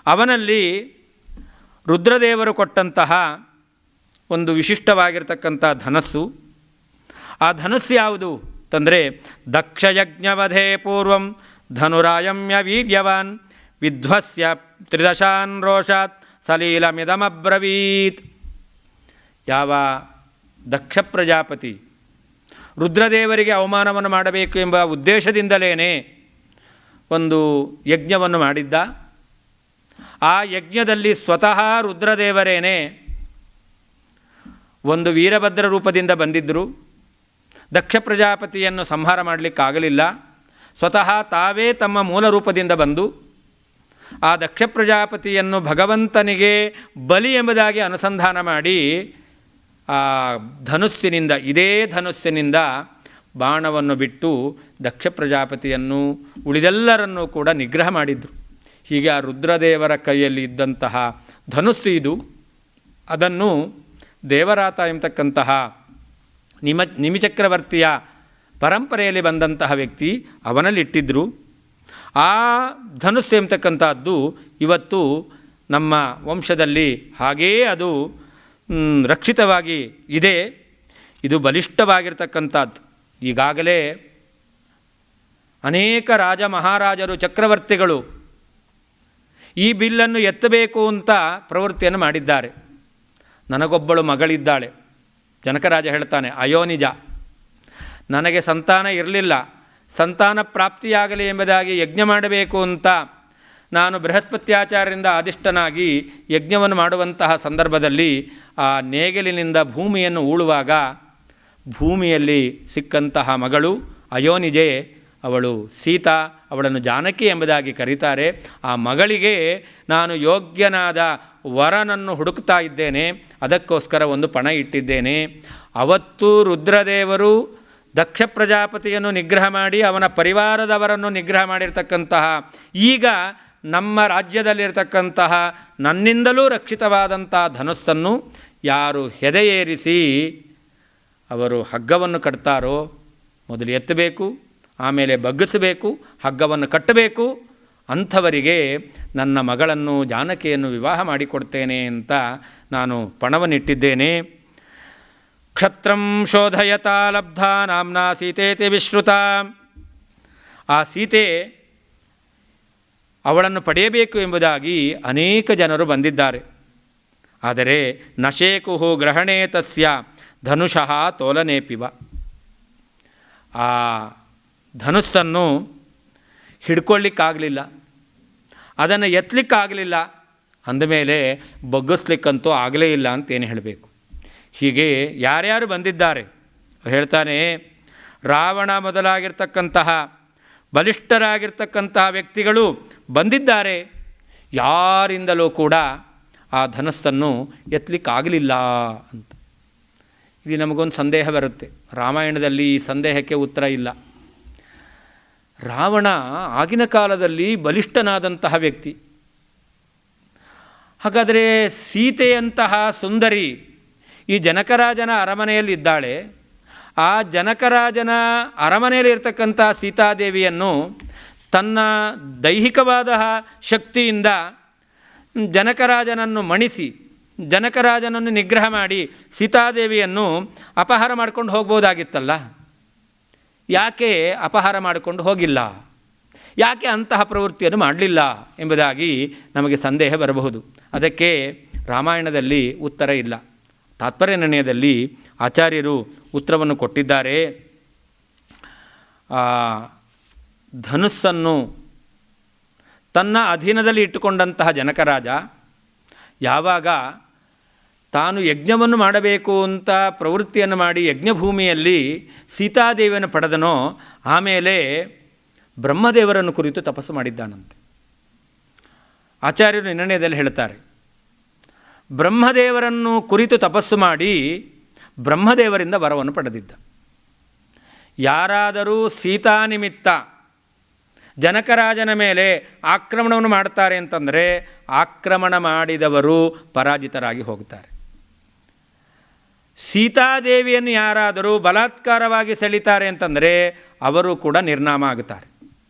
ಅವನಲ್ಲಿ ರುದ್ರದೇವರು ಕೊಟ್ಟಂತಹ ಒಂದು ವಿಶಿಷ್ಟವಾಗಿರ್ತಕ್ಕಂಥ ಧನಸ್ಸು. ಆ ಧನಸ್ಸು ಯಾವುದು ಅಂತಂದರೆ, ದಕ್ಷಯಜ್ಞವಧೇ ಪೂರ್ವಂ ಧನುರಾಯಮ್ಯ ವೀರ್ಯವಾನ್ ವಿಧ್ವಸ್ಯ ತ್ರಿದಶಾನ್ ರೋಷಾತ್ ಸಲೀಲಮಿದಮಬ್ರವೀತ್. ಯಾವ ದಕ್ಷ ಪ್ರಜಾಪತಿ ರುದ್ರದೇವರಿಗೆ ಅವಮಾನವನ್ನು ಮಾಡಬೇಕು ಎಂಬ ಉದ್ದೇಶದಿಂದಲೇ ಒಂದು ಯಜ್ಞವನ್ನು ಮಾಡಿದ್ದ. ಆ ಯಜ್ಞದಲ್ಲಿ ಸ್ವತಃ ರುದ್ರದೇವರೇನೆ ಒಂದು ವೀರಭದ್ರ ರೂಪದಿಂದ ಬಂದಿದ್ದರು. ದಕ್ಷ ಪ್ರಜಾಪತಿಯನ್ನು ಸಂಹಾರ ಮಾಡಲಿಕ್ಕಾಗಲಿಲ್ಲ. ಸ್ವತಃ ತಾವೇ ತಮ್ಮ ಮೂಲ ರೂಪದಿಂದ ಬಂದು ಆ ದಕ್ಷ ಪ್ರಜಾಪತಿಯನ್ನು ಭಗವಂತನಿಗೆ ಬಲಿ ಎಂಬುದಾಗಿ ಅನುಸಂಧಾನ ಮಾಡಿ ಆ ಧನುಸ್ಸಿನಿಂದ, ಇದೇ ಧನುಸ್ಸಿನಿಂದ ಬಾಣವನ್ನು ಬಿಟ್ಟು ದಕ್ಷ ಪ್ರಜಾಪತಿಯನ್ನು ಉಳಿದೆಲ್ಲರನ್ನೂ ಕೂಡ ನಿಗ್ರಹ ಮಾಡಿದರು. ಹೀಗೆ ಆ ರುದ್ರದೇವರ ಕೈಯಲ್ಲಿ ಇದ್ದಂತಹ ಧನುಸ್ಸು ಇದು. ಅದನ್ನು ದೇವರಾತ ಎಂಬತಕ್ಕಂತಹ ನಿಮಿಚಕ್ರವರ್ತಿಯ ಪರಂಪರೆಯಲ್ಲಿ ಬಂದಂತಹ ವ್ಯಕ್ತಿ ಅವನಲ್ಲಿಟ್ಟಿದ್ದರು. ಆ ಧನುಸ್ಸು ಎಂಬತಕ್ಕಂಥದ್ದು ಇವತ್ತು ನಮ್ಮ ವಂಶದಲ್ಲಿ ಹಾಗೇ ಅದು ರಕ್ಷಿತವಾಗಿ ಇದೆ. ಇದು ಬಲಿಷ್ಠವಾಗಿರ್ತಕ್ಕಂಥದ್ದು. ಈಗಾಗಲೇ ಅನೇಕ ರಾಜ ಮಹಾರಾಜರು, ಚಕ್ರವರ್ತಿಗಳು ಈ ಬಿಲ್ಲನ್ನು ಎತ್ತಬೇಕು ಅಂತ ಪ್ರವೃತ್ತಿಯನ್ನು ಮಾಡಿದ್ದಾರೆ. ನನಗೊಬ್ಬಳು ಮಗಳಿದ್ದಾಳೆ. ಜನಕರಾಜ ಹೇಳ್ತಾನೆ, ಅಯೋನಿಜ, ನನಗೆ ಸಂತಾನ ಇರಲಿಲ್ಲ, ಸಂತಾನ ಪ್ರಾಪ್ತಿಯಾಗಲಿ ಎಂಬುದಾಗಿ ಯಜ್ಞ ಮಾಡಬೇಕು ಅಂತ ನಾನು ಬೃಹಸ್ಪತ್ಯಾಚಾರ್ಯರಿಂದ ಆದಿಷ್ಟನಾಗಿ ಯಜ್ಞವನ್ನು ಮಾಡುವಂತಹ ಸಂದರ್ಭದಲ್ಲಿ ಆ ನೇಗಿಲಿನಿಂದ ಭೂಮಿಯನ್ನು ಉಳುವಾಗ ಭೂಮಿಯಲ್ಲಿ ಸಿಕ್ಕಂತಹ ಮಗಳು ಅಯೋನಿಜೆ, ಅವಳು ಸೀತಾ, ಅವಳನ್ನು ಜಾನಕಿ ಎಂಬುದಾಗಿ ಕರೀತಾರೆ. ಆ ಮಗಳಿಗೆ ನಾನು ಯೋಗ್ಯನಾದ ವರನನ್ನು ಹುಡುಕ್ತಾ ಇದ್ದೇನೆ, ಅದಕ್ಕೋಸ್ಕರ ಒಂದು ಪಣ ಇಟ್ಟಿದ್ದೇನೆ. ಅವತ್ತು ರುದ್ರದೇವರು ದಕ್ಷ ಪ್ರಜಾಪತಿಯನ್ನು ನಿಗ್ರಹ ಮಾಡಿ ಅವನ ಪರಿವಾರದವರನ್ನು ನಿಗ್ರಹ ಮಾಡಿರ್ತಕ್ಕಂತಹ, ಈಗ ನಮ್ಮ ರಾಜ್ಯದಲ್ಲಿರ್ತಕ್ಕಂತಹ ನನ್ನಿಂದಲೂ ರಕ್ಷಿತವಾದಂಥ ಧನುಸ್ಸನ್ನು ಯಾರು ಹೆದೆಯೇರಿಸಿ ಅವರು ಹಗ್ಗವನ್ನು ಕಟ್ತಾರೋ, ಮೊದಲು ಎತ್ತಬೇಕು, ಆಮೇಲೆ ಬಗ್ಗಿಸಬೇಕು, ಹಗ್ಗವನ್ನು ಕಟ್ಟಬೇಕು, ಅಂಥವರಿಗೆ ನನ್ನ ಮಗಳನ್ನು ಜಾನಕಿಯನ್ನು ವಿವಾಹ ಮಾಡಿಕೊಡ್ತೇನೆ ಅಂತ ನಾನು ಪಣವನ್ನಿಟ್ಟಿದ್ದೇನೆ. ಕ್ಷತ್ರಂ ಶೋಧಯತಾ ಲಬ್ಧಾ ನಾಮ್ನಾ ಸೀತೇತಿ ವಿಶ್ರುತ. ಆ ಸೀತೆ ಅವಳನ್ನು ಪಡೆಯಬೇಕು ಎಂಬುದಾಗಿ ಅನೇಕ ಜನರು ಬಂದಿದ್ದಾರೆ. ಆದರೆ ನಶೇಕುಹು ಗ್ರಹಣೇ ತಸ್ಯ ಧನುಷಃ ತೋಲನೇಪಿವ. ಆ ಧನುಸ್ಸನ್ನು ಹಿಡ್ಕೊಳ್ಳಿಕ್ಕಾಗಲಿಲ್ಲ, ಅದನ್ನು ಎತ್ತಲಿಕ್ಕಾಗಲಿಲ್ಲ, ಅಂದಮೇಲೆ ಬಗ್ಗಿಸ್ಲಿಕ್ಕಂತೂ ಆಗಲೇ ಇಲ್ಲ ಅಂತೇನು ಹೇಳಬೇಕು. ಹೀಗೆ ಯಾರ್ಯಾರು ಬಂದಿದ್ದಾರೆ ಹೇಳ್ತಾನೆ. ರಾವಣ ಮೊದಲಾಗಿರ್ತಕ್ಕಂತಹ ಬಲಿಷ್ಠರಾಗಿರ್ತಕ್ಕಂತಹ ವ್ಯಕ್ತಿಗಳು ಬಂದಿದ್ದಾರೆ. ಯಾರಿಂದಲೂ ಕೂಡ ಆ ಧನಸ್ಸನ್ನು ಎತ್ತಲಿಕ್ಕಾಗಲಿಲ್ಲ ಅಂತ. ಇಲ್ಲಿ ನಮಗೊಂದು ಸಂದೇಹ ಬರುತ್ತೆ. ರಾಮಾಯಣದಲ್ಲಿ ಈ ಸಂದೇಹಕ್ಕೆ ಉತ್ತರ ಇಲ್ಲ. ರಾವಣ ಆಗಿನ ಕಾಲದಲ್ಲಿ ಬಲಿಷ್ಠನಾದಂತಹ ವ್ಯಕ್ತಿ. ಹಾಗಾದರೆ ಸೀತೆಯಂತಹ ಸುಂದರಿ ಈ ಜನಕರಾಜನ ಅರಮನೆಯಲ್ಲಿದ್ದಾಳೆ. ಆ ಜನಕರಾಜನ ಅರಮನೆಯಲ್ಲಿ ಇರ್ತಕ್ಕಂಥ ಸೀತಾದೇವಿಯನ್ನು ತನ್ನ ದೈಹಿಕವಾದ ಶಕ್ತಿಯಿಂದ ಜನಕರಾಜನನ್ನು ಮಣಿಸಿ, ಜನಕರಾಜನನ್ನು ನಿಗ್ರಹ ಮಾಡಿ ಸೀತಾದೇವಿಯನ್ನು ಅಪಹಾರ ಮಾಡ್ಕೊಂಡು ಹೋಗ್ಬೋದಾಗಿತ್ತಲ್ಲ. ಯಾಕೆ ಅಪಹಾರ ಮಾಡಿಕೊಂಡು ಹೋಗಿಲ್ಲ? ಯಾಕೆ ಅಂತಹ ಪ್ರವೃತ್ತಿಯನ್ನು ಮಾಡಲಿಲ್ಲ ಎಂಬುದಾಗಿ ನಮಗೆ ಸಂದೇಹ ಬರಬಹುದು. ಅದಕ್ಕೆ ರಾಮಾಯಣದಲ್ಲಿ ಉತ್ತರ ಇಲ್ಲ. ತಾತ್ಪರ್ಯ ನಿರ್ಣಯದಲ್ಲಿ ಆಚಾರ್ಯರು ಉತ್ತರವನ್ನು ಕೊಟ್ಟಿದ್ದಾರೆ. ಧನುಸ್ಸನ್ನು ತನ್ನ ಅಧೀನದಲ್ಲಿ ಇಟ್ಟುಕೊಂಡಂತಹ ಜನಕರಾಜ ಯಾವಾಗ ತಾನು ಯಜ್ಞವನ್ನು ಮಾಡಬೇಕು ಅಂತ ಪ್ರವೃತ್ತಿಯನ್ನು ಮಾಡಿ ಯಜ್ಞಭೂಮಿಯಲ್ಲಿ ಸೀತಾದೇವಿಯನ್ನು ಪಡೆದನೋ, ಆಮೇಲೆ ಬ್ರಹ್ಮದೇವರನ್ನು ಕುರಿತು ತಪಸ್ಸು ಮಾಡಿದ್ದಾನಂತೆ. ಆಚಾರ್ಯರು ನಿರ್ಣಯದಲ್ಲಿ ಹೇಳ್ತಾರೆ, ಬ್ರಹ್ಮದೇವರನ್ನು ಕುರಿತು ತಪಸ್ಸು ಮಾಡಿ ಬ್ರಹ್ಮದೇವರಿಂದ ವರವನ್ನು ಪಡೆದಿದ್ದ. ಯಾರಾದರೂ ಸೀತಾ ನಿಮಿತ್ತ ಜನಕರಾಜನ ಮೇಲೆ ಆಕ್ರಮಣವನ್ನು ಮಾಡ್ತಾರೆ ಅಂತಂದರೆ ಆಕ್ರಮಣ ಮಾಡಿದವರು ಪರಾಜಿತರಾಗಿ ಹೋಗ್ತಾರೆ. ಸೀತಾದೇವಿಯನ್ನು ಯಾರಾದರೂ ಬಲಾತ್ಕಾರವಾಗಿ ಸೆಳೀತಾರೆ ಅಂತಂದರೆ ಅವರು ಕೂಡ ನಿರ್ನಾಮ ಆಗುತ್ತಾರೆ.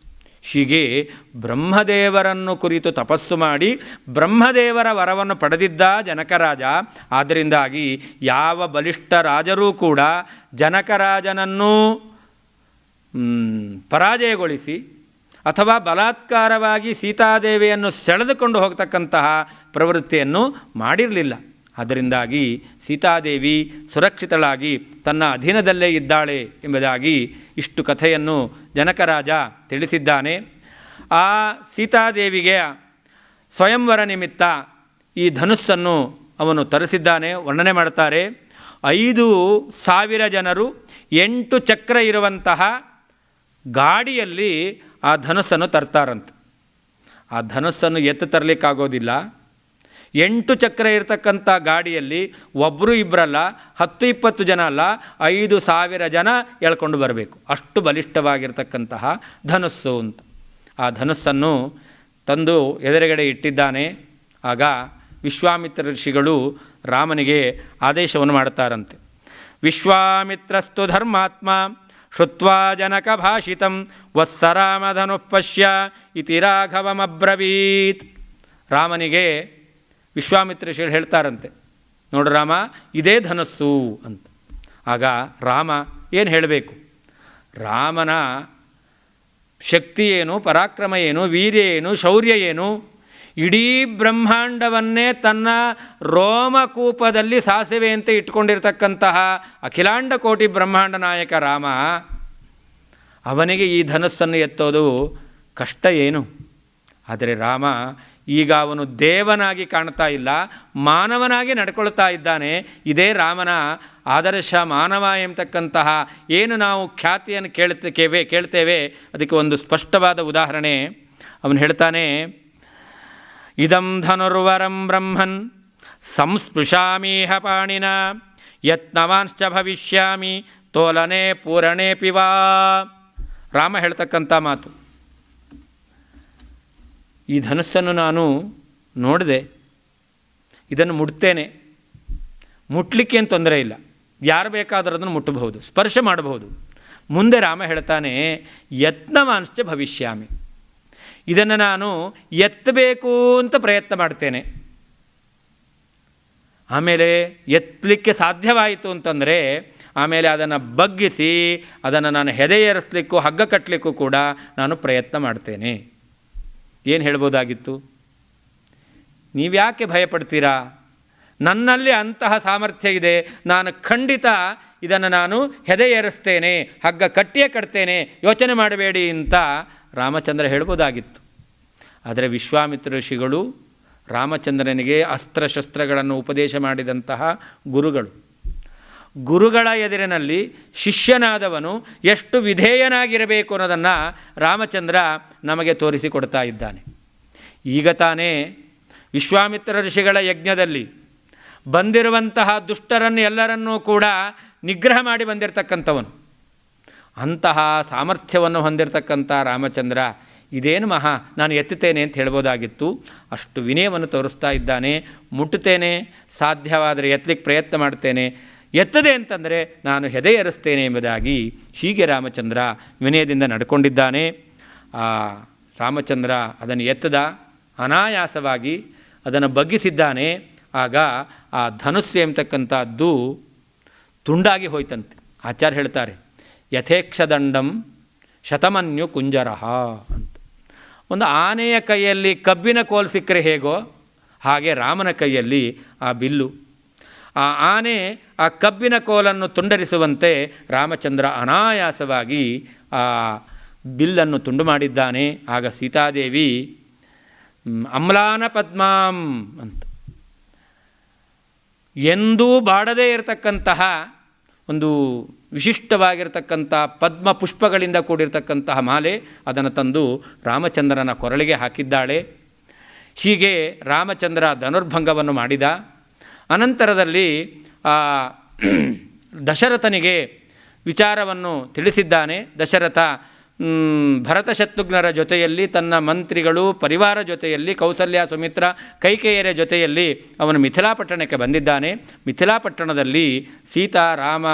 ಹೀಗೆ ಬ್ರಹ್ಮದೇವರನ್ನು ಕುರಿತು ತಪಸ್ಸು ಮಾಡಿ ಬ್ರಹ್ಮದೇವರ ವರವನ್ನು ಪಡೆದಿದ್ದ ಜನಕರಾಜ. ಆದ್ದರಿಂದಾಗಿ ಯಾವ ಬಲಿಷ್ಠ ರಾಜರೂ ಕೂಡ ಜನಕರಾಜನನ್ನು ಪರಾಜಯಗೊಳಿಸಿ ಅಥವಾ ಬಲಾತ್ಕಾರವಾಗಿ ಸೀತಾದೇವಿಯನ್ನು ಸೆಳೆದುಕೊಂಡು ಹೋಗ್ತಕ್ಕಂತಹ ಪ್ರವೃತ್ತಿಯನ್ನು ಮಾಡಿರಲಿಲ್ಲ. ಅದರಿಂದಾಗಿ ಸೀತಾದೇವಿ ಸುರಕ್ಷಿತಳಾಗಿ ತನ್ನ ಅಧೀನದಲ್ಲೇ ಇದ್ದಾಳೆ ಎಂಬುದಾಗಿ ಇಷ್ಟು ಕಥೆಯನ್ನು ಜನಕರಾಜ ತಿಳಿಸಿದ್ದಾನೆ. ಆ ಸೀತಾದೇವಿಗೆ ಸ್ವಯಂವರ ನಿಮಿತ್ತ ಈ ಧನುಸ್ಸನ್ನು ಅವನು ತರಿಸಿದ್ದಾನೆ. ವರ್ಣನೆ ಮಾಡ್ತಾರೆ. 5,000 ಜನರು 8 ಚಕ್ರ ಇರುವಂತಹ ಗಾಡಿಯಲ್ಲಿ ಆ ಧನುಸ್ಸನ್ನು ತರ್ತಾರಂತೆ. ಆ ಧನುಸ್ಸನ್ನು ತರಲಿಕ್ಕಾಗೋದಿಲ್ಲ. 8 ಚಕ್ರ ಇರತಕ್ಕಂಥ ಗಾಡಿಯಲ್ಲಿ ಒಬ್ಬರು ಇಬ್ಬರಲ್ಲ, 10-20 ಜನ ಅಲ್ಲ, 5,000 ಜನ ಎಳ್ಕೊಂಡು ಬರಬೇಕು. ಅಷ್ಟು ಬಲಿಷ್ಠವಾಗಿರ್ತಕ್ಕಂತಹ ಧನುಸ್ಸು ಅಂತ. ಆ ಧನುಸ್ಸನ್ನು ತಂದು ಎದುರುಗಡೆ ಇಟ್ಟಿದ್ದಾನೆ. ಆಗ ವಿಶ್ವಾಮಿತ್ರ ಋಷಿಗಳು ರಾಮನಿಗೆ ಆದೇಶವನ್ನು ಮಾಡ್ತಾರಂತೆ. ವಿಶ್ವಾಮಿತ್ರಸ್ತು ಧರ್ಮಾತ್ಮ ಶ್ರುತ್ವಾ ಜನಕ ಭಾಷಿತಂ ವತ್ಸರಾಮಧನು ಪಶ್ಯ ಇತಿ ರಾಘವಮಬ್ರವೀತ್. ರಾಮನಿಗೆ ವಿಶ್ವಾಮಿತ್ರ ಋಷಿಗಳು ಹೇಳ್ತಾರಂತೆ, ನೋಡು ರಾಮ, ಇದೇ ಧನಸ್ಸು ಅಂತ. ಆಗ ರಾಮ ಏನು ಹೇಳಬೇಕು? ರಾಮನ ಶಕ್ತಿ ಏನು, ಪರಾಕ್ರಮ ಏನು, ವೀರ್ಯ ಏನು, ಶೌರ್ಯ ಏನು, ಇಡೀ ಬ್ರಹ್ಮಾಂಡವನ್ನೇ ತನ್ನ ರೋಮಕೂಪದಲ್ಲಿ ಸಾಸಿವೆ ಅಂತ ಇಟ್ಕೊಂಡಿರ್ತಕ್ಕಂತಹ ಅಖಿಲಾಂಡ ಕೋಟಿ ಬ್ರಹ್ಮಾಂಡ ನಾಯಕ ರಾಮ, ಅವನಿಗೆ ಈ ಧನಸ್ಸನ್ನು ಎತ್ತೋದು ಕಷ್ಟ ಏನು? ಆದರೆ ರಾಮ ಈಗ ಅವನು ದೇವನಾಗಿ ಕಾಣ್ತಾ ಇಲ್ಲ, ಮಾನವನಾಗಿ ನಡ್ಕೊಳ್ತಾ ಇದ್ದಾನೆ. ಇದೇ ರಾಮನ ಆದರ್ಶ ಮಾನವ ಎಂಬತಕ್ಕಂತಹ ಏನು ನಾವು ಖ್ಯಾತಿಯನ್ನು ಕೇಳ್ತೇವೆ ಅದಕ್ಕೆ ಒಂದು ಸ್ಪಷ್ಟವಾದ ಉದಾಹರಣೆ ಅವನು ಹೇಳ್ತಾನೆ. ಇದಂ ಧನುರ್ವರಂ ಬ್ರಹ್ಮನ್ ಸಂಸ್ಪೃಶಾಮೀಹ ಪಾಣಿನ ಯತ್ನವಾಂಶ್ಚ ಭವಿಷ್ಯಾಮಿ ತೋಲನೆ ಪೂರಣೆ ಪಿವಾ. ರಾಮ ಹೇಳ್ತಕ್ಕಂಥ ಮಾತು. ಈ ಧನುಸ್ಸನ್ನು ನಾನು ನೋಡಿದೆ, ಇದನ್ನು ಮುಟ್ತೇನೆ, ಮುಟ್ಲಿಕ್ಕೆ ಏನು ತೊಂದರೆ ಇಲ್ಲ, ಯಾರು ಬೇಕಾದರೂ ಅದನ್ನು ಮುಟ್ಟಬಹುದು, ಸ್ಪರ್ಶ ಮಾಡಬಹುದು. ಮುಂದೆ ರಾಮ ಹೇಳ್ತಾನೆ, ಯತ್ನವಾಂಶ್ಚ ಭವಿಷ್ಯಾಮಿ, ಇದನ್ನು ನಾನು ಎತ್ತಬೇಕು ಅಂತ ಪ್ರಯತ್ನ ಮಾಡ್ತೇನೆ. ಆಮೇಲೆ ಎತ್ತಲಿಕ್ಕೆ ಸಾಧ್ಯವಾಯಿತು ಅಂತಂದರೆ ಆಮೇಲೆ ಅದನ್ನು ಬಗ್ಗಿಸಿ ಅದನ್ನು ನಾನು ಹೆದೆಯೇರಿಸಲಿಕ್ಕೂ ಹಗ್ಗ ಕಟ್ಟಲಿಕ್ಕೂ ಕೂಡ ನಾನು ಪ್ರಯತ್ನ ಮಾಡ್ತೇನೆ. ಏನು ಹೇಳ್ಬೋದಾಗಿತ್ತು? ನೀವ್ಯಾಕೆ ಭಯಪಡ್ತೀರಾ? ನನ್ನಲ್ಲಿ ಅಂತಹ ಸಾಮರ್ಥ್ಯ ಇದೆ, ನಾನು ಖಂಡಿತ ಇದನ್ನು ನಾನು ಹೆದೆಯೇರಿಸ್ತೇನೆ, ಹಗ್ಗ ಕಟ್ಟಿಯೇ ಕಟ್ತೇನೆ, ಯೋಚನೆ ಮಾಡಬೇಡಿ ಅಂತ ರಾಮಚಂದ್ರ ಹೇಳ್ಬೋದಾಗಿತ್ತು. ಆದರೆ ವಿಶ್ವಾಮಿತ್ರ ಋಷಿಗಳು ರಾಮಚಂದ್ರನಿಗೆ ಅಸ್ತ್ರಶಸ್ತ್ರಗಳನ್ನು ಉಪದೇಶ ಮಾಡಿದಂತಹ ಗುರುಗಳ ಎದುರಿನಲ್ಲಿ ಶಿಷ್ಯನಾದವನು ಎಷ್ಟು ವಿಧೇಯನಾಗಿರಬೇಕು ಅನ್ನೋದನ್ನು ರಾಮಚಂದ್ರ ನಮಗೆ ತೋರಿಸಿಕೊಡ್ತಾ ಇದ್ದಾನೆ. ಈಗ ತಾನೇ ವಿಶ್ವಾಮಿತ್ರ ಋಷಿಗಳ ಯಜ್ಞದಲ್ಲಿ ಬಂದಿರುವಂತಹ ದುಷ್ಟರನ್ನು ಎಲ್ಲರನ್ನೂ ಕೂಡ ನಿಗ್ರಹ ಮಾಡಿ ಬಂದಿರತಕ್ಕಂಥವನು. ಅಂತಹ ಸಾಮರ್ಥ್ಯವನ್ನು ಹೊಂದಿರತಕ್ಕಂಥ ರಾಮಚಂದ್ರ ಇದೇನು ಮಹಾ, ನಾನು ಎತ್ತುತ್ತೇನೆ ಅಂತ ಹೇಳ್ಬೋದಾಗಿತ್ತು. ಅಷ್ಟು ವಿನಯವನ್ನು ತೋರಿಸ್ತಾ ಇದ್ದಾನೆ. ಮುಟ್ಟುತ್ತೇನೆ, ಸಾಧ್ಯವಾದರೆ ಎತ್ತಲಿಕ್ಕೆ ಪ್ರಯತ್ನ ಮಾಡ್ತೇನೆ, ಎತ್ತದೆ ಅಂತಂದರೆ ನಾನು ಹೆದೆಯೇರಿಸ್ತೇನೆ ಎಂಬುದಾಗಿ ಹೀಗೆ ರಾಮಚಂದ್ರ ವಿನಯದಿಂದ ನಡ್ಕೊಂಡಿದ್ದಾನೆ. ಆ ರಾಮಚಂದ್ರ ಅದನ್ನು ಎತ್ತದ, ಅನಾಯಾಸವಾಗಿ ಅದನ್ನು ಬಗ್ಗಿಸಿದ್ದಾನೆ. ಆಗ ಆ ಧನುಸ್ಸು ಎಂಬತಕ್ಕಂಥದ್ದು ತುಂಡಾಗಿ ಹೋಯ್ತಂತೆ. ಆಚಾರ್ಯ ಹೇಳ್ತಾರೆ, ಯಥೇಕ್ಷದಂಡಂ ಶತಮನ್ಯು ಕುಂಜರಹ ಅಂತ. ಒಂದು ಆನೆಯ ಕೈಯಲ್ಲಿ ಕಬ್ಬಿನ ಕೋಲು ಸಿಕ್ಕರೆ ಹೇಗೋ ಹಾಗೆ ರಾಮನ ಕೈಯಲ್ಲಿ ಆ ಬಿಲ್ಲು. ಆ ಆನೆ ಆ ಕಬ್ಬಿನ ಕೋಲನ್ನು ತುಂಡರಿಸುವಂತೆ ರಾಮಚಂದ್ರ ಅನಾಯಾಸವಾಗಿ ಆ ಬಿಲ್ಲನ್ನು ತುಂಡು ಮಾಡಿದ್ದಾನೆ. ಆಗ ಸೀತಾದೇವಿ ಅಮ್ಲಾನ ಪದ್ಮಾಂ ಅಂತ, ಎಂದೂ ಬಾಡದೇ ಇರತಕ್ಕಂತಹ ಒಂದು ವಿಶಿಷ್ಟವಾಗಿರ್ತಕ್ಕಂಥ ಪದ್ಮ ಪುಷ್ಪಗಳಿಂದ ಕೂಡಿರ್ತಕ್ಕಂತಹ ಮಾಲೆ ಅದನ್ನು ತಂದು ರಾಮಚಂದ್ರನ ಕೊರಳಿಗೆ ಹಾಕಿದ್ದಾಳೆ. ಹೀಗೆ ರಾಮಚಂದ್ರ ಧನುರ್ಭಂಗವನ್ನು ಮಾಡಿದ. ಅನಂತರದಲ್ಲಿ ದಶರಥನಿಗೆ ವಿಚಾರವನ್ನು ತಿಳಿಸಿದ್ದಾನೆ. ದಶರಥ ಭರತ ಶತ್ರುಘ್ನರ ಜೊತೆಯಲ್ಲಿ, ತನ್ನ ಮಂತ್ರಿಗಳು ಪರಿವಾರ ಜೊತೆಯಲ್ಲಿ, ಕೌಸಲ್ಯ ಸುಮಿತ್ರ ಕೈಕೇಯರ ಜೊತೆಯಲ್ಲಿ ಅವನು ಮಿಥಿಲಾಪಟ್ಟಣಕ್ಕೆ ಬಂದಿದ್ದಾನೆ. ಮಿಥಿಲಾಪಟ್ಟಣದಲ್ಲಿ ಸೀತಾ ರಾಮ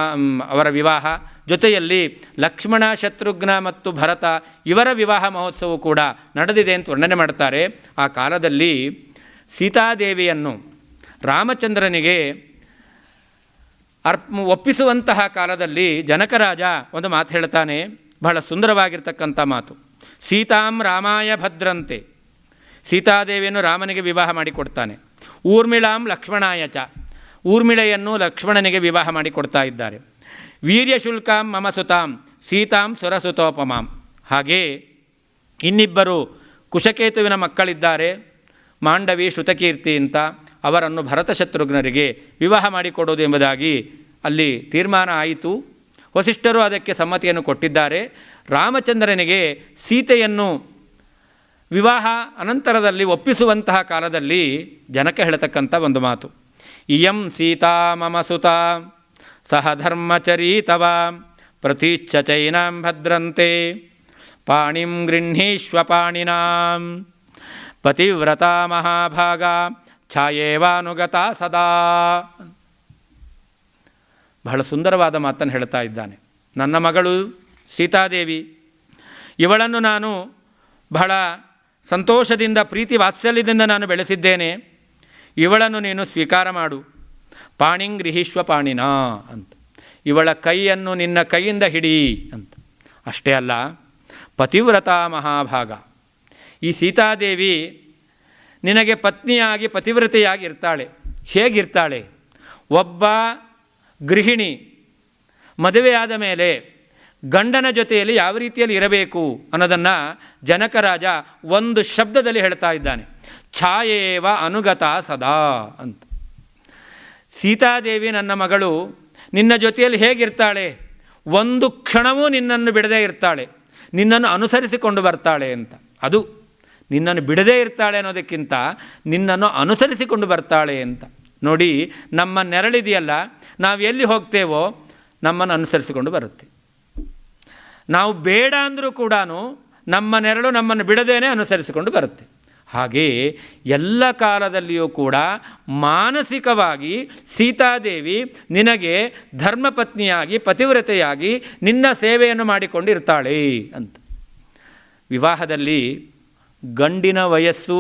ಅವರ ವಿವಾಹ, ಜೊತೆಯಲ್ಲಿ ಲಕ್ಷ್ಮಣ ಶತ್ರುಘ್ನ ಮತ್ತು ಭರತ ಇವರ ವಿವಾಹ ಮಹೋತ್ಸವ ಕೂಡ ನಡೆದಿದೆ ಅಂತ ವರ್ಣನೆ ಮಾಡ್ತಾರೆ. ಆ ಕಾಲದಲ್ಲಿ ಸೀತಾದೇವಿಯನ್ನು ರಾಮಚಂದ್ರನಿಗೆ ಒಪ್ಪಿಸುವಂತಹ ಕಾಲದಲ್ಲಿ ಜನಕರಾಜ ಒಂದು ಮಾತು ಹೇಳ್ತಾನೆ, ಬಹಳ ಸುಂದರವಾಗಿರ್ತಕ್ಕಂಥ ಮಾತು. ಸೀತಾಂ ರಾಮಾಯ ಭದ್ರಂತೆ, ಸೀತಾದೇವಿಯನ್ನು ರಾಮನಿಗೆ ವಿವಾಹ ಮಾಡಿಕೊಡ್ತಾನೆ. ಊರ್ಮಿಳಾಂ ಲಕ್ಷ್ಮಣಾಯ ಚ, ಊರ್ಮಿಳೆಯನ್ನು ಲಕ್ಷ್ಮಣನಿಗೆ ವಿವಾಹ ಮಾಡಿಕೊಡ್ತಾ ಇದ್ದಾರೆ. ವೀರ್ಯಶುಲ್ಕಾಂ ಮಮ ಸುತಾಂ ಸೀತಾಂ ಸುರಸುತೋಪಮಾಂ. ಹಾಗೇ ಇನ್ನಿಬ್ಬರು ಕುಶಕೇತುವಿನ ಮಕ್ಕಳಿದ್ದಾರೆ, ಮಾಂಡವಿ ಶ್ರುತಕೀರ್ತಿ ಅಂತ. ಅವರನ್ನು ಭರತ ಶತ್ರುಘ್ನರಿಗೆ ವಿವಾಹ ಮಾಡಿಕೊಡೋದು ಎಂಬುದಾಗಿ ಅಲ್ಲಿ ತೀರ್ಮಾನ ಆಯಿತು. ವಸಿಷ್ಠರು ಅದಕ್ಕೆ ಸಮ್ಮತಿಯನ್ನು ಕೊಟ್ಟಿದ್ದಾರೆ. ರಾಮಚಂದ್ರನಿಗೆ ಸೀತೆಯನ್ನು ವಿವಾಹ ಅನಂತರದಲ್ಲಿ ಒಪ್ಪಿಸುವಂತಹ ಕಾಲದಲ್ಲಿ ಜನಕ ಹೇಳತಕ್ಕಂಥ ಒಂದು ಮಾತು, ಇಯಂ ಸೀತಾ ಮಮ ಸುತಾ ಸಹ ಧರ್ಮಚರೀತವ ಪ್ರತೀಚ್ಛ ಚೈನಾಂ ಭದ್ರಂತೆ ಪಾಣಿಂ ಗೃಹೀಷ್ವ ಪಾಣಿನಾಂ ಪತಿವ್ರತಾ ಮಹಾಭಾಗ ಛಾಯೇವಾನುಗತ ಸದಾ. ಬಹಳ ಸುಂದರವಾದ ಮಾತನ್ನು ಹೇಳ್ತಾ ಇದ್ದಾನೆ. ನನ್ನ ಮಗಳು ಸೀತಾದೇವಿ, ಇವಳನ್ನು ನಾನು ಬಹಳ ಸಂತೋಷದಿಂದ ಪ್ರೀತಿ ವಾತ್ಸಲ್ಯದಿಂದ ನಾನು ಬೆಳೆಸಿದ್ದೇನೆ, ಇವಳನ್ನು ನೀನು ಸ್ವೀಕಾರ ಮಾಡು. ಪಾಣಿಂ ಗೃಹೀಷ್ವ ಪಾಣಿನಾ ಅಂತ, ಇವಳ ಕೈಯನ್ನು ನಿನ್ನ ಕೈಯಿಂದ ಹಿಡಿ ಅಂತ. ಅಷ್ಟೇ ಅಲ್ಲ, ಪತಿವ್ರತಾ ಮಹಾಭಾಗ, ಈ ಸೀತಾದೇವಿ ನಿನಗೆ ಪತ್ನಿಯಾಗಿ ಪತಿವ್ರತೆಯಾಗಿ ಇರ್ತಾಳೆ. ಹೇಗಿರ್ತಾಳೆ? ಒಬ್ಬ ಗೃಹಿಣಿ ಮದುವೆಯಾದ ಮೇಲೆ ಗಂಡನ ಜೊತೆಯಲ್ಲಿ ಯಾವ ರೀತಿಯಲ್ಲಿ ಇರಬೇಕು ಅನ್ನೋದನ್ನು ಜನಕರಾಜ ಒಂದು ಶಬ್ದದಲ್ಲಿ ಹೇಳ್ತಾ ಇದ್ದಾನೆ, ಛಾಯೇವ ಅನುಗತ ಸದಾ ಅಂತ. ಸೀತಾದೇವಿ ನನ್ನ ಮಗಳು ನಿನ್ನ ಜೊತೆಯಲ್ಲಿ ಹೇಗಿರ್ತಾಳೆ? ಒಂದು ಕ್ಷಣವೂ ನಿನ್ನನ್ನು ಬಿಡದೇ ಇರ್ತಾಳೆ, ನಿನ್ನನ್ನು ಅನುಸರಿಸಿಕೊಂಡು ಬರ್ತಾಳೆ ಅಂತ. ಅದು ನಿನ್ನನ್ನು ಬಿಡದೇ ಇರ್ತಾಳೆ ಅನ್ನೋದಕ್ಕಿಂತ ನಿನ್ನನ್ನು ಅನುಸರಿಸಿಕೊಂಡು ಬರ್ತಾಳೆ ಅಂತ. ನೋಡಿ, ನಮ್ಮ ನೆರಳಿದೆಯಲ್ಲ, ನಾವು ಎಲ್ಲಿ ಹೋಗ್ತೇವೋ ನಮ್ಮನ್ನು ಅನುಸರಿಸಿಕೊಂಡು ಬರುತ್ತೆ. ನಾವು ಬೇಡ ಅಂದರೂ ಕೂಡ ನಮ್ಮ ನೆರಳು ನಮ್ಮನ್ನು ಬಿಡದೇನೆ ಅನುಸರಿಸಿಕೊಂಡು ಬರುತ್ತೆ. ಹಾಗೆಯೇ ಎಲ್ಲ ಕಾಲದಲ್ಲಿಯೂ ಕೂಡ ಮಾನಸಿಕವಾಗಿ ಸೀತಾದೇವಿ ನಿನಗೆ ಧರ್ಮಪತ್ನಿಯಾಗಿ ಪತಿವ್ರತೆಯಾಗಿ ನಿನ್ನ ಸೇವೆಯನ್ನು ಮಾಡಿಕೊಂಡಿರ್ತಾಳೆ ಅಂತ. ವಿವಾಹದಲ್ಲಿ ಗಂಡಿನ ವಯಸ್ಸು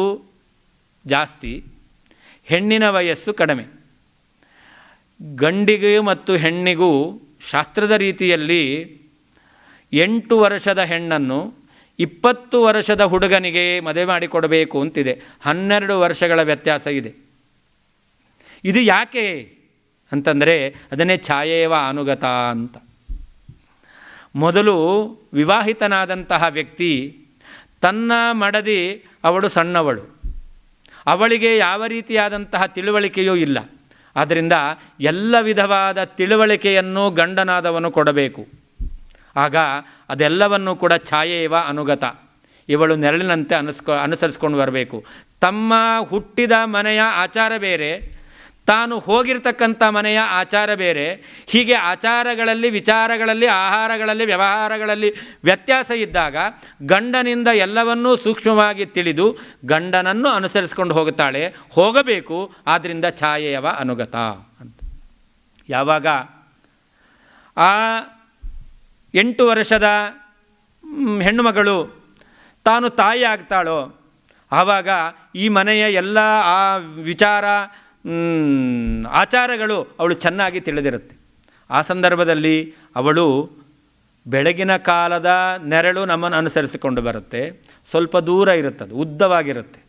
ಜಾಸ್ತಿ, ಹೆಣ್ಣಿನ ವಯಸ್ಸು ಕಡಿಮೆ. ಗಂಡಿಗೂ ಮತ್ತು ಹೆಣ್ಣಿಗೂ ಶಾಸ್ತ್ರದ ರೀತಿಯಲ್ಲಿ 8 ವರ್ಷದ ಹೆಣ್ಣನ್ನು 20 ವರ್ಷದ ಹುಡುಗನಿಗೆ ಮದುವೆ ಮಾಡಿಕೊಡಬೇಕು ಅಂತಿದೆ. 12 ವರ್ಷಗಳ ವ್ಯತ್ಯಾಸ ಇದೆ. ಇದು ಯಾಕೆ ಅಂತಂದರೆ ಅದನ್ನೇ ಛಾಯೇವ ಅನುಗತ ಅಂತ. ಮೊದಲು ವಿವಾಹಿತನಾದಂತಹ ವ್ಯಕ್ತಿ ತನ್ನ ಮಡದಿ ಅವಳು ಸಣ್ಣವಳು, ಅವಳಿಗೆ ಯಾವ ರೀತಿಯಾದಂತಹ ತಿಳುವಳಿಕೆಯೂ ಇಲ್ಲ. ಆದ್ದರಿಂದ ಎಲ್ಲ ವಿಧವಾದ ತಿಳುವಳಿಕೆಯನ್ನು ಗಂಡನಾದವನು ಕೊಡಬೇಕು. ಆಗ ಅದೆಲ್ಲವನ್ನು ಕೂಡ ಛಾಯೇವ ಅನುಗತ, ಇವಳು ನೆರಳಿನಂತೆ ಅನುಸರಿಸ್ಕೊಂಡು ಬರಬೇಕು. ತಮ್ಮ ಹುಟ್ಟಿದ ಮನೆಯ ಆಚಾರ ಬೇರೆ, ತಾನು ಹೋಗಿರ್ತಕ್ಕಂಥ ಮನೆಯ ಆಚಾರ ಬೇರೆ. ಹೀಗೆ ಆಚಾರಗಳಲ್ಲಿ, ವಿಚಾರಗಳಲ್ಲಿ, ಆಹಾರಗಳಲ್ಲಿ, ವ್ಯವಹಾರಗಳಲ್ಲಿ ವ್ಯತ್ಯಾಸ ಇದ್ದಾಗ ಗಂಡನಿಂದ ಎಲ್ಲವನ್ನೂ ಸೂಕ್ಷ್ಮವಾಗಿ ತಿಳಿದು ಗಂಡನನ್ನು ಅನುಸರಿಸ್ಕೊಂಡು ಹೋಗಬೇಕು. ಆದ್ದರಿಂದ ಛಾಯೇವ ಅನುಗತ ಅಂತ. ಯಾವಾಗ ಆ 8 ವರ್ಷದ ಹೆಣ್ಣುಮಗಳು ತಾನು ತಾಯಿ ಆಗ್ತಾಳೋ ಆವಾಗ ಈ ಮನೆಯ ಎಲ್ಲ ಆ ವಿಚಾರ ಆಚಾರಗಳು ಅವಳು ಚೆನ್ನಾಗಿ ತಿಳಿದಿರುತ್ತೆ. ಆ ಸಂದರ್ಭದಲ್ಲಿ ಅವಳು ಬೆಳಗಿನ ಕಾಲದ ನೆರಳು ನಮ್ಮನ್ನು ಅನುಸರಿಸಿಕೊಂಡು ಬರುತ್ತೆ, ಸ್ವಲ್ಪ ದೂರ ಇರುತ್ತದೆ, ಉದ್ದವಾಗಿರುತ್ತೆ.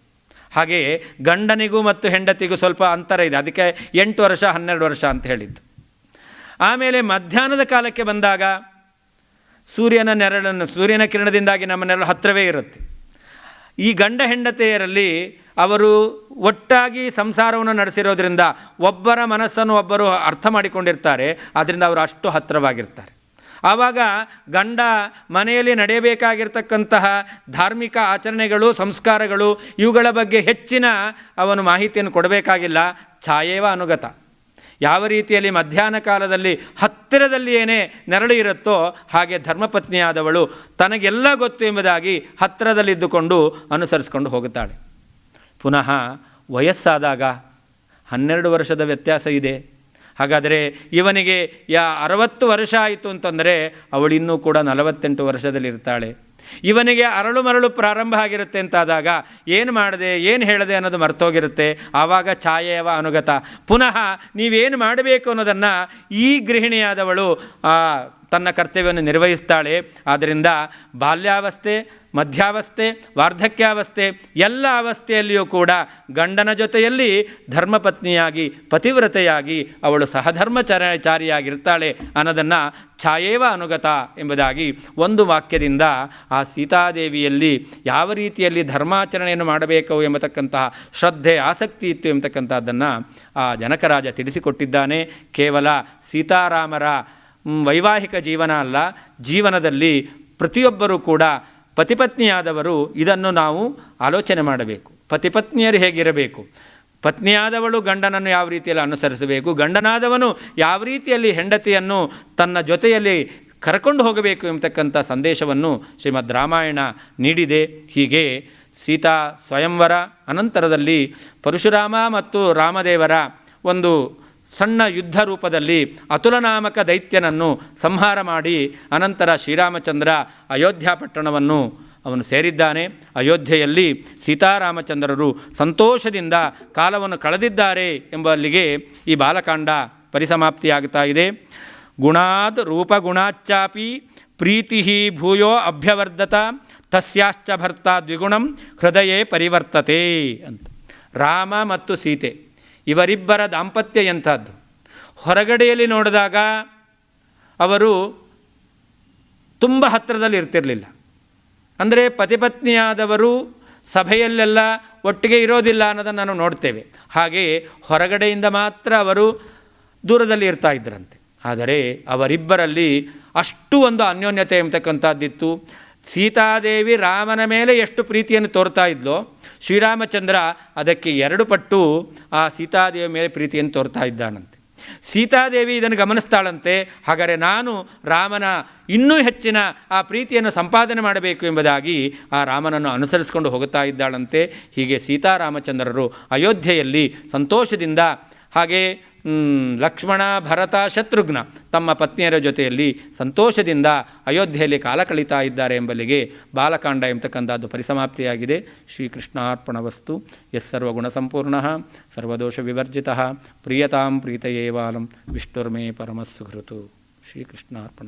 ಹಾಗೆಯೇ ಗಂಡನಿಗೂ ಮತ್ತು ಹೆಂಡತಿಗೂ ಸ್ವಲ್ಪ ಅಂತರ ಇದೆ, ಅದಕ್ಕೆ 8 ವರ್ಷ 12 ವರ್ಷ ಅಂತ ಹೇಳಿದ್ದು. ಆಮೇಲೆ ಮಧ್ಯಾಹ್ನದ ಕಾಲಕ್ಕೆ ಬಂದಾಗ ಸೂರ್ಯನ ಕಿರಣದಿಂದಾಗಿ ನಮ್ಮ ನೆರಳು ಹತ್ತಿರವೇ ಇರುತ್ತೆ. ಈ ಗಂಡ ಹೆಂಡತಿಯರಲ್ಲಿ ಅವರು ಒಟ್ಟಾಗಿ ಸಂಸಾರವನ್ನು ನಡೆಸಿರೋದ್ರಿಂದ ಒಬ್ಬರ ಮನಸ್ಸನ್ನು ಒಬ್ಬರು ಅರ್ಥ ಮಾಡಿಕೊಂಡಿರ್ತಾರೆ, ಆದ್ದರಿಂದ ಅವರು ಅಷ್ಟು ಹತ್ತಿರವಾಗಿರ್ತಾರೆ. ಆವಾಗ ಗಂಡ ಮನೆಯಲ್ಲಿ ನಡೆಯಬೇಕಾಗಿರ್ತಕ್ಕಂತಹ ಧಾರ್ಮಿಕ ಆಚರಣೆಗಳು, ಸಂಸ್ಕಾರಗಳು ಇವುಗಳ ಬಗ್ಗೆ ಹೆಚ್ಚಿನ ಅವನು ಮಾಹಿತಿಯನ್ನು ಕೊಡಬೇಕಾಗಿಲ್ಲ. ಛಾಯೇವ ಅನುಗತ. ಯಾವ ರೀತಿಯಲ್ಲಿ ಮಧ್ಯಾಹ್ನ ಕಾಲದಲ್ಲಿ ಹತ್ತಿರದಲ್ಲಿ ಏನೇ ನೆರಳು ಇರುತ್ತೋ ಹಾಗೆ ಧರ್ಮಪತ್ನಿಯಾದವಳು ತನಗೆಲ್ಲ ಗೊತ್ತು ಎಂಬುದಾಗಿ ಹತ್ತಿರದಲ್ಲಿದ್ದುಕೊಂಡು ಅನುಸರಿಸ್ಕೊಂಡು ಹೋಗುತ್ತಾಳೆ. ಪುನಃ ವಯಸ್ಸಾದಾಗ 12 ವರ್ಷದ ವ್ಯತ್ಯಾಸ ಇದೆ. ಹಾಗಾದರೆ ಇವನಿಗೆ 60 ವರ್ಷ ಆಯಿತು ಅಂತಂದರೆ ಅವಳಿನ್ನೂ ಕೂಡ 48 ವರ್ಷದಲ್ಲಿರ್ತಾಳೆ. ಇವನಿಗೆ ಅರಳು ಮರಳು ಪ್ರಾರಂಭ ಆಗಿರುತ್ತೆ ಅಂತಾದಾಗ ಏನು ಮಾಡಿದೆ ಏನು ಹೇಳಿದೆ ಅನ್ನೋದು ಮರ್ತೋಗಿರುತ್ತೆ. ಆವಾಗ ಛಾಯೇವ ಅನುಗತ. ಪುನಃ ನೀವೇನು ಮಾಡಬೇಕು ಅನ್ನೋದನ್ನು ಈ ಗೃಹಿಣಿಯಾದವಳು ತನ್ನ ಕರ್ತವ್ಯವನ್ನು ನಿರ್ವಹಿಸ್ತಾಳೆ. ಆದ್ದರಿಂದ ಬಾಲ್ಯಾವಸ್ಥೆ, ಮಧ್ಯಾವಸ್ಥೆ, ವಾರ್ಧಕ್ಯಾವಸ್ಥೆ ಎಲ್ಲ ಅವಸ್ಥೆಯಲ್ಲಿಯೂ ಕೂಡ ಗಂಡನ ಜೊತೆಯಲ್ಲಿ ಧರ್ಮಪತ್ನಿಯಾಗಿ ಪತಿವ್ರತೆಯಾಗಿ ಅವಳು ಸಹಧರ್ಮಚಾರಿಯಾಗಿರ್ತಾಳೆ ಅನ್ನೋದನ್ನು ಛಾಯೇವ ಅನುಗತ ಎಂಬುದಾಗಿ ಒಂದು ವಾಕ್ಯದಿಂದ ಆ ಸೀತಾದೇವಿಯಲ್ಲಿ ಯಾವ ರೀತಿಯಲ್ಲಿ ಧರ್ಮಾಚರಣೆಯನ್ನು ಮಾಡಬೇಕು ಎಂಬತಕ್ಕಂತಹ ಶ್ರದ್ಧೆ ಆಸಕ್ತಿ ಇತ್ತು ಎಂಬತಕ್ಕಂಥದ್ದನ್ನು ಆ ಜನಕರಾಜ ತಿಳಿಸಿಕೊಟ್ಟಿದ್ದಾನೆ. ಕೇವಲ ಸೀತಾರಾಮರ ವೈವಾಹಿಕ ಜೀವನ ಅಲ್ಲ, ಜೀವನದಲ್ಲಿ ಪ್ರತಿಯೊಬ್ಬರೂ ಕೂಡ ಪತಿಪತ್ನಿಯಾದವರು ಇದನ್ನು ನಾವು ಆಲೋಚನೆ ಮಾಡಬೇಕು. ಪತಿಪತ್ನಿಯರು ಹೇಗಿರಬೇಕು, ಪತ್ನಿಯಾದವಳು ಗಂಡನನ್ನು ಯಾವ ರೀತಿಯಲ್ಲಿ ಅನುಸರಿಸಬೇಕು, ಗಂಡನಾದವನು ಯಾವ ರೀತಿಯಲ್ಲಿ ಹೆಂಡತಿಯನ್ನು ತನ್ನ ಜೊತೆಯಲ್ಲಿ ಕರ್ಕೊಂಡು ಹೋಗಬೇಕು ಎಂಬತಕ್ಕಂಥ ಸಂದೇಶವನ್ನು ಶ್ರೀಮದ್ ರಾಮಾಯಣ ನೀಡಿದೆ. ಹೀಗೆ ಸೀತಾ ಸ್ವಯಂವರ ಅನಂತರದಲ್ಲಿ ಪರಶುರಾಮ ಮತ್ತು ರಾಮದೇವರ ಒಂದು ಸಣ್ಣ ಯುದ್ಧ ರೂಪದಲ್ಲಿ ಅತುಲನಾಮಕ ದೈತ್ಯನನ್ನು ಸಂಹಾರ ಮಾಡಿ ಅನಂತರ ಶ್ರೀರಾಮಚಂದ್ರ ಅಯೋಧ್ಯ ಪಟ್ಟಣವನ್ನು ಅವನು ಸೇರಿದ್ದಾನೆ. ಅಯೋಧ್ಯೆಯಲ್ಲಿ ಸೀತಾರಾಮಚಂದ್ರರು ಸಂತೋಷದಿಂದ ಕಾಲವನ್ನು ಕಳೆದಿದ್ದಾರೆ ಎಂಬಲ್ಲಿಗೆ ಈ ಬಾಲಕಾಂಡ ಪರಿಸಮಾಪ್ತಿಯಾಗುತ್ತಾ ಇದೆ. ಗುಣಾದ್ ರೂಪಗುಣಾಚ್ಚಾಪಿ ಪ್ರೀತಿ ಭೂಯೋ ಅಭ್ಯವರ್ಧತ ತಸ್ಯಾಶ್ಚ ಭರ್ತ ದ್ವಿಗುಣಂ ಹೃದಯೇ ಪರಿವರ್ತತೆ ಅಂತ. ರಾಮ ಮತ್ತು ಸೀತೆ ಇವರಿಬ್ಬರ ದಾಂಪತ್ಯ ಎಂಥದ್ದು. ಹೊರಗಡೆಯಲ್ಲಿ ನೋಡಿದಾಗ ಅವರು ತುಂಬ ಹತ್ತಿರದಲ್ಲಿ ಇರ್ತಿರಲಿಲ್ಲ. ಅಂದರೆ ಪತಿಪತ್ನಿಯಾದವರು ಸಭೆಯಲ್ಲೆಲ್ಲ ಒಟ್ಟಿಗೆ ಇರೋದಿಲ್ಲ ಅನ್ನೋದನ್ನು ನಾವು ನೋಡ್ತೇವೆ. ಹಾಗೆಯೇ ಹೊರಗಡೆಯಿಂದ ಮಾತ್ರ ಅವರು ದೂರದಲ್ಲಿ ಇರ್ತಾ ಇದ್ದರಂತೆ. ಆದರೆ ಅವರಿಬ್ಬರಲ್ಲಿ ಅಷ್ಟು ಒಂದು ಅನ್ಯೋನ್ಯತೆ ಎಂಬತಕ್ಕಂಥದ್ದಿತ್ತು. ಸೀತಾದೇವಿ ರಾಮನ ಮೇಲೆ ಎಷ್ಟು ಪ್ರೀತಿಯನ್ನು ತೋರ್ತಾ ಇದ್ಲೋ, ಶ್ರೀರಾಮಚಂದ್ರ ಅದಕ್ಕೆ 2 ಪಟ್ಟು ಆ ಸೀತಾದೇವಿ ಮೇಲೆ ಪ್ರೀತಿಯನ್ನು ತೋರ್ತಾ ಇದ್ದಾನಂತೆ. ಸೀತಾದೇವಿ ಇದನ್ನು ಗಮನಿಸ್ತಾಳಂತೆ. ಹಾಗಾದರೆ ನಾನು ರಾಮನ ಇನ್ನೂ ಹೆಚ್ಚಿನ ಆ ಪ್ರೀತಿಯನ್ನು ಸಂಪಾದನೆ ಮಾಡಬೇಕು ಎಂಬುದಾಗಿ ಆ ರಾಮನನ್ನು ಅನುಸರಿಸಿಕೊಂಡು ಹೋಗುತ್ತಾ ಇದ್ದಾಳಂತೆ. ಹೀಗೆ ಸೀತಾರಾಮಚಂದ್ರರು ಅಯೋಧ್ಯೆಯಲ್ಲಿ ಸಂತೋಷದಿಂದ, ಹಾಗೆ ಲಕ್ಷ್ಮಣ, ಭರತ, ಶತ್ರುಘ್ನ ತಮ್ಮ ಪತ್ನಿಯರ ಜೊತೆಯಲ್ಲಿ ಸಂತೋಷದಿಂದ ಅಯೋಧ್ಯೆಯಲ್ಲಿ ಕಾಲ ಕಳೀತಾ ಇದ್ದಾರೆ ಎಂಬಲ್ಲಿಗೆ ಬಾಲಕಾಂಡ ಎಂಬತಕ್ಕಂಥದ್ದು ಪರಿಸಮಾಪ್ತಿಯಾಗಿದೆ. ಶ್ರೀಕೃಷ್ಣಾರ್ಪಣವಸ್ತು. ಯಸ್ಸರ್ವಗುಣಸಂಪೂರ್ಣಃ ಸರ್ವದೋಷ ವಿವರ್ಜಿತಃ ಪ್ರಿಯತಾಂ ಪ್ರೀತಯೇವಾಲಂ ವಿಷ್ಣುರ್ಮೇ ಪರಮಸ್ಸುಹೃತು. ಶ್ರೀಕೃಷ್ಣಾರ್ಪಣ.